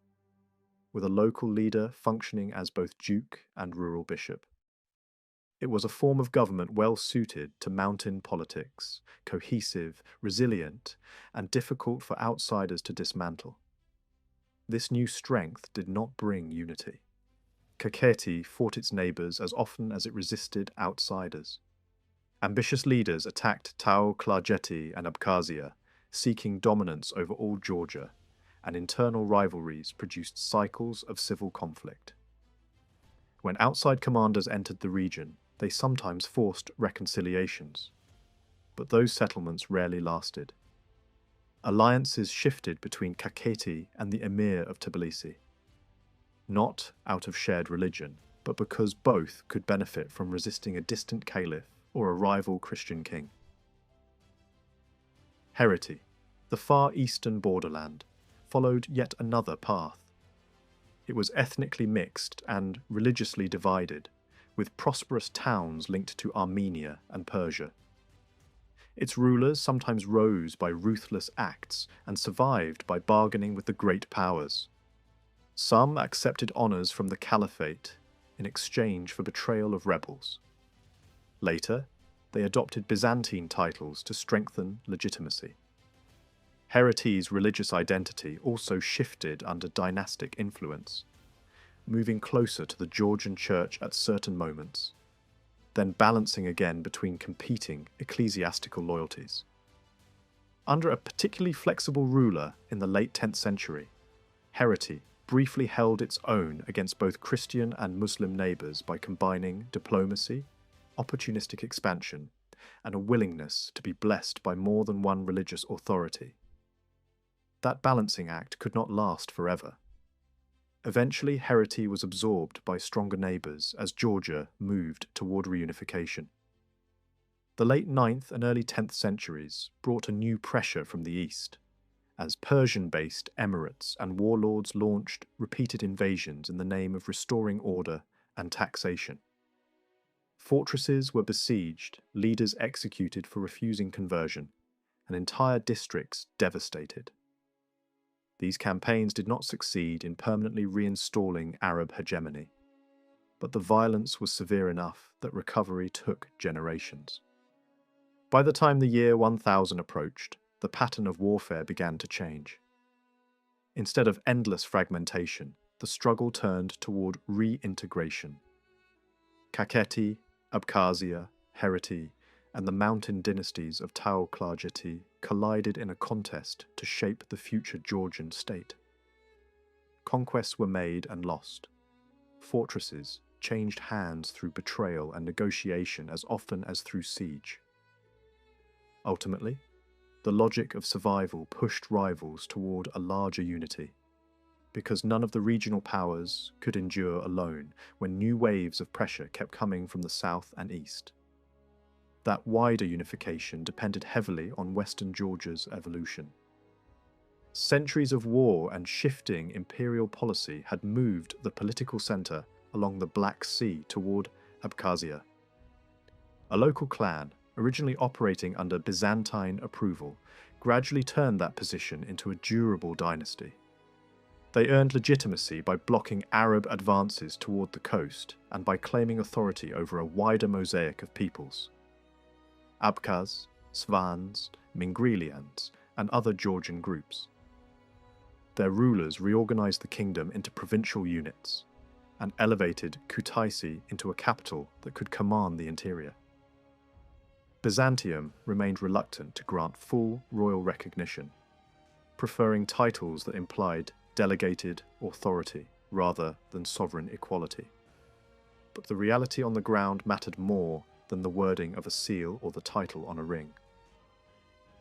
with a local leader functioning as both duke and rural bishop. It was a form of government well suited to mountain politics, cohesive, resilient, and difficult for outsiders to dismantle. This new strength did not bring unity. Kakheti fought its neighbours as often as it resisted outsiders. Ambitious leaders attacked Tao Klarjeti and Abkhazia, seeking dominance over all Georgia, and internal rivalries produced cycles of civil conflict. When outside commanders entered the region, they sometimes forced reconciliations, but those settlements rarely lasted. Alliances shifted between Kakheti and the emir of Tbilisi, not out of shared religion, but because both could benefit from resisting a distant caliph or a rival Christian king. Hereti, the far eastern borderland, followed yet another path. It was ethnically mixed and religiously divided, with prosperous towns linked to Armenia and Persia. Its rulers sometimes rose by ruthless acts and survived by bargaining with the great powers. Some accepted honours from the caliphate in exchange for betrayal of rebels. Later, they adopted Byzantine titles to strengthen legitimacy. Hereti's religious identity also shifted under dynastic influence, moving closer to the Georgian church at certain moments, then balancing again between competing ecclesiastical loyalties. Under a particularly flexible ruler in the late 10th century, Hereti briefly held its own against both Christian and Muslim neighbours by combining diplomacy, opportunistic expansion, and a willingness to be blessed by more than one religious authority. That balancing act could not last forever. Eventually, Hereti was absorbed by stronger neighbours as Georgia moved toward reunification. The late 9th and early 10th centuries brought a new pressure from the east, as Persian-based emirates and warlords launched repeated invasions in the name of restoring order and taxation. Fortresses were besieged, leaders executed for refusing conversion, and entire districts devastated. These campaigns did not succeed in permanently reinstalling Arab hegemony. but the violence was severe enough that recovery took generations. By the time the year 1000 approached, the pattern of warfare began to change. Instead of endless fragmentation, the struggle turned toward reintegration. Kakheti, Abkhazia, Hereti, and the mountain dynasties of Tao-Klarjeti collided in a contest to shape the future Georgian state. Conquests were made and lost. Fortresses changed hands through betrayal and negotiation as often as through siege. Ultimately, the logic of survival pushed rivals toward a larger unity, because none of the regional powers could endure alone when new waves of pressure kept coming from the south and east. That wider unification depended heavily on Western Georgia's evolution. Centuries of war and shifting imperial policy had moved the political center along the Black Sea toward Abkhazia. A local clan, originally operating under Byzantine approval, gradually turned that position into a durable dynasty. They earned legitimacy by blocking Arab advances toward the coast and by claiming authority over a wider mosaic of peoples. Abkhaz, Svans, Mingrelians, and other Georgian groups. Their rulers reorganized the kingdom into provincial units and elevated Kutaisi into a capital that could command the interior. Byzantium remained reluctant to grant full royal recognition, preferring titles that implied delegated authority rather than sovereign equality. But the reality on the ground mattered more than the wording of a seal or the title on a ring.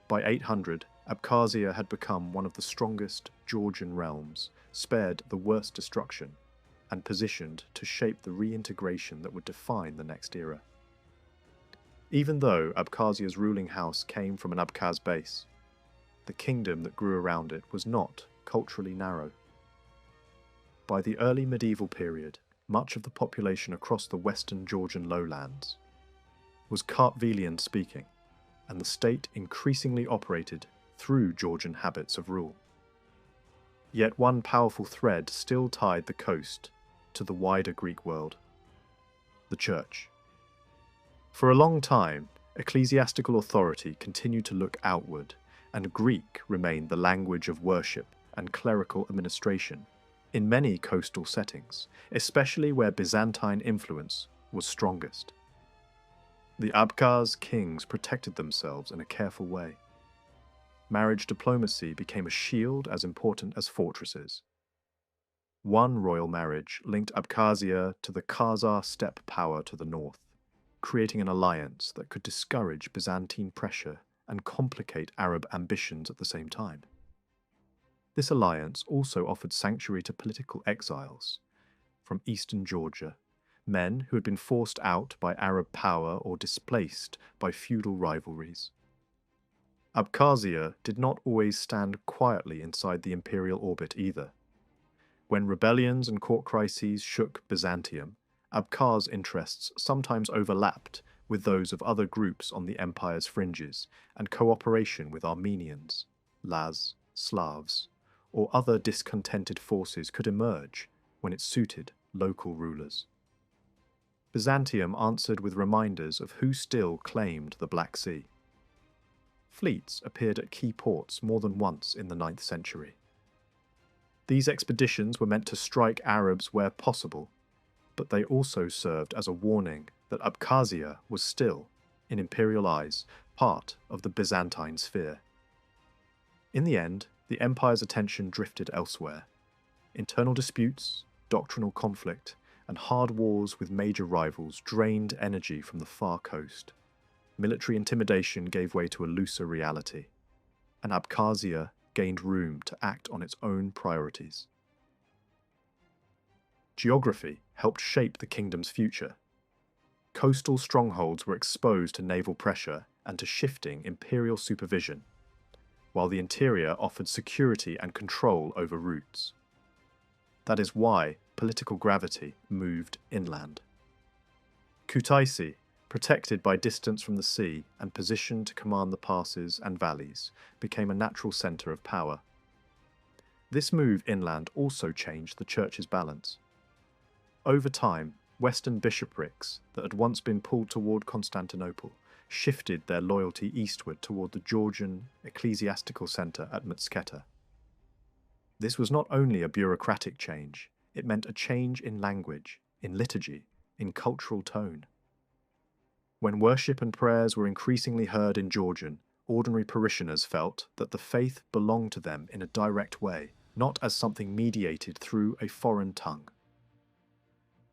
By 800, Abkhazia had become one of the strongest Georgian realms, spared the worst destruction, and positioned to shape the reintegration that would define the next era. Even though Abkhazia's ruling house came from an Abkhaz base, the kingdom that grew around it was not culturally narrow. By the early medieval period, much of the population across the western Georgian lowlands was Kartvelian speaking, and the state increasingly operated through Georgian habits of rule. Yet one powerful thread still tied the coast to the wider Greek world: the church. For a long time, ecclesiastical authority continued to look outward, and Greek remained the language of worship and clerical administration in many coastal settings, especially where Byzantine influence was strongest. The Abkhaz kings protected themselves in a careful way. Marriage diplomacy became a shield as important as fortresses. One royal marriage linked Abkhazia to the Khazar steppe power to the north, creating an alliance that could discourage Byzantine pressure and complicate Arab ambitions at the same time. This alliance also offered sanctuary to political exiles from eastern Georgia, men who had been forced out by Arab power or displaced by feudal rivalries. Abkhazia did not always stand quietly inside the imperial orbit either. When rebellions and court crises shook Byzantium, Abkhaz interests sometimes overlapped with those of other groups on the empire's fringes, and cooperation with Armenians, Laz, Slavs, or other discontented forces could emerge when it suited local rulers. Byzantium answered with reminders of who still claimed the Black Sea. Fleets appeared at key ports more than once in the 9th century. These expeditions were meant to strike Arabs where possible, but they also served as a warning that Abkhazia was still, in imperial eyes, part of the Byzantine sphere. In the end, the empire's attention drifted elsewhere. Internal disputes, doctrinal conflict, and hard wars with major rivals drained energy from the far coast. Military intimidation gave way to a looser reality, and Abkhazia gained room to act on its own priorities. Geography helped shape the kingdom's future. Coastal strongholds were exposed to naval pressure and to shifting imperial supervision, while the interior offered security and control over routes. That is why political gravity moved inland. Kutaisi, protected by distance from the sea and positioned to command the passes and valleys, became a natural centre of power. This move inland also changed the church's balance. Over time, Western bishoprics that had once been pulled toward Constantinople shifted their loyalty eastward toward the Georgian ecclesiastical centre at Mtsketa. This was not only a bureaucratic change, it meant a change in language, in liturgy, in cultural tone. When worship and prayers were increasingly heard in Georgian, ordinary parishioners felt that the faith belonged to them in a direct way, not as something mediated through a foreign tongue.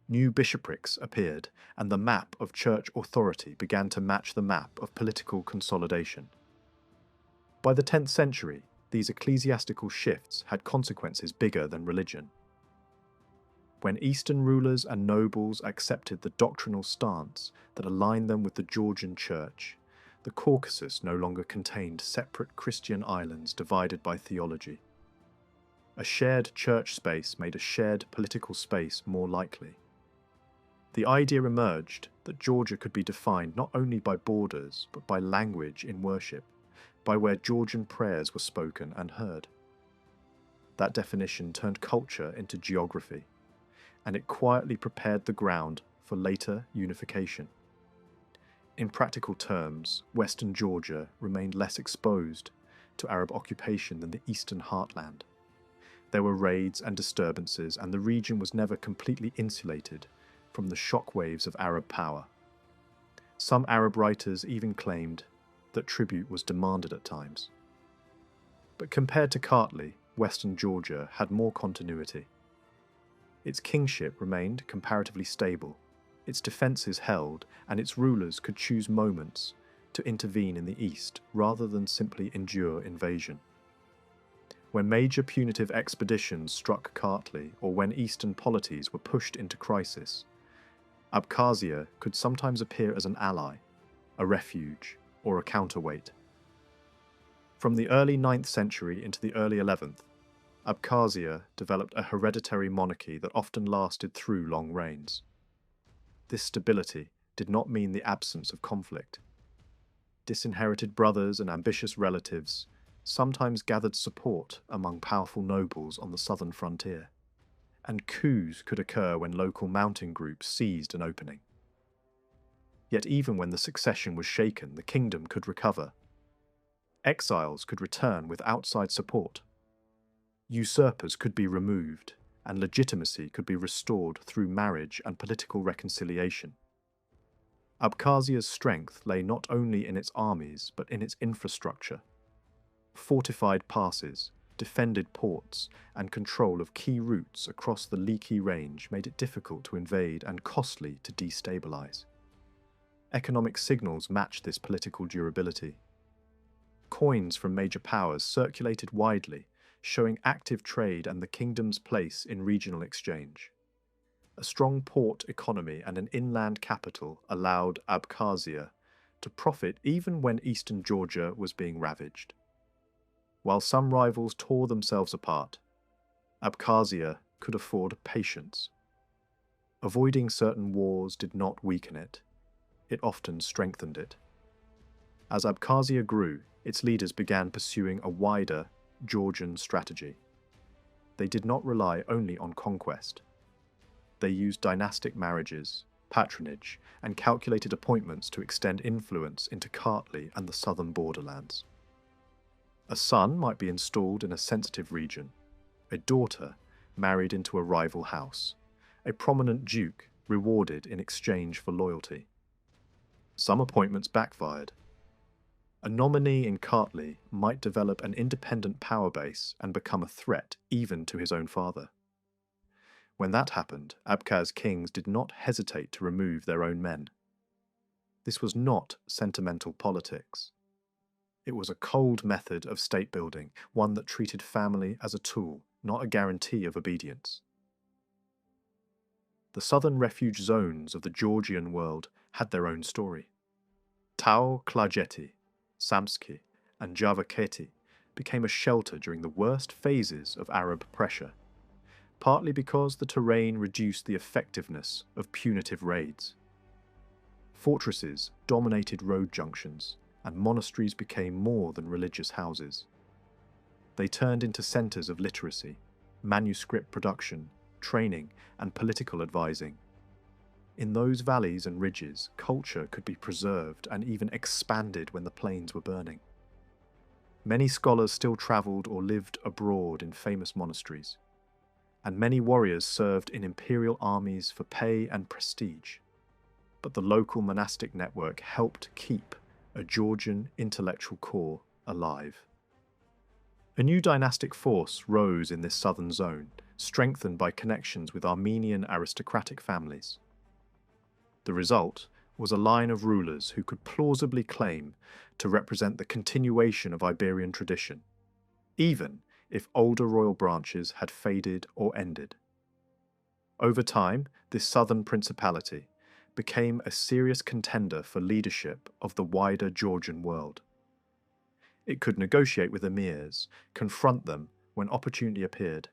New bishoprics appeared, and the map of church authority began to match the map of political consolidation. By the 10th century, these ecclesiastical shifts had consequences bigger than religion. When Eastern rulers and nobles accepted the doctrinal stance that aligned them with the Georgian church, the Caucasus no longer contained separate Christian islands divided by theology. A shared church space made a shared political space more likely. The idea emerged that Georgia could be defined not only by borders, but by language in worship, by where Georgian prayers were spoken and heard. That definition turned culture into geography, and it quietly prepared the ground for later unification. In practical terms, Western Georgia remained less exposed to Arab occupation than the Eastern heartland. There were raids and disturbances, and the region was never completely insulated from the shockwaves of Arab power. Some Arab writers even claimed that tribute was demanded at times. But compared to Kartli, Western Georgia had more continuity. Its kingship remained comparatively stable, its defences held, and its rulers could choose moments to intervene in the east rather than simply endure invasion. When major punitive expeditions struck Kartli, or when eastern polities were pushed into crisis, Abkhazia could sometimes appear as an ally, a refuge, or a counterweight. From the early 9th century into the early 11th, Abkhazia developed a hereditary monarchy that often lasted through long reigns. This stability did not mean the absence of conflict. Disinherited brothers and ambitious relatives sometimes gathered support among powerful nobles on the southern frontier, and coups could occur when local mountain groups seized an opening. Yet even when the succession was shaken, the kingdom could recover. Exiles could return with outside support. Usurpers could be removed, and legitimacy could be restored through marriage and political reconciliation. Abkhazia's strength lay not only in its armies, but in its infrastructure. Fortified passes, defended ports, and control of key routes across the Liki range made it difficult to invade and costly to destabilize. Economic signals matched this political durability. Coins from major powers circulated widely, showing active trade and the kingdom's place in regional exchange. A strong port economy and an inland capital allowed Abkhazia to profit even when eastern Georgia was being ravaged. While some rivals tore themselves apart, Abkhazia could afford patience. Avoiding certain wars did not weaken it. It often strengthened it. As Abkhazia grew, its leaders began pursuing a wider Georgian strategy. They did not rely only on conquest. They used dynastic marriages, patronage, and calculated appointments to extend influence into Kartli and the southern borderlands. A son might be installed in a sensitive region, a daughter married into a rival house, a prominent duke rewarded in exchange for loyalty. Some appointments backfired. A nominee in Kartli might develop an independent power base and become a threat even to his own father. When that happened, Abkhaz kings did not hesitate to remove their own men. This was not sentimental politics. It was a cold method of state building, one that treated family as a tool, not a guarantee of obedience. The southern refuge zones of the Georgian world had their own story. Tau Klageti, Samski, and Javaketi became a shelter during the worst phases of Arab pressure, partly because the terrain reduced the effectiveness of punitive raids. Fortresses dominated road junctions, and monasteries became more than religious houses. They turned into centres of literacy, manuscript production, training, and political advising. In those valleys and ridges, culture could be preserved and even expanded when the plains were burning. Many scholars still travelled or lived abroad in famous monasteries, and many warriors served in imperial armies for pay and prestige. But the local monastic network helped keep a Georgian intellectual core alive. A new dynastic force rose in this southern zone, strengthened by connections with Armenian aristocratic families. The result was a line of rulers who could plausibly claim to represent the continuation of Iberian tradition, even if older royal branches had faded or ended. Over time, this southern principality became a serious contender for leadership of the wider Georgian world. It could negotiate with emirs, confront them when opportunity appeared,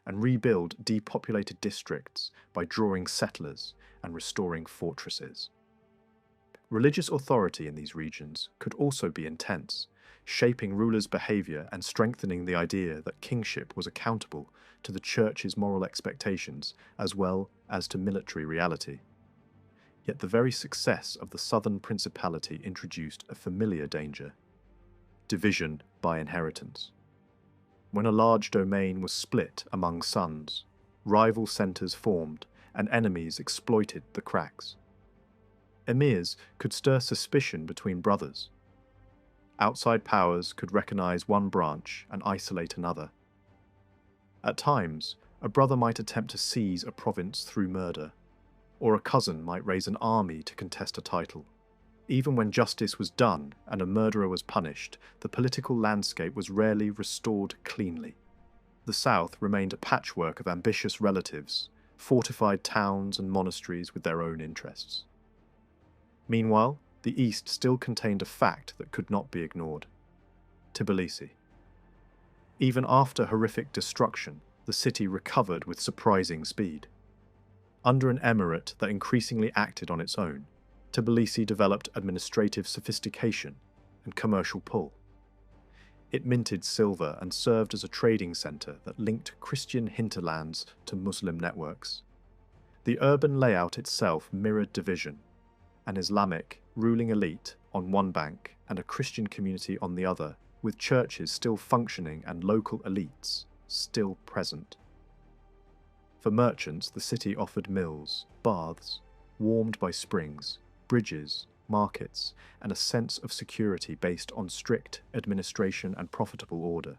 and rebuild depopulated districts by drawing settlers and restoring fortresses. Religious authority in these regions could also be intense, shaping rulers' behaviour and strengthening the idea that kingship was accountable to the church's moral expectations as well as to military reality. Yet the very success of the southern principality introduced a familiar danger: division by inheritance. When a large domain was split among sons, rival centres formed and enemies exploited the cracks. Emirs could stir suspicion between brothers. Outside powers could recognise one branch and isolate another. At times, a brother might attempt to seize a province through murder, or a cousin might raise an army to contest a title. Even when justice was done and a murderer was punished, the political landscape was rarely restored cleanly. The south remained a patchwork of ambitious relatives, fortified towns and monasteries with their own interests. Meanwhile, the east still contained a fact that could not be ignored: Tbilisi. Even after horrific destruction, the city recovered with surprising speed. Under an emirate that increasingly acted on its own, Tbilisi developed administrative sophistication and commercial pull. It minted silver and served as a trading centre that linked Christian hinterlands to Muslim networks. The urban layout itself mirrored division: an Islamic ruling elite on one bank and a Christian community on the other, with churches still functioning and local elites still present. For merchants, the city offered mills, baths, warmed by springs, bridges, markets, and a sense of security based on strict administration and profitable order.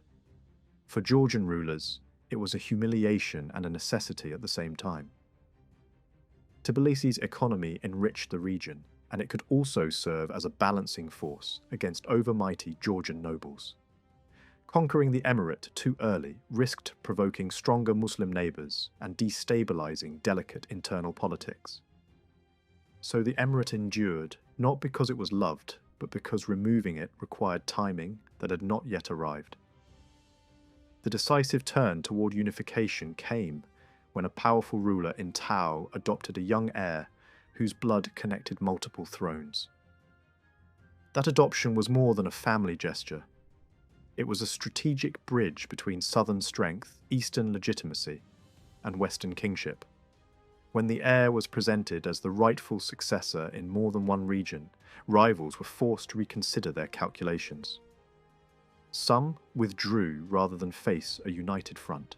For Georgian rulers, it was a humiliation and a necessity at the same time. Tbilisi's economy enriched the region, and it could also serve as a balancing force against overmighty Georgian nobles. Conquering the emirate too early risked provoking stronger Muslim neighbours and destabilising delicate internal politics. So the emirate endured, not because it was loved, but because removing it required timing that had not yet arrived. The decisive turn toward unification came when a powerful ruler in Tao adopted a young heir whose blood connected multiple thrones. That adoption was more than a family gesture. It was a strategic bridge between southern strength, eastern legitimacy, and western kingship. When the heir was presented as the rightful successor in more than one region, rivals were forced to reconsider their calculations. Some withdrew rather than face a united front.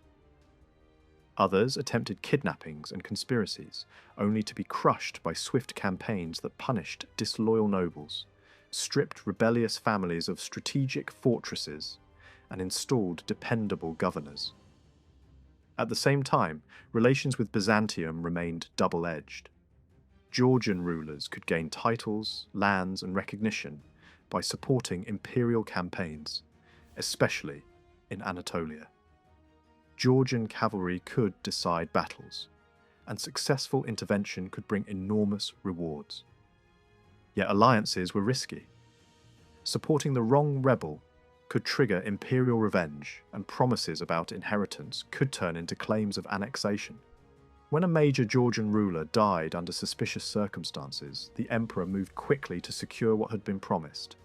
Others attempted kidnappings and conspiracies, only to be crushed by swift campaigns that punished disloyal nobles, stripped rebellious families of strategic fortresses, and installed dependable governors. At the same time, relations with Byzantium remained double-edged. Georgian rulers could gain titles, lands, and recognition by supporting imperial campaigns, especially in Anatolia. Georgian cavalry could decide battles, and successful intervention could bring enormous rewards. Yet alliances were risky. Supporting the wrong rebel could trigger imperial revenge, and promises about inheritance could turn into claims of annexation. When a major Georgian ruler died under suspicious circumstances, the emperor moved quickly to secure what had been promised,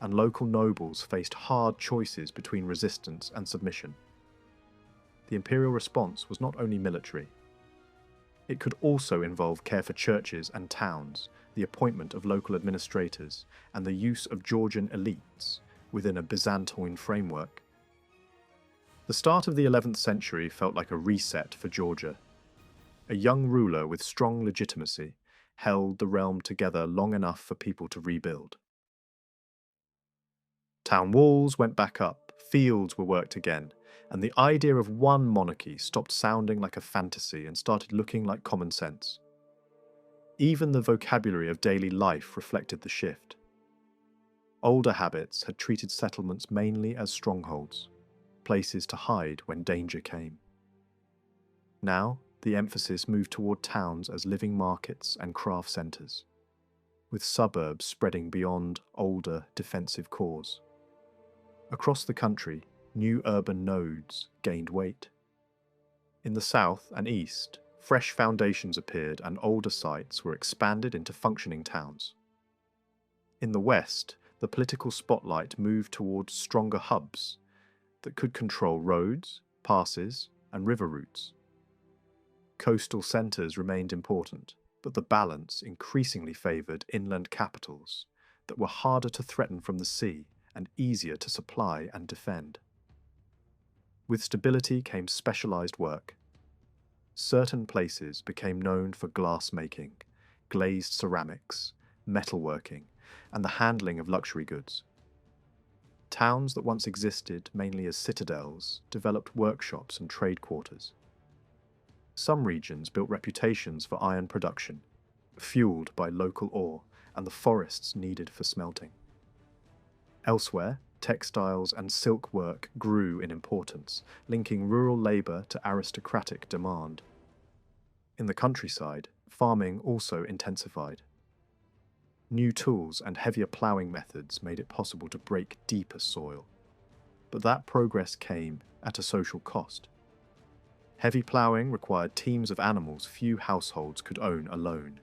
and local nobles faced hard choices between resistance and submission. The imperial response was not only military. It could also involve care for churches and towns, the appointment of local administrators, and the use of Georgian elites within a Byzantine framework. The start of the 11th century felt like a reset for Georgia. A young ruler with strong legitimacy held the realm together long enough for people to rebuild. Town walls went back up, fields were worked again, and the idea of one monarchy stopped sounding like a fantasy and started looking like common sense. Even the vocabulary of daily life reflected the shift. Older habits had treated settlements mainly as strongholds, places to hide when danger came. Now, the emphasis moved toward towns as living markets and craft centres, with suburbs spreading beyond older defensive cores. Across the country, new urban nodes gained weight. In the south and east, fresh foundations appeared and older sites were expanded into functioning towns. In the west, the political spotlight moved towards stronger hubs that could control roads, passes, and river routes. Coastal centres remained important, but the balance increasingly favoured inland capitals that were harder to threaten from the sea and easier to supply and defend. With stability came specialised work. Certain places became known for glass making, glazed ceramics, metalworking, and the handling of luxury goods. Towns that once existed mainly as citadels developed workshops and trade quarters. Some regions built reputations for iron production, fueled by local ore and the forests needed for smelting. Elsewhere, textiles and silk work grew in importance, linking rural labour to aristocratic demand. In the countryside, farming also intensified. New tools and heavier ploughing methods made it possible to break deeper soil. But that progress came at a social cost. Heavy ploughing required teams of animals few households could own alone,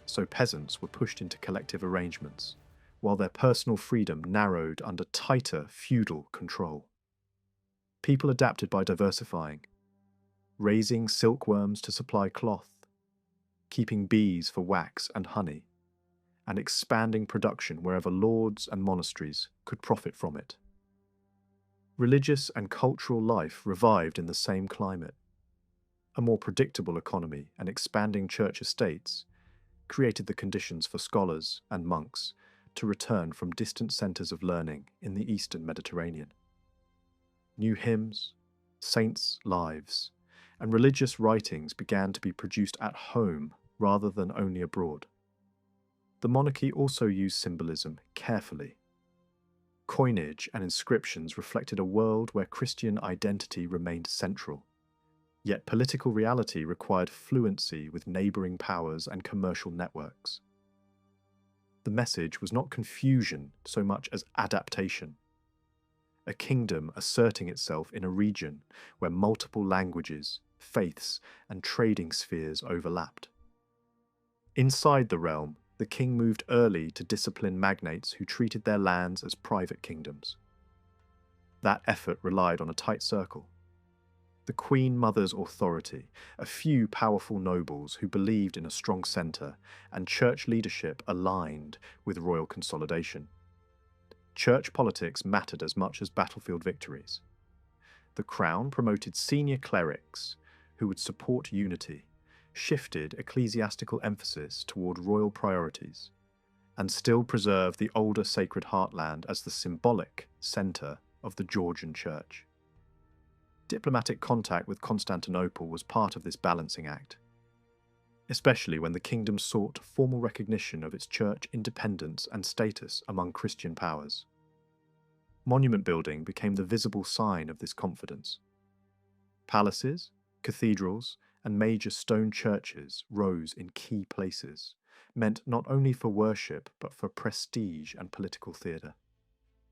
so peasants were pushed into collective arrangements, while their personal freedom narrowed under tighter feudal control. People adapted by diversifying, raising silkworms to supply cloth, keeping bees for wax and honey, and expanding production wherever lords and monasteries could profit from it. Religious and cultural life revived in the same climate. A more predictable economy and expanding church estates created the conditions for scholars and monks to return from distant centres of learning in the eastern Mediterranean. New hymns, saints' lives, and religious writings began to be produced at home rather than only abroad. The monarchy also used symbolism carefully. Coinage and inscriptions reflected a world where Christian identity remained central. Yet political reality required fluency with neighbouring powers and commercial networks. The message was not confusion so much as adaptation. A kingdom asserting itself in a region where multiple languages, faiths, and trading spheres overlapped. Inside the realm, the king moved early to discipline magnates who treated their lands as private kingdoms. That effort relied on a tight circle. The Queen Mother's authority, a few powerful nobles who believed in a strong centre, and church leadership aligned with royal consolidation. Church politics mattered as much as battlefield victories. The crown promoted senior clerics who would support unity, shifted ecclesiastical emphasis toward royal priorities, and still preserved the older Sacred Heartland as the symbolic centre of the Georgian Church. Diplomatic contact with Constantinople was part of this balancing act, especially when the kingdom sought formal recognition of its church independence and status among Christian powers. Monument building became the visible sign of this confidence. Palaces, cathedrals, and major stone churches rose in key places, meant not only for worship but for prestige and political theatre.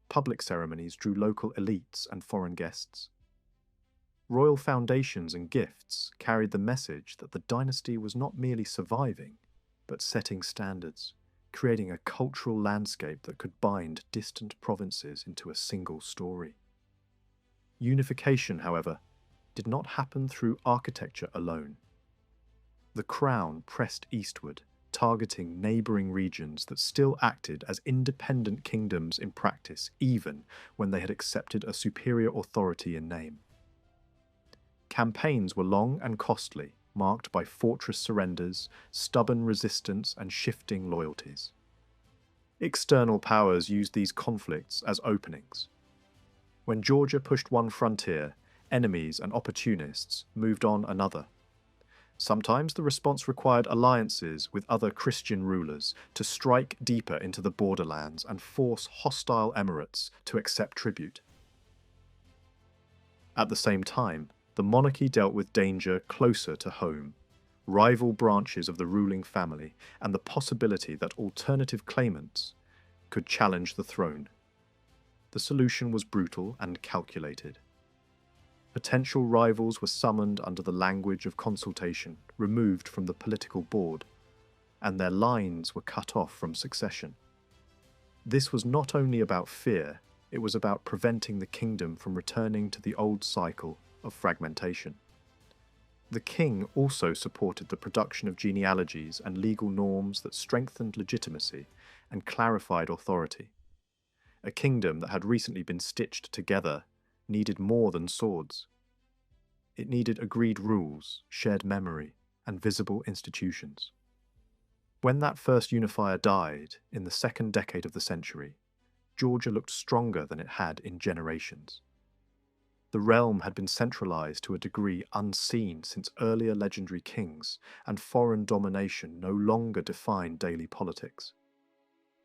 Public ceremonies drew local elites and foreign guests. Royal foundations and gifts carried the message that the dynasty was not merely surviving, but setting standards, creating a cultural landscape that could bind distant provinces into a single story. Unification, however, did not happen through architecture alone. The crown pressed eastward, targeting neighbouring regions that still acted as independent kingdoms in practice, even when they had accepted a superior authority in name. Campaigns were long and costly, marked by fortress surrenders, stubborn resistance, and shifting loyalties. External powers used these conflicts as openings. When Georgia pushed one frontier, enemies and opportunists moved on another. Sometimes the response required alliances with other Christian rulers to strike deeper into the borderlands and force hostile emirates to accept tribute. At the same time, the monarchy dealt with danger closer to home, rival branches of the ruling family, and the possibility that alternative claimants could challenge the throne. The solution was brutal and calculated. Potential rivals were summoned under the language of consultation, removed from the political board, and their lines were cut off from succession. This was not only about fear, it was about preventing the kingdom from returning to the old cycle of fragmentation. The king also supported the production of genealogies and legal norms that strengthened legitimacy and clarified authority. A kingdom that had recently been stitched together needed more than swords. It needed agreed rules, shared memory, and visible institutions. When that first unifier died in the second decade of the century, Georgia looked stronger than it had in generations. The realm had been centralized to a degree unseen since earlier legendary kings, and foreign domination no longer defined daily politics.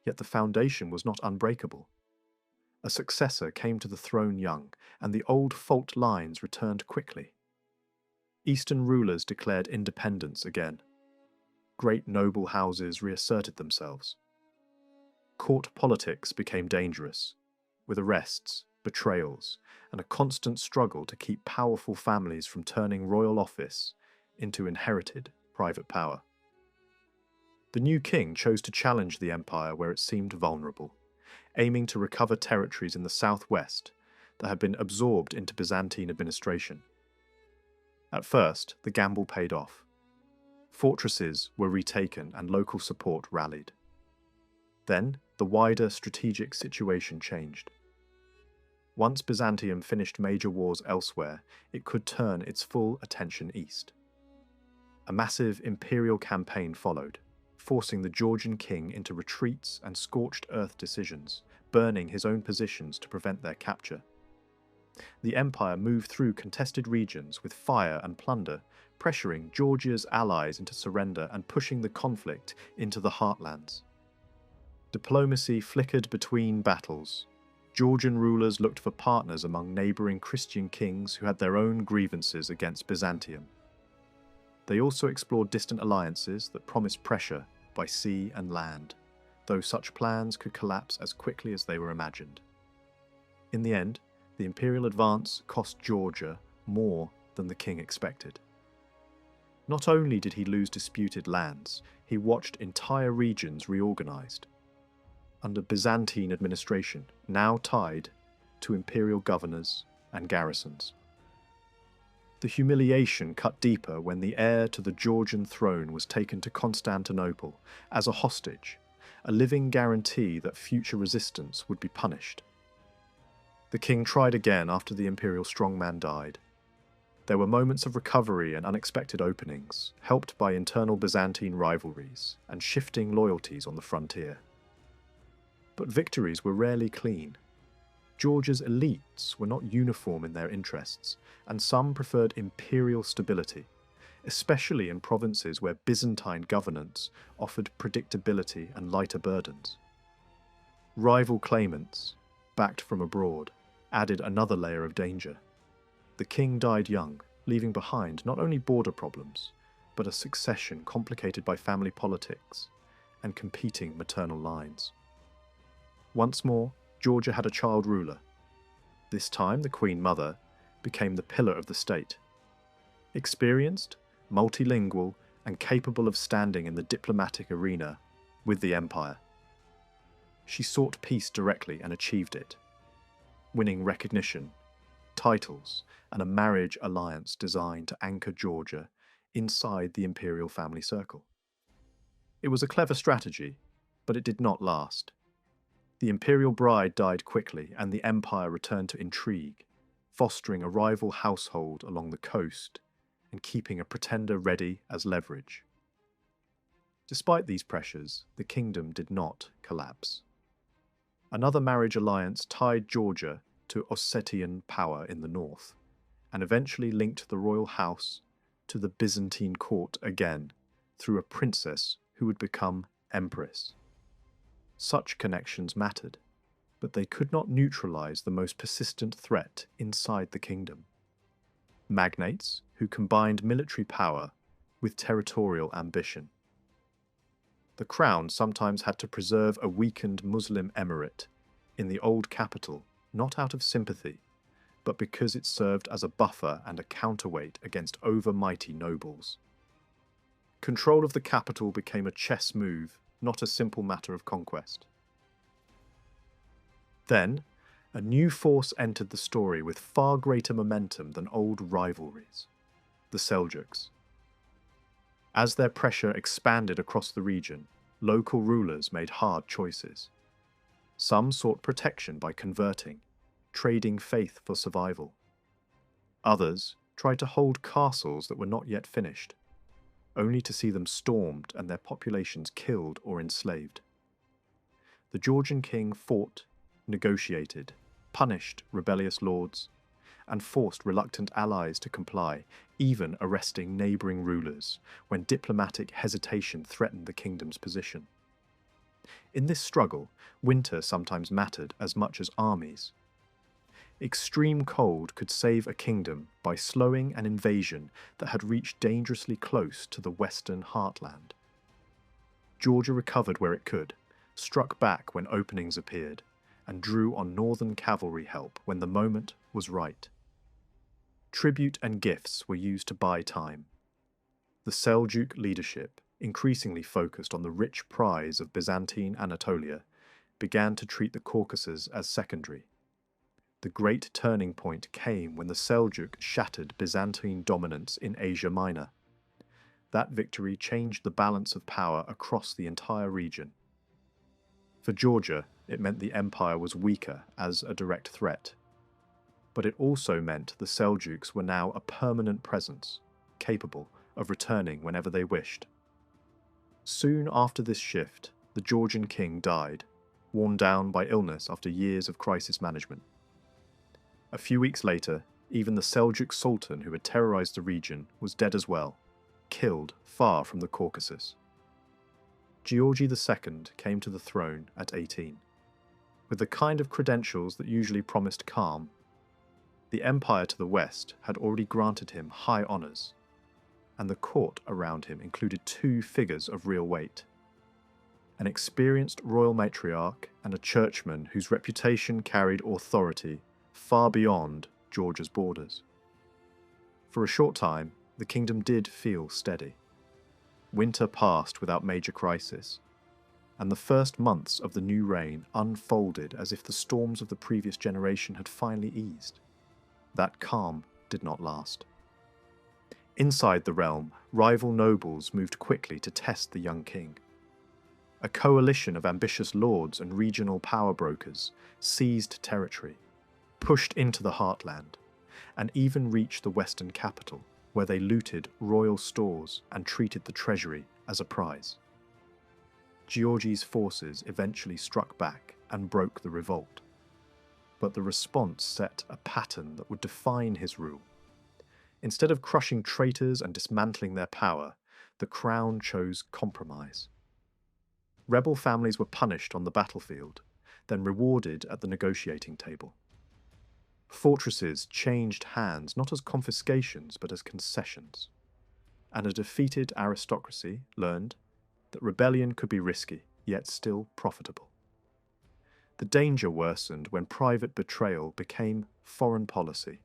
Yet the foundation was not unbreakable. A successor came to the throne young, and the old fault lines returned quickly. Eastern rulers declared independence again. Great noble houses reasserted themselves. Court politics became dangerous, with arrests, betrayals, and a constant struggle to keep powerful families from turning royal office into inherited private power. The new king chose to challenge the empire where it seemed vulnerable, aiming to recover territories in the southwest that had been absorbed into Byzantine administration. At first, the gamble paid off. Fortresses were retaken and local support rallied. Then, the wider strategic situation changed. Once Byzantium finished major wars elsewhere, it could turn its full attention east. A massive imperial campaign followed, forcing the Georgian king into retreats and scorched earth decisions, burning his own positions to prevent their capture. The empire moved through contested regions with fire and plunder, pressuring Georgia's allies into surrender and pushing the conflict into the heartlands. Diplomacy flickered between battles. Georgian rulers looked for partners among neighbouring Christian kings who had their own grievances against Byzantium. They also explored distant alliances that promised pressure by sea and land, though such plans could collapse as quickly as they were imagined. In the end, the imperial advance cost Georgia more than the king expected. Not only did he lose disputed lands, he watched entire regions reorganized under Byzantine administration, now tied to imperial governors and garrisons. The humiliation cut deeper when the heir to the Georgian throne was taken to Constantinople as a hostage, a living guarantee that future resistance would be punished. The king tried again after the imperial strongman died. There were moments of recovery and unexpected openings, helped by internal Byzantine rivalries and shifting loyalties on the frontier. But victories were rarely clean. Georgia's elites were not uniform in their interests, and some preferred imperial stability, especially in provinces where Byzantine governance offered predictability and lighter burdens. Rival claimants, backed from abroad, added another layer of danger. The king died young, leaving behind not only border problems, but a succession complicated by family politics and competing maternal lines. Once more, Georgia had a child ruler. This time, the Queen Mother became the pillar of the state. Experienced, multilingual, and capable of standing in the diplomatic arena with the empire. She sought peace directly and achieved it, winning recognition, titles, and a marriage alliance designed to anchor Georgia inside the imperial family circle. It was a clever strategy, but it did not last. The imperial bride died quickly, and the empire returned to intrigue, fostering a rival household along the coast and keeping a pretender ready as leverage. Despite these pressures, the kingdom did not collapse. Another marriage alliance tied Georgia to Ossetian power in the north, and eventually linked the royal house to the Byzantine court again through a princess who would become empress. Such connections mattered, but they could not neutralize the most persistent threat inside the kingdom. Magnates who combined military power with territorial ambition. The crown sometimes had to preserve a weakened Muslim emirate in the old capital, not out of sympathy, but because it served as a buffer and a counterweight against overmighty nobles. Control of the capital became a chess move, not a simple matter of conquest. Then, a new force entered the story with far greater momentum than old rivalries: the Seljuks. As their pressure expanded across the region, local rulers made hard choices. Some sought protection by converting, trading faith for survival. Others tried to hold castles that were not yet finished, only to see them stormed and their populations killed or enslaved. The Georgian king fought, negotiated, punished rebellious lords, and forced reluctant allies to comply, even arresting neighbouring rulers when diplomatic hesitation threatened the kingdom's position. In this struggle, winter sometimes mattered as much as armies. Extreme cold could save a kingdom by slowing an invasion that had reached dangerously close to the western heartland. Georgia recovered where it could, struck back when openings appeared, and drew on northern cavalry help when the moment was right. Tribute and gifts were used to buy time. The Seljuk leadership, increasingly focused on the rich prize of Byzantine Anatolia, began to treat the Caucasus as secondary. The great turning point came when the Seljuk shattered Byzantine dominance in Asia Minor. That victory changed the balance of power across the entire region. For Georgia, it meant the empire was weaker as a direct threat. But it also meant the Seljuks were now a permanent presence, capable of returning whenever they wished. Soon after this shift, the Georgian king died, worn down by illness after years of crisis management. A few weeks later, even the Seljuk sultan who had terrorized the region was dead as well, killed far from the Caucasus. Georgi II came to the throne at 18. With the kind of credentials that usually promised calm, the empire to the west had already granted him high honours, and the court around him included two figures of real weight: an experienced royal matriarch and a churchman whose reputation carried authority far beyond Georgia's borders. For a short time, the kingdom did feel steady. Winter passed without major crisis, and the first months of the new reign unfolded as if the storms of the previous generation had finally eased. That calm did not last. Inside the realm, rival nobles moved quickly to test the young king. A coalition of ambitious lords and regional power brokers seized territory, pushed into the heartland, and even reached the western capital, where they looted royal stores and treated the treasury as a prize. Georgi's forces eventually struck back and broke the revolt. But the response set a pattern that would define his rule. Instead of crushing traitors and dismantling their power, the crown chose compromise. Rebel families were punished on the battlefield, then rewarded at the negotiating table. Fortresses changed hands not as confiscations but as concessions, and a defeated aristocracy learned that rebellion could be risky, yet still profitable. The danger worsened when private betrayal became foreign policy.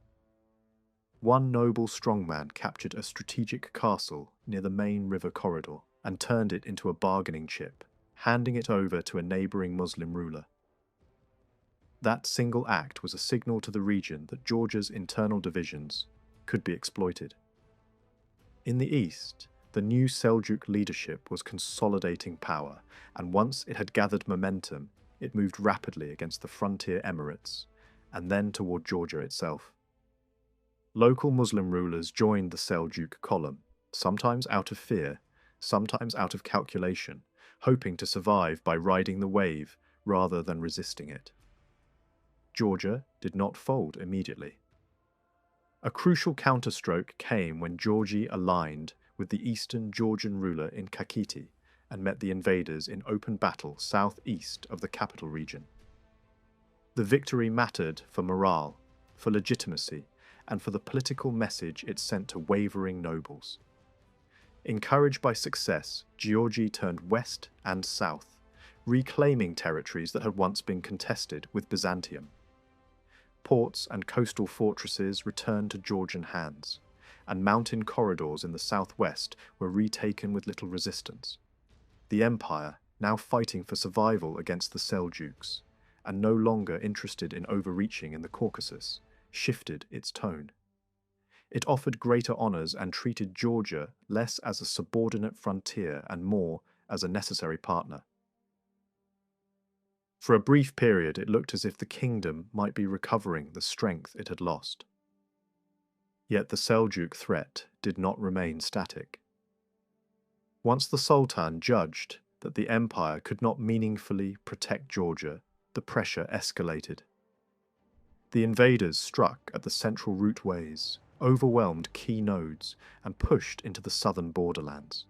One noble strongman captured a strategic castle near the main river corridor and turned it into a bargaining chip, handing it over to a neighbouring Muslim ruler. That single act was a signal to the region that Georgia's internal divisions could be exploited. In the east, the new Seljuk leadership was consolidating power, and once it had gathered momentum, it moved rapidly against the frontier emirates, and then toward Georgia itself. Local Muslim rulers joined the Seljuk column, sometimes out of fear, sometimes out of calculation, hoping to survive by riding the wave rather than resisting it. Georgia did not fold immediately. A crucial counterstroke came when Georgi aligned with the eastern Georgian ruler in Kakheti and met the invaders in open battle southeast of the capital region. The victory mattered for morale, for legitimacy, and for the political message it sent to wavering nobles. Encouraged by success, Georgi turned west and south, reclaiming territories that had once been contested with Byzantium. Ports and coastal fortresses returned to Georgian hands, and mountain corridors in the southwest were retaken with little resistance. The empire, now fighting for survival against the Seljuks, and no longer interested in overreaching in the Caucasus, shifted its tone. It offered greater honours and treated Georgia less as a subordinate frontier and more as a necessary partner. For a brief period, it looked as if the kingdom might be recovering the strength it had lost. Yet the Seljuk threat did not remain static. Once the Sultan judged that the empire could not meaningfully protect Georgia, the pressure escalated. The invaders struck at the central routeways, overwhelmed key nodes, and pushed into the southern borderlands.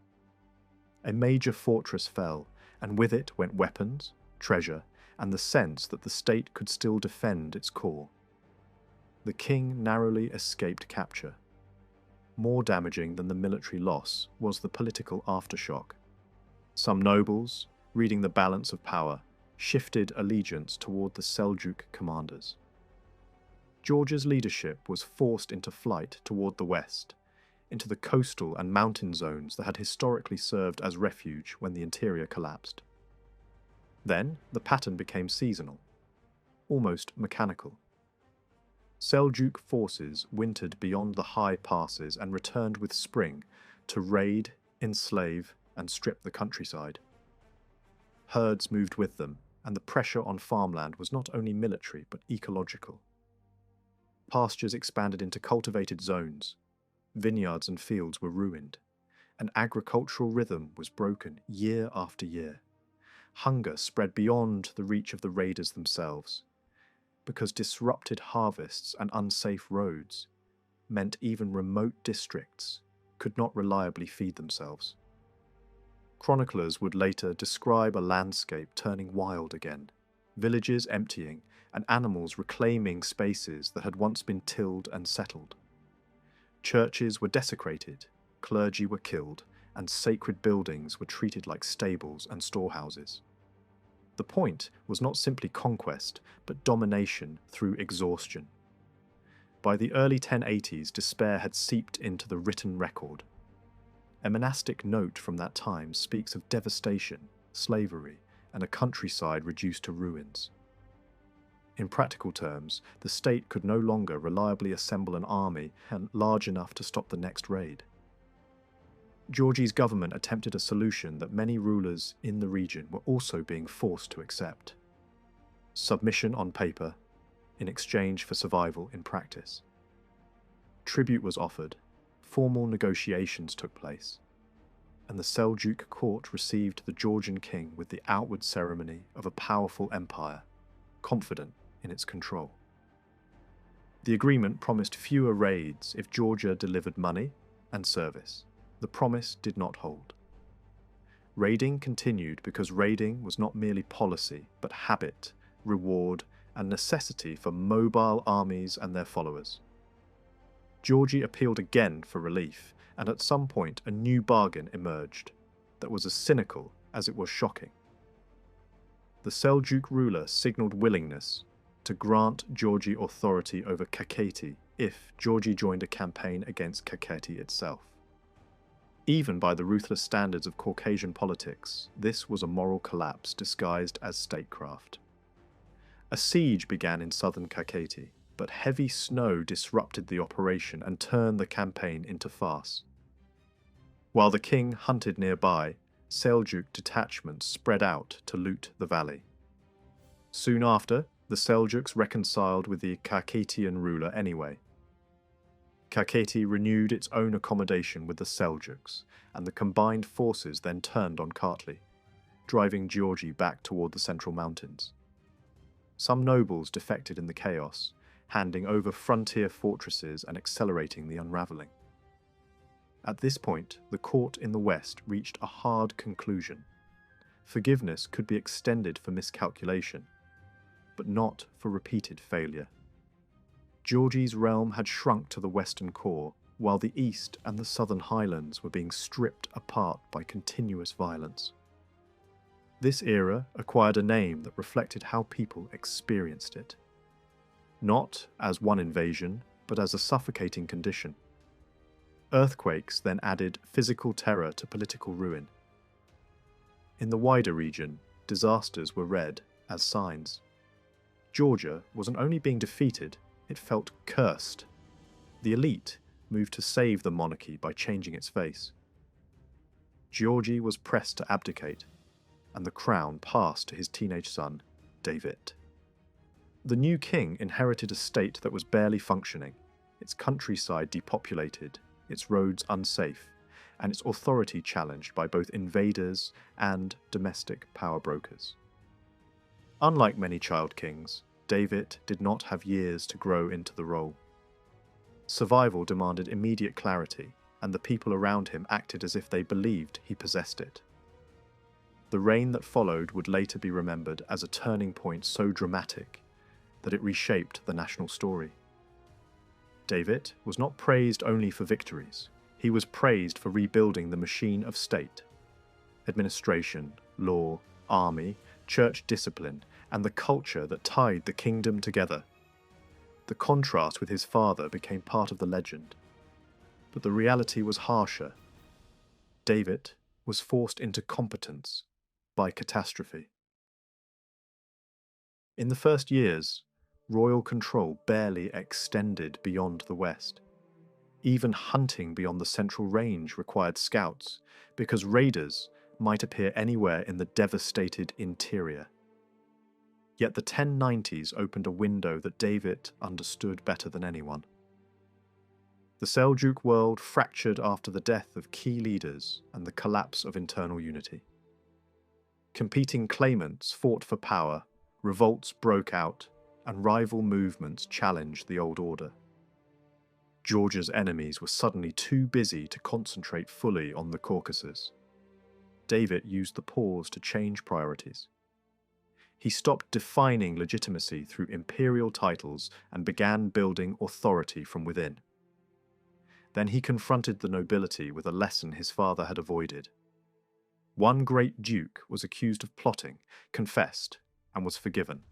A major fortress fell, and with it went weapons, treasure, and the sense that the state could still defend its core. The king narrowly escaped capture. More damaging than the military loss was the political aftershock. Some nobles, reading the balance of power, shifted allegiance toward the Seljuk commanders. Georgia's leadership was forced into flight toward the west, into the coastal and mountain zones that had historically served as refuge when the interior collapsed. Then the pattern became seasonal, almost mechanical. Seljuk forces wintered beyond the high passes and returned with spring to raid, enslave, and strip the countryside. Herds moved with them, and the pressure on farmland was not only military but ecological. Pastures expanded into cultivated zones, vineyards and fields were ruined, and agricultural rhythm was broken year after year. Hunger spread beyond the reach of the raiders themselves, because disrupted harvests and unsafe roads meant even remote districts could not reliably feed themselves. Chroniclers would later describe a landscape turning wild again, villages emptying, and animals reclaiming spaces that had once been tilled and settled. Churches were desecrated, clergy were killed, and sacred buildings were treated like stables and storehouses. The point was not simply conquest, but domination through exhaustion. By the early 1080s, despair had seeped into the written record. A monastic note from that time speaks of devastation, slavery, and a countryside reduced to ruins. In practical terms, the state could no longer reliably assemble an army large enough to stop the next raid. Georgi's government attempted a solution that many rulers in the region were also being forced to accept: submission on paper, in exchange for survival in practice. Tribute was offered, formal negotiations took place, and the Seljuk court received the Georgian king with the outward ceremony of a powerful empire, confident in its control. The agreement promised fewer raids if Georgia delivered money and service. The promise did not hold. Raiding continued because raiding was not merely policy, but habit, reward, and necessity for mobile armies and their followers. Georgi appealed again for relief, and at some point a new bargain emerged that was as cynical as it was shocking. The Seljuk ruler signalled willingness to grant Georgi authority over Kakheti if Georgi joined a campaign against Kakheti itself. Even by the ruthless standards of Caucasian politics, this was a moral collapse disguised as statecraft. A siege began in southern Kakheti, but heavy snow disrupted the operation and turned the campaign into farce. While the king hunted nearby, Seljuk detachments spread out to loot the valley. Soon after, the Seljuks reconciled with the Kakhetian ruler anyway. Kakheti renewed its own accommodation with the Seljuks, and the combined forces then turned on Kartli, driving Georgi back toward the central mountains. Some nobles defected in the chaos, handing over frontier fortresses and accelerating the unravelling. At this point, the court in the west reached a hard conclusion. Forgiveness could be extended for miscalculation, but not for repeated failure. Georgi's realm had shrunk to the western core, while the east and the southern highlands were being stripped apart by continuous violence. This era acquired a name that reflected how people experienced it. Not as one invasion, but as a suffocating condition. Earthquakes then added physical terror to political ruin. In the wider region, disasters were read as signs. Georgia wasn't only being defeated, it felt cursed. The elite moved to save the monarchy by changing its face. Georgi was pressed to abdicate, and the crown passed to his teenage son, David. The new king inherited a state that was barely functioning, its countryside depopulated, its roads unsafe, and its authority challenged by both invaders and domestic power brokers. Unlike many child kings, David did not have years to grow into the role. Survival demanded immediate clarity, and the people around him acted as if they believed he possessed it. The reign that followed would later be remembered as a turning point so dramatic that it reshaped the national story. David was not praised only for victories. He was praised for rebuilding the machine of state. Administration, law, army, church discipline, and the culture that tied the kingdom together. The contrast with his father became part of the legend. But the reality was harsher. David was forced into competence by catastrophe. In the first years, royal control barely extended beyond the west. Even hunting beyond the central range required scouts, because raiders might appear anywhere in the devastated interior. Yet the 1090s opened a window that David understood better than anyone. The Seljuk world fractured after the death of key leaders and the collapse of internal unity. Competing claimants fought for power, revolts broke out, and rival movements challenged the old order. Georgia's enemies were suddenly too busy to concentrate fully on the Caucasus. David used the pause to change priorities. He stopped defining legitimacy through imperial titles and began building authority from within. Then he confronted the nobility with a lesson his father had avoided. One great duke was accused of plotting, confessed, and was forgiven.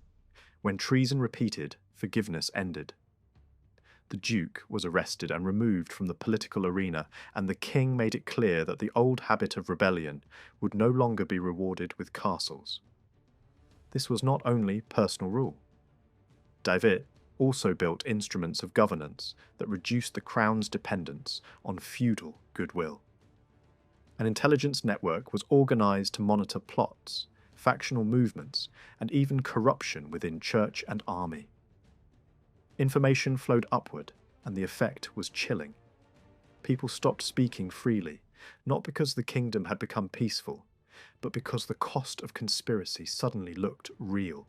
When treason repeated, forgiveness ended. The duke was arrested and removed from the political arena, and the king made it clear that the old habit of rebellion would no longer be rewarded with castles. This was not only personal rule. David also built instruments of governance that reduced the crown's dependence on feudal goodwill. An intelligence network was organized to monitor plots, factional movements, and even corruption within church and army. Information flowed upward, and the effect was chilling. People stopped speaking freely, not because the kingdom had become peaceful, but because the cost of conspiracy suddenly looked real.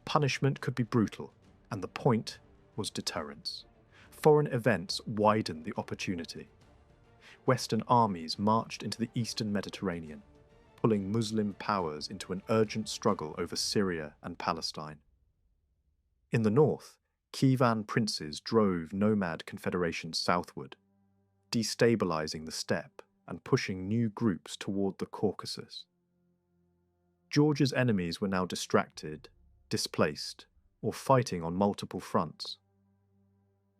Punishment could be brutal, and the point was deterrence. Foreign events widened the opportunity. Western armies marched into the eastern Mediterranean, pulling Muslim powers into an urgent struggle over Syria and Palestine. In the north, Kievan princes drove nomad confederations southward, destabilizing the steppe and pushing new groups toward the Caucasus. Georgia's enemies were now distracted, displaced, or fighting on multiple fronts.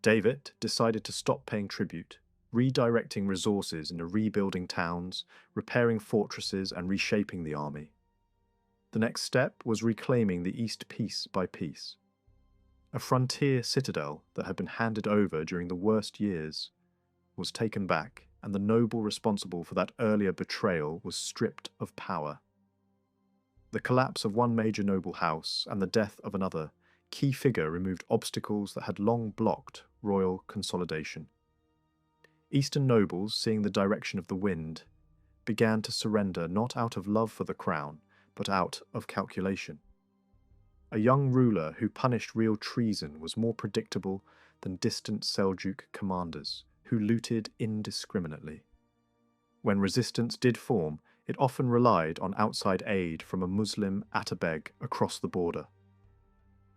David decided to stop paying tribute, redirecting resources into rebuilding towns, repairing fortresses, and reshaping the army. The next step was reclaiming the east piece by piece. A frontier citadel that had been handed over during the worst years was taken back and the noble responsible for that earlier betrayal was stripped of power. The collapse of one major noble house and the death of another key figure removed obstacles that had long blocked royal consolidation. Eastern nobles, seeing the direction of the wind, began to surrender not out of love for the crown, but out of calculation. A young ruler who punished real treason was more predictable than distant Seljuk commanders who looted indiscriminately. When resistance did form, it often relied on outside aid from a Muslim Atabeg across the border.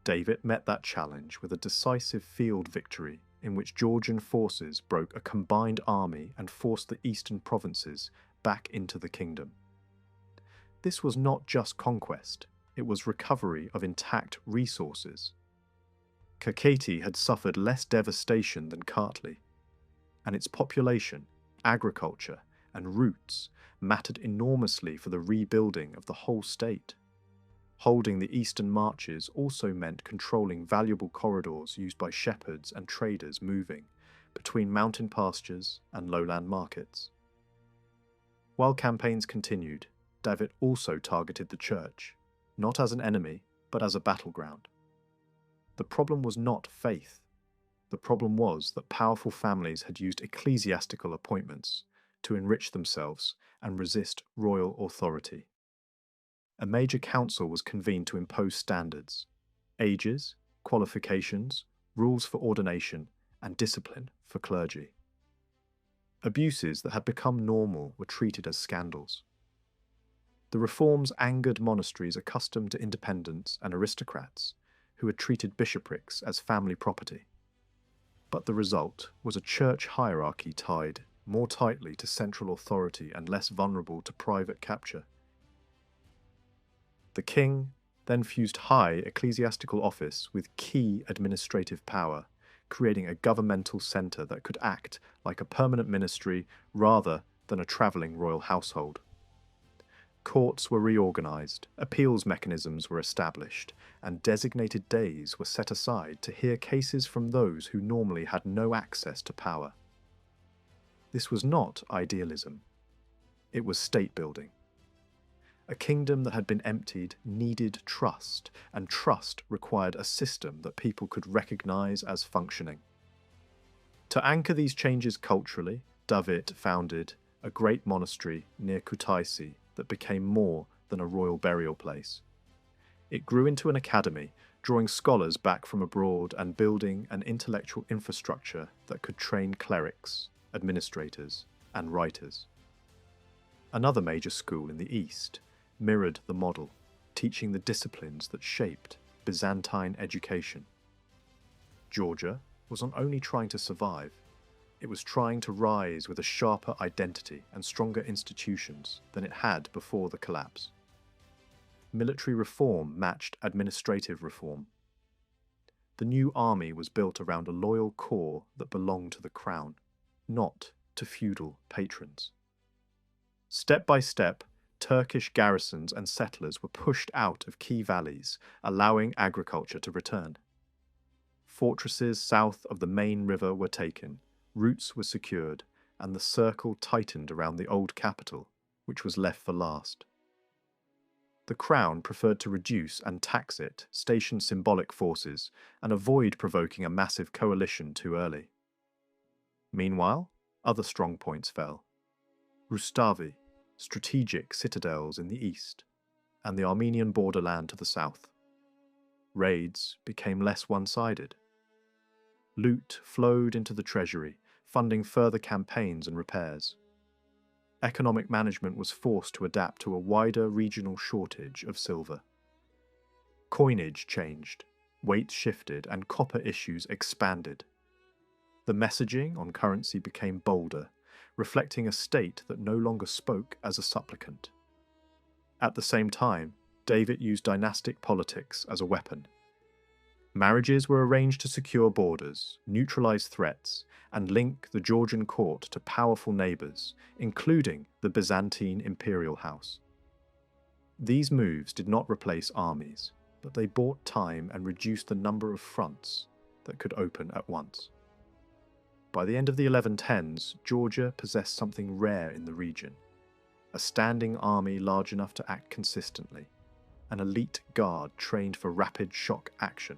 David met that challenge with a decisive field victory in which Georgian forces broke a combined army and forced the eastern provinces back into the kingdom. This was not just conquest, it was recovery of intact resources. Kakheti had suffered less devastation than Kartli, and its population, agriculture, and roots mattered enormously for the rebuilding of the whole state. Holding the eastern marches also meant controlling valuable corridors used by shepherds and traders moving between mountain pastures and lowland markets. While campaigns continued, David also targeted the church, not as an enemy, but as a battleground. The problem was not faith. The problem was that powerful families had used ecclesiastical appointments to enrich themselves and resist royal authority. A major council was convened to impose standards, ages, qualifications, rules for ordination, and discipline for clergy. Abuses that had become normal were treated as scandals. The reforms angered monasteries accustomed to independence and aristocrats who had treated bishoprics as family property. But the result was a church hierarchy tied more tightly to central authority and less vulnerable to private capture. The king then fused high ecclesiastical office with key administrative power, creating a governmental centre that could act like a permanent ministry rather than a travelling royal household. Courts were reorganised, appeals mechanisms were established, and designated days were set aside to hear cases from those who normally had no access to power. This was not idealism. It was state building. A kingdom that had been emptied needed trust, and trust required a system that people could recognise as functioning. To anchor these changes culturally, David founded a great monastery near Kutaisi that became more than a royal burial place. It grew into an academy, drawing scholars back from abroad and building an intellectual infrastructure that could train clerics, administrators, and writers. Another major school in the east mirrored the model, teaching the disciplines that shaped Byzantine education. Georgia was not only trying to survive, it was trying to rise with a sharper identity and stronger institutions than it had before the collapse. Military reform matched administrative reform. The new army was built around a loyal core that belonged to the crown, not to feudal patrons. Step by step, Turkish garrisons and settlers were pushed out of key valleys, allowing agriculture to return. Fortresses south of the main river were taken, routes were secured, and the circle tightened around the old capital, which was left for last. The crown preferred to reduce and tax it, station symbolic forces, and avoid provoking a massive coalition too early. Meanwhile, other strong points fell. Rustavi, strategic citadels in the east, and the Armenian borderland to the south. Raids became less one-sided. Loot flowed into the treasury, funding further campaigns and repairs. Economic management was forced to adapt to a wider regional shortage of silver. Coinage changed, weights shifted, and copper issues expanded. The messaging on currency became bolder, reflecting a state that no longer spoke as a supplicant. At the same time, David used dynastic politics as a weapon. Marriages were arranged to secure borders, neutralize threats, and link the Georgian court to powerful neighbours, including the Byzantine Imperial house. These moves did not replace armies, but they bought time and reduced the number of fronts that could open at once. By the end of the 1110s, Georgia possessed something rare in the region: a standing army large enough to act consistently, an elite guard trained for rapid shock action,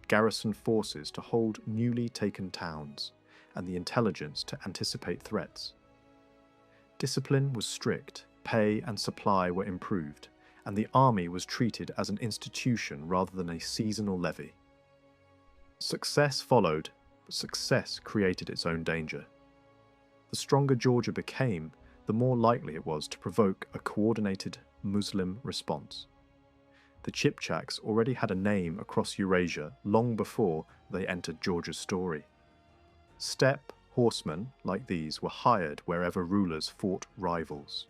garrison forces to hold newly taken towns, and the intelligence to anticipate threats. Discipline was strict, pay and supply were improved, and the army was treated as an institution rather than a seasonal levy. Success followed, but success created its own danger. The stronger Georgia became, the more likely it was to provoke a coordinated Muslim response. The Kipchaks already had a name across Eurasia long before they entered Georgia's story. Steppe horsemen like these were hired wherever rulers fought rivals.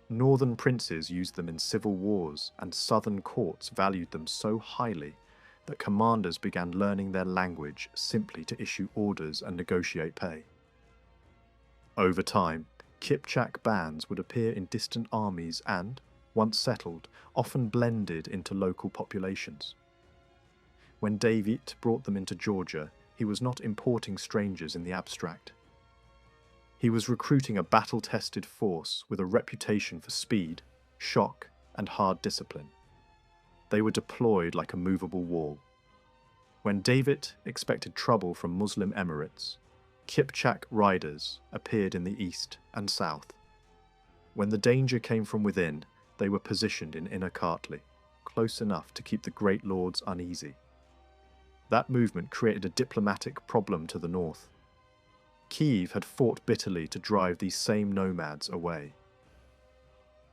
Northern princes used them in civil wars, and southern courts valued them so highly that commanders began learning their language simply to issue orders and negotiate pay. Over time, Kipchak bands would appear in distant armies and, once settled, often blended into local populations. When David brought them into Georgia, he was not importing strangers in the abstract. He was recruiting a battle-tested force with a reputation for speed, shock, and hard discipline. They were deployed like a movable wall. When David expected trouble from Muslim emirates, Kipchak riders appeared in the east and south. When the danger came from within, they were positioned in Inner Kartli, close enough to keep the great lords uneasy. That movement created a diplomatic problem to the north. Kiev had fought bitterly to drive these same nomads away.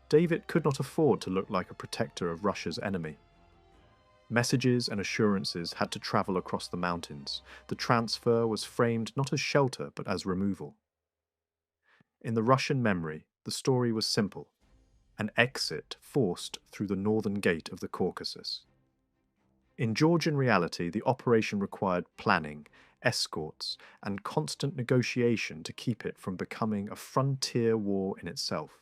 David could not afford to look like a protector of Russia's enemy. Messages and assurances had to travel across the mountains. The transfer was framed not as shelter but as removal. In the Russian memory, the story was simple: an exit forced through the northern gate of the Caucasus. In Georgian reality, the operation required planning, escorts, and constant negotiation to keep it from becoming a frontier war in itself.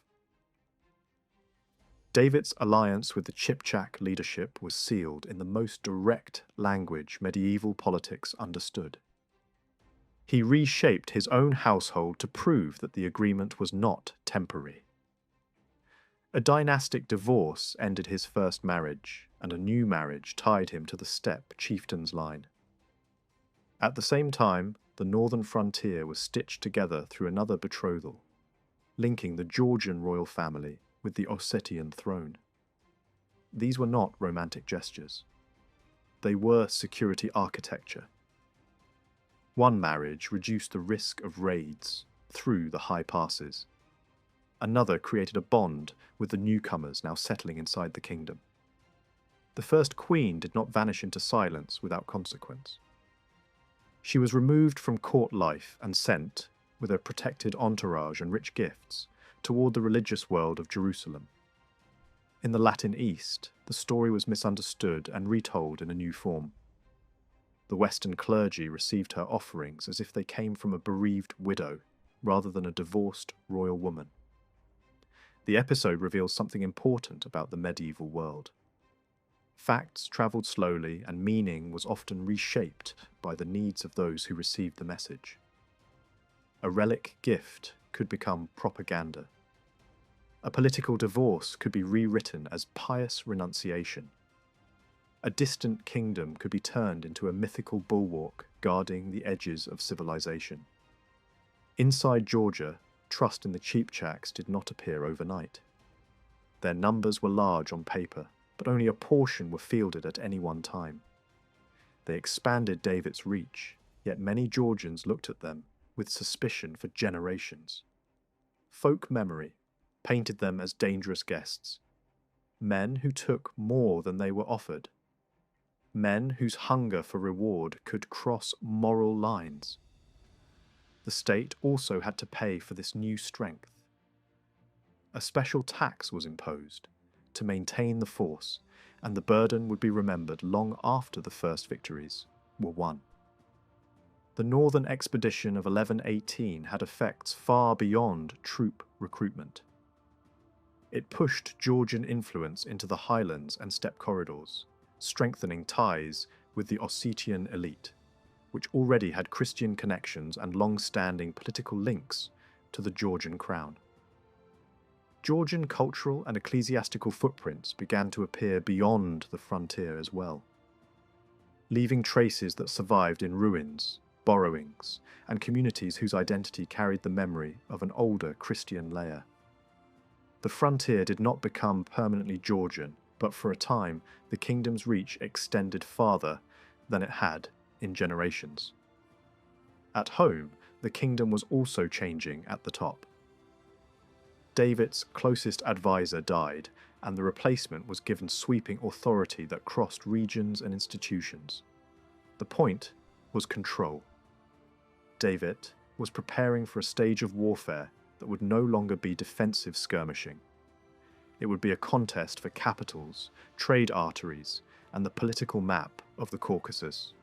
David's alliance with the Kipchak leadership was sealed in the most direct language medieval politics understood. He reshaped his own household to prove that the agreement was not temporary. A dynastic divorce ended his first marriage, and a new marriage tied him to the steppe chieftain's line. At the same time, the northern frontier was stitched together through another betrothal, linking the Georgian royal family with the Ossetian throne. These were not romantic gestures. They were security architecture. One marriage reduced the risk of raids through the high passes. Another created a bond with the newcomers now settling inside the kingdom. The first queen did not vanish into silence without consequence. She was removed from court life and sent, with a protected entourage and rich gifts, toward the religious world of Jerusalem. In the Latin East, the story was misunderstood and retold in a new form. The Western clergy received her offerings as if they came from a bereaved widow, rather than a divorced royal woman. The episode reveals something important about the medieval world. Facts travelled slowly, and meaning was often reshaped by the needs of those who received the message. A relic gift could become propaganda. A political divorce could be rewritten as pious renunciation. A distant kingdom could be turned into a mythical bulwark guarding the edges of civilization. Inside Georgia, trust in the Kipchaks did not appear overnight. Their numbers were large on paper, but only a portion were fielded at any one time. They expanded David's reach, yet many Georgians looked at them with suspicion for generations. Folk memory painted them as dangerous guests, men who took more than they were offered, men whose hunger for reward could cross moral lines. The state also had to pay for this new strength. A special tax was imposed to maintain the force, and the burden would be remembered long after the first victories were won. The northern expedition of 1118 had effects far beyond troop recruitment. It pushed Georgian influence into the highlands and steppe corridors, strengthening ties with the Ossetian elite. which already had Christian connections and long-standing political links to the Georgian crown. Georgian cultural and ecclesiastical footprints began to appear beyond the frontier as well, leaving traces that survived in ruins, borrowings, and communities whose identity carried the memory of an older Christian layer. The frontier did not become permanently Georgian, but for a time the kingdom's reach extended farther than it had in generations. At home, the kingdom was also changing at the top. David's closest advisor died, and the replacement was given sweeping authority that crossed regions and institutions. The point was control. David was preparing for a stage of warfare that would no longer be defensive skirmishing. It would be a contest for capitals, trade arteries, and the political map of the Caucasus.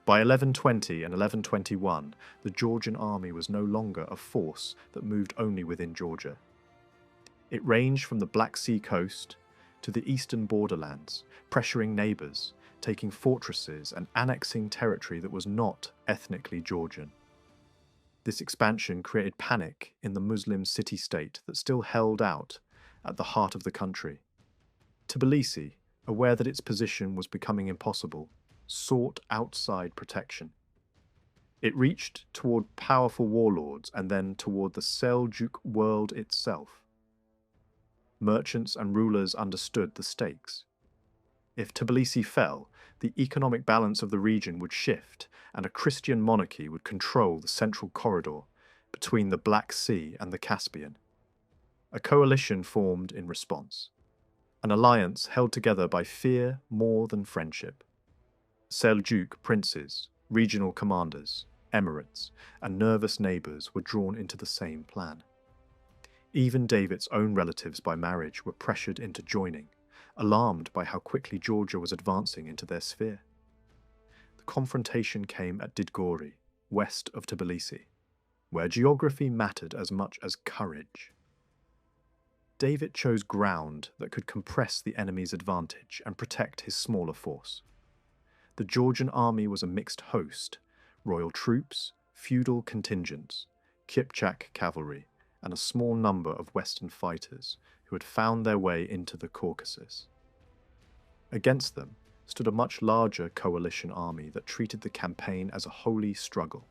By 1120 and 1121, the Georgian army was no longer a force that moved only within Georgia. It ranged from the Black Sea coast to the eastern borderlands, pressuring neighbours, taking fortresses and annexing territory that was not ethnically Georgian. This expansion created panic in the Muslim city-state that still held out at the heart of the country. Tbilisi, aware that its position was becoming impossible, sought outside protection. It reached toward powerful warlords and then toward the Seljuk world itself. Merchants and rulers understood the stakes. If Tbilisi fell, the economic balance of the region would shift, and a Christian monarchy would control the central corridor between the Black Sea and the Caspian. A coalition formed in response, an alliance held together by fear more than friendship. Seljuk princes, regional commanders, emirates, and nervous neighbours were drawn into the same plan. Even David's own relatives by marriage were pressured into joining, alarmed by how quickly Georgia was advancing into their sphere. The confrontation came at Didgori, west of Tbilisi, where geography mattered as much as courage. David chose ground that could compress the enemy's advantage and protect his smaller force. The Georgian army was a mixed host: royal troops, feudal contingents, Kipchak cavalry, and a small number of Western fighters who had found their way into the Caucasus. Against them stood a much larger coalition army that treated the campaign as a holy struggle.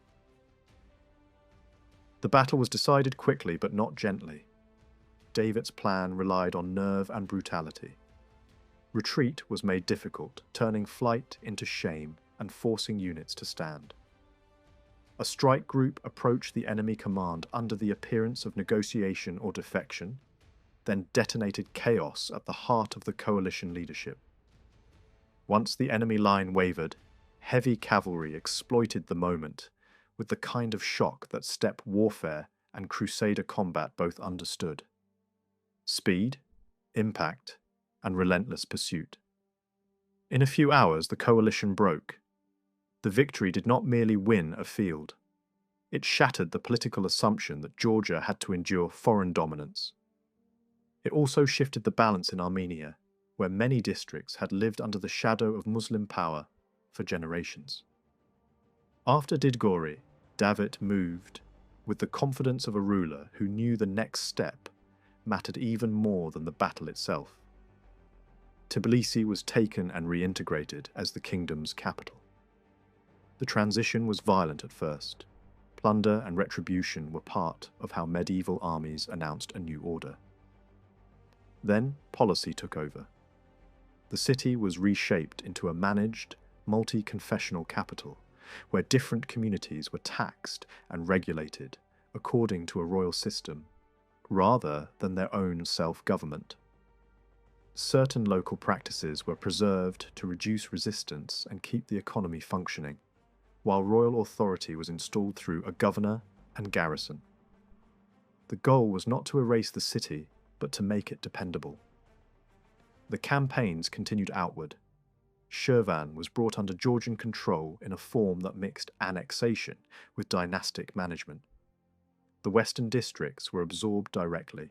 The battle was decided quickly but not gently. David's plan relied on nerve and brutality. Retreat was made difficult, turning flight into shame and forcing units to stand. A strike group approached the enemy command under the appearance of negotiation or defection, then detonated chaos at the heart of the coalition leadership. Once the enemy line wavered, heavy cavalry exploited the moment with the kind of shock that steppe warfare and crusader combat both understood: speed, impact, and relentless pursuit. In a few hours, the coalition broke. The victory did not merely win a field. It shattered the political assumption that Georgia had to endure foreign dominance. It also shifted the balance in Armenia, where many districts had lived under the shadow of Muslim power for generations. After Didgori, David moved with the confidence of a ruler who knew the next step mattered even more than the battle itself. Tbilisi was taken and reintegrated as the kingdom's capital. The transition was violent at first. Plunder and retribution were part of how medieval armies announced a new order. Then policy took over. The city was reshaped into a managed, multi-confessional capital, where different communities were taxed and regulated according to a royal system, rather than their own self-government. Certain local practices were preserved to reduce resistance and keep the economy functioning, while royal authority was installed through a governor and garrison. The goal was not to erase the city, but to make it dependable. The campaigns continued outward. Shirvan was brought under Georgian control in a form that mixed annexation with dynastic management. The western districts were absorbed directly,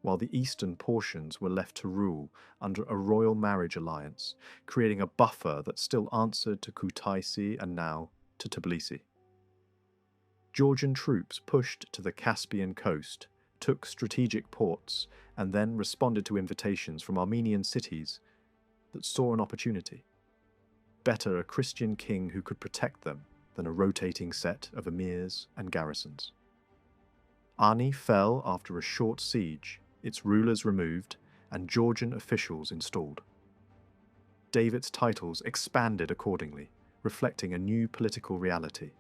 while the eastern portions were left to rule under a royal marriage alliance, creating a buffer that still answered to Kutaisi and now to Tbilisi. Georgian troops pushed to the Caspian coast, took strategic ports, and then responded to invitations from Armenian cities that saw an opportunity. Better a Christian king who could protect them than a rotating set of emirs and garrisons. Ani fell after a short siege, its rulers removed, and Georgian officials installed. David's titles expanded accordingly, reflecting a new political reality.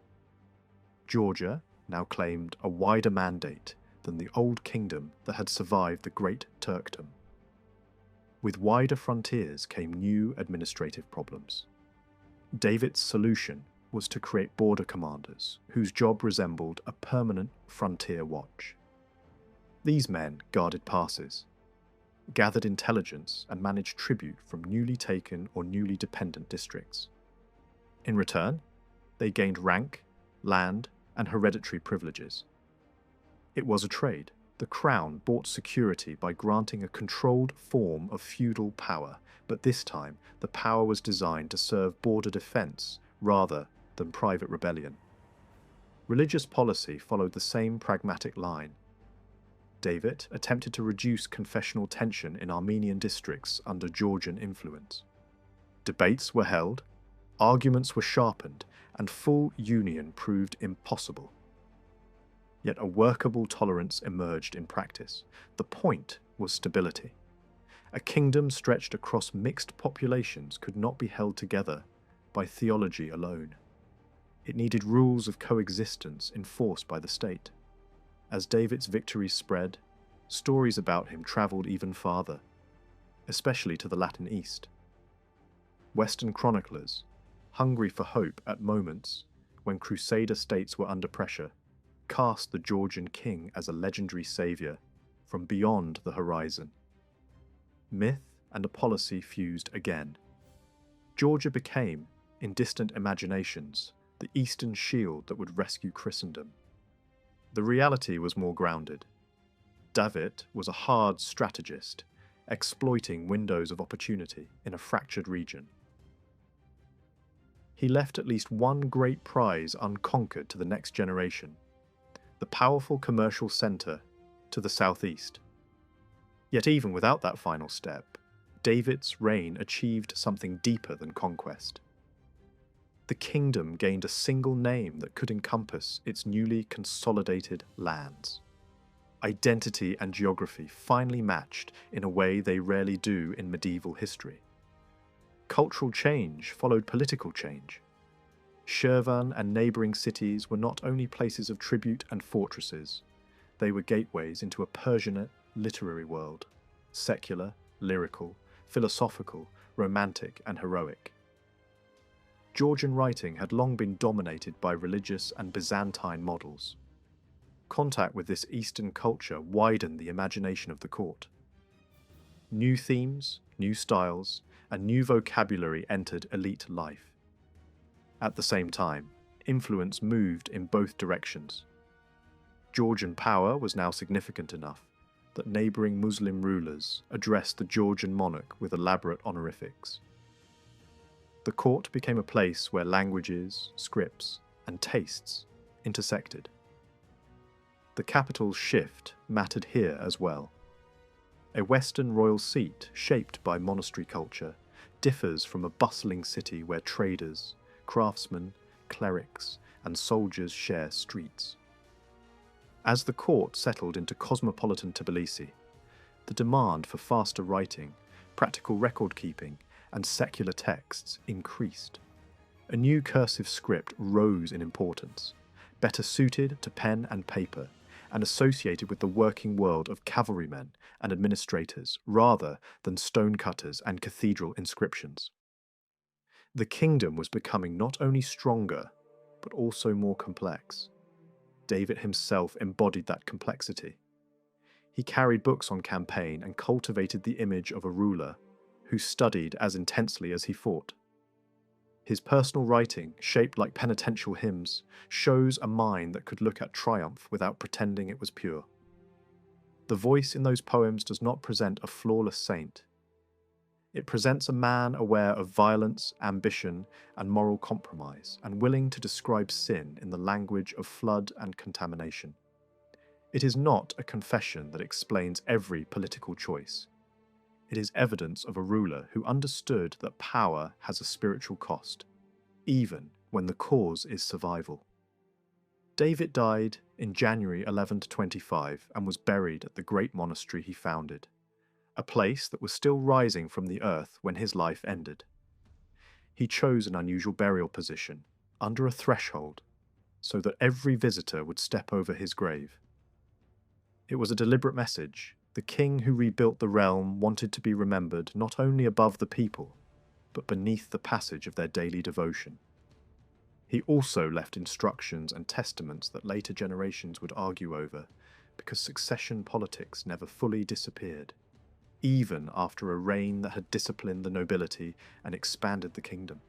Georgia now claimed a wider mandate than the old kingdom that had survived the Great Turkdom. With wider frontiers came new administrative problems. David's solution was to create border commanders whose job resembled a permanent frontier watch. These men guarded passes, gathered intelligence, and managed tribute from newly taken or newly dependent districts. In return, they gained rank, land, and hereditary privileges. It was a trade. The crown bought security by granting a controlled form of feudal power, but this time the power was designed to serve border defense rather than private rebellion. Religious policy followed the same pragmatic line. David attempted to reduce confessional tension in Armenian districts under Georgian influence. Debates were held, arguments were sharpened, and full union proved impossible. Yet a workable tolerance emerged in practice. The point was stability. A kingdom stretched across mixed populations could not be held together by theology alone. It needed rules of coexistence enforced by the state. As David's victories spread, stories about him travelled even farther, especially to the Latin East. Western chroniclers, hungry for hope at moments when crusader states were under pressure, cast the Georgian king as a legendary saviour from beyond the horizon. Myth and a policy fused again. Georgia became, in distant imaginations, the eastern shield that would rescue Christendom. The reality was more grounded. David was a hard strategist, exploiting windows of opportunity in a fractured region. He left at least one great prize unconquered to the next generation: the powerful commercial centre to the southeast. Yet even without that final step, David's reign achieved something deeper than conquest. The kingdom gained a single name that could encompass its newly consolidated lands. Identity and geography finally matched in a way they rarely do in medieval history. Cultural change followed political change. Shirvan and neighbouring cities were not only places of tribute and fortresses, they were gateways into a Persian literary world, secular, lyrical, philosophical, romantic, and heroic. Georgian writing had long been dominated by religious and Byzantine models. Contact with this Eastern culture widened the imagination of the court. New themes, new styles, and new vocabulary entered elite life. At the same time, influence moved in both directions. Georgian power was now significant enough that neighbouring Muslim rulers addressed the Georgian monarch with elaborate honorifics. The court became a place where languages, scripts, and tastes intersected. The capital's shift mattered here as well. A Western royal seat shaped by monastery culture differs from a bustling city where traders, craftsmen, clerics, and soldiers share streets. As the court settled into cosmopolitan Tbilisi, the demand for faster writing, practical record-keeping, and secular texts increased. A new cursive script rose in importance, better suited to pen and paper, and associated with the working world of cavalrymen and administrators rather than stonecutters and cathedral inscriptions. The kingdom was becoming not only stronger, but also more complex. David himself embodied that complexity. He carried books on campaign and cultivated the image of a ruler who studied as intensely as he fought. His personal writing, shaped like penitential hymns, shows a mind that could look at triumph without pretending it was pure. The voice in those poems does not present a flawless saint. It presents a man aware of violence, ambition, and moral compromise, and willing to describe sin in the language of flood and contamination. It is not a confession that explains every political choice. It is evidence of a ruler who understood that power has a spiritual cost, even when the cause is survival. David died in January 1125 and was buried at the great monastery he founded, a place that was still rising from the earth when his life ended. He chose an unusual burial position, under a threshold, so that every visitor would step over his grave. It was a deliberate message. The king who rebuilt the realm wanted to be remembered not only above the people, but beneath the passage of their daily devotion. He also left instructions and testaments that later generations would argue over, because succession politics never fully disappeared, even after a reign that had disciplined the nobility and expanded the kingdom.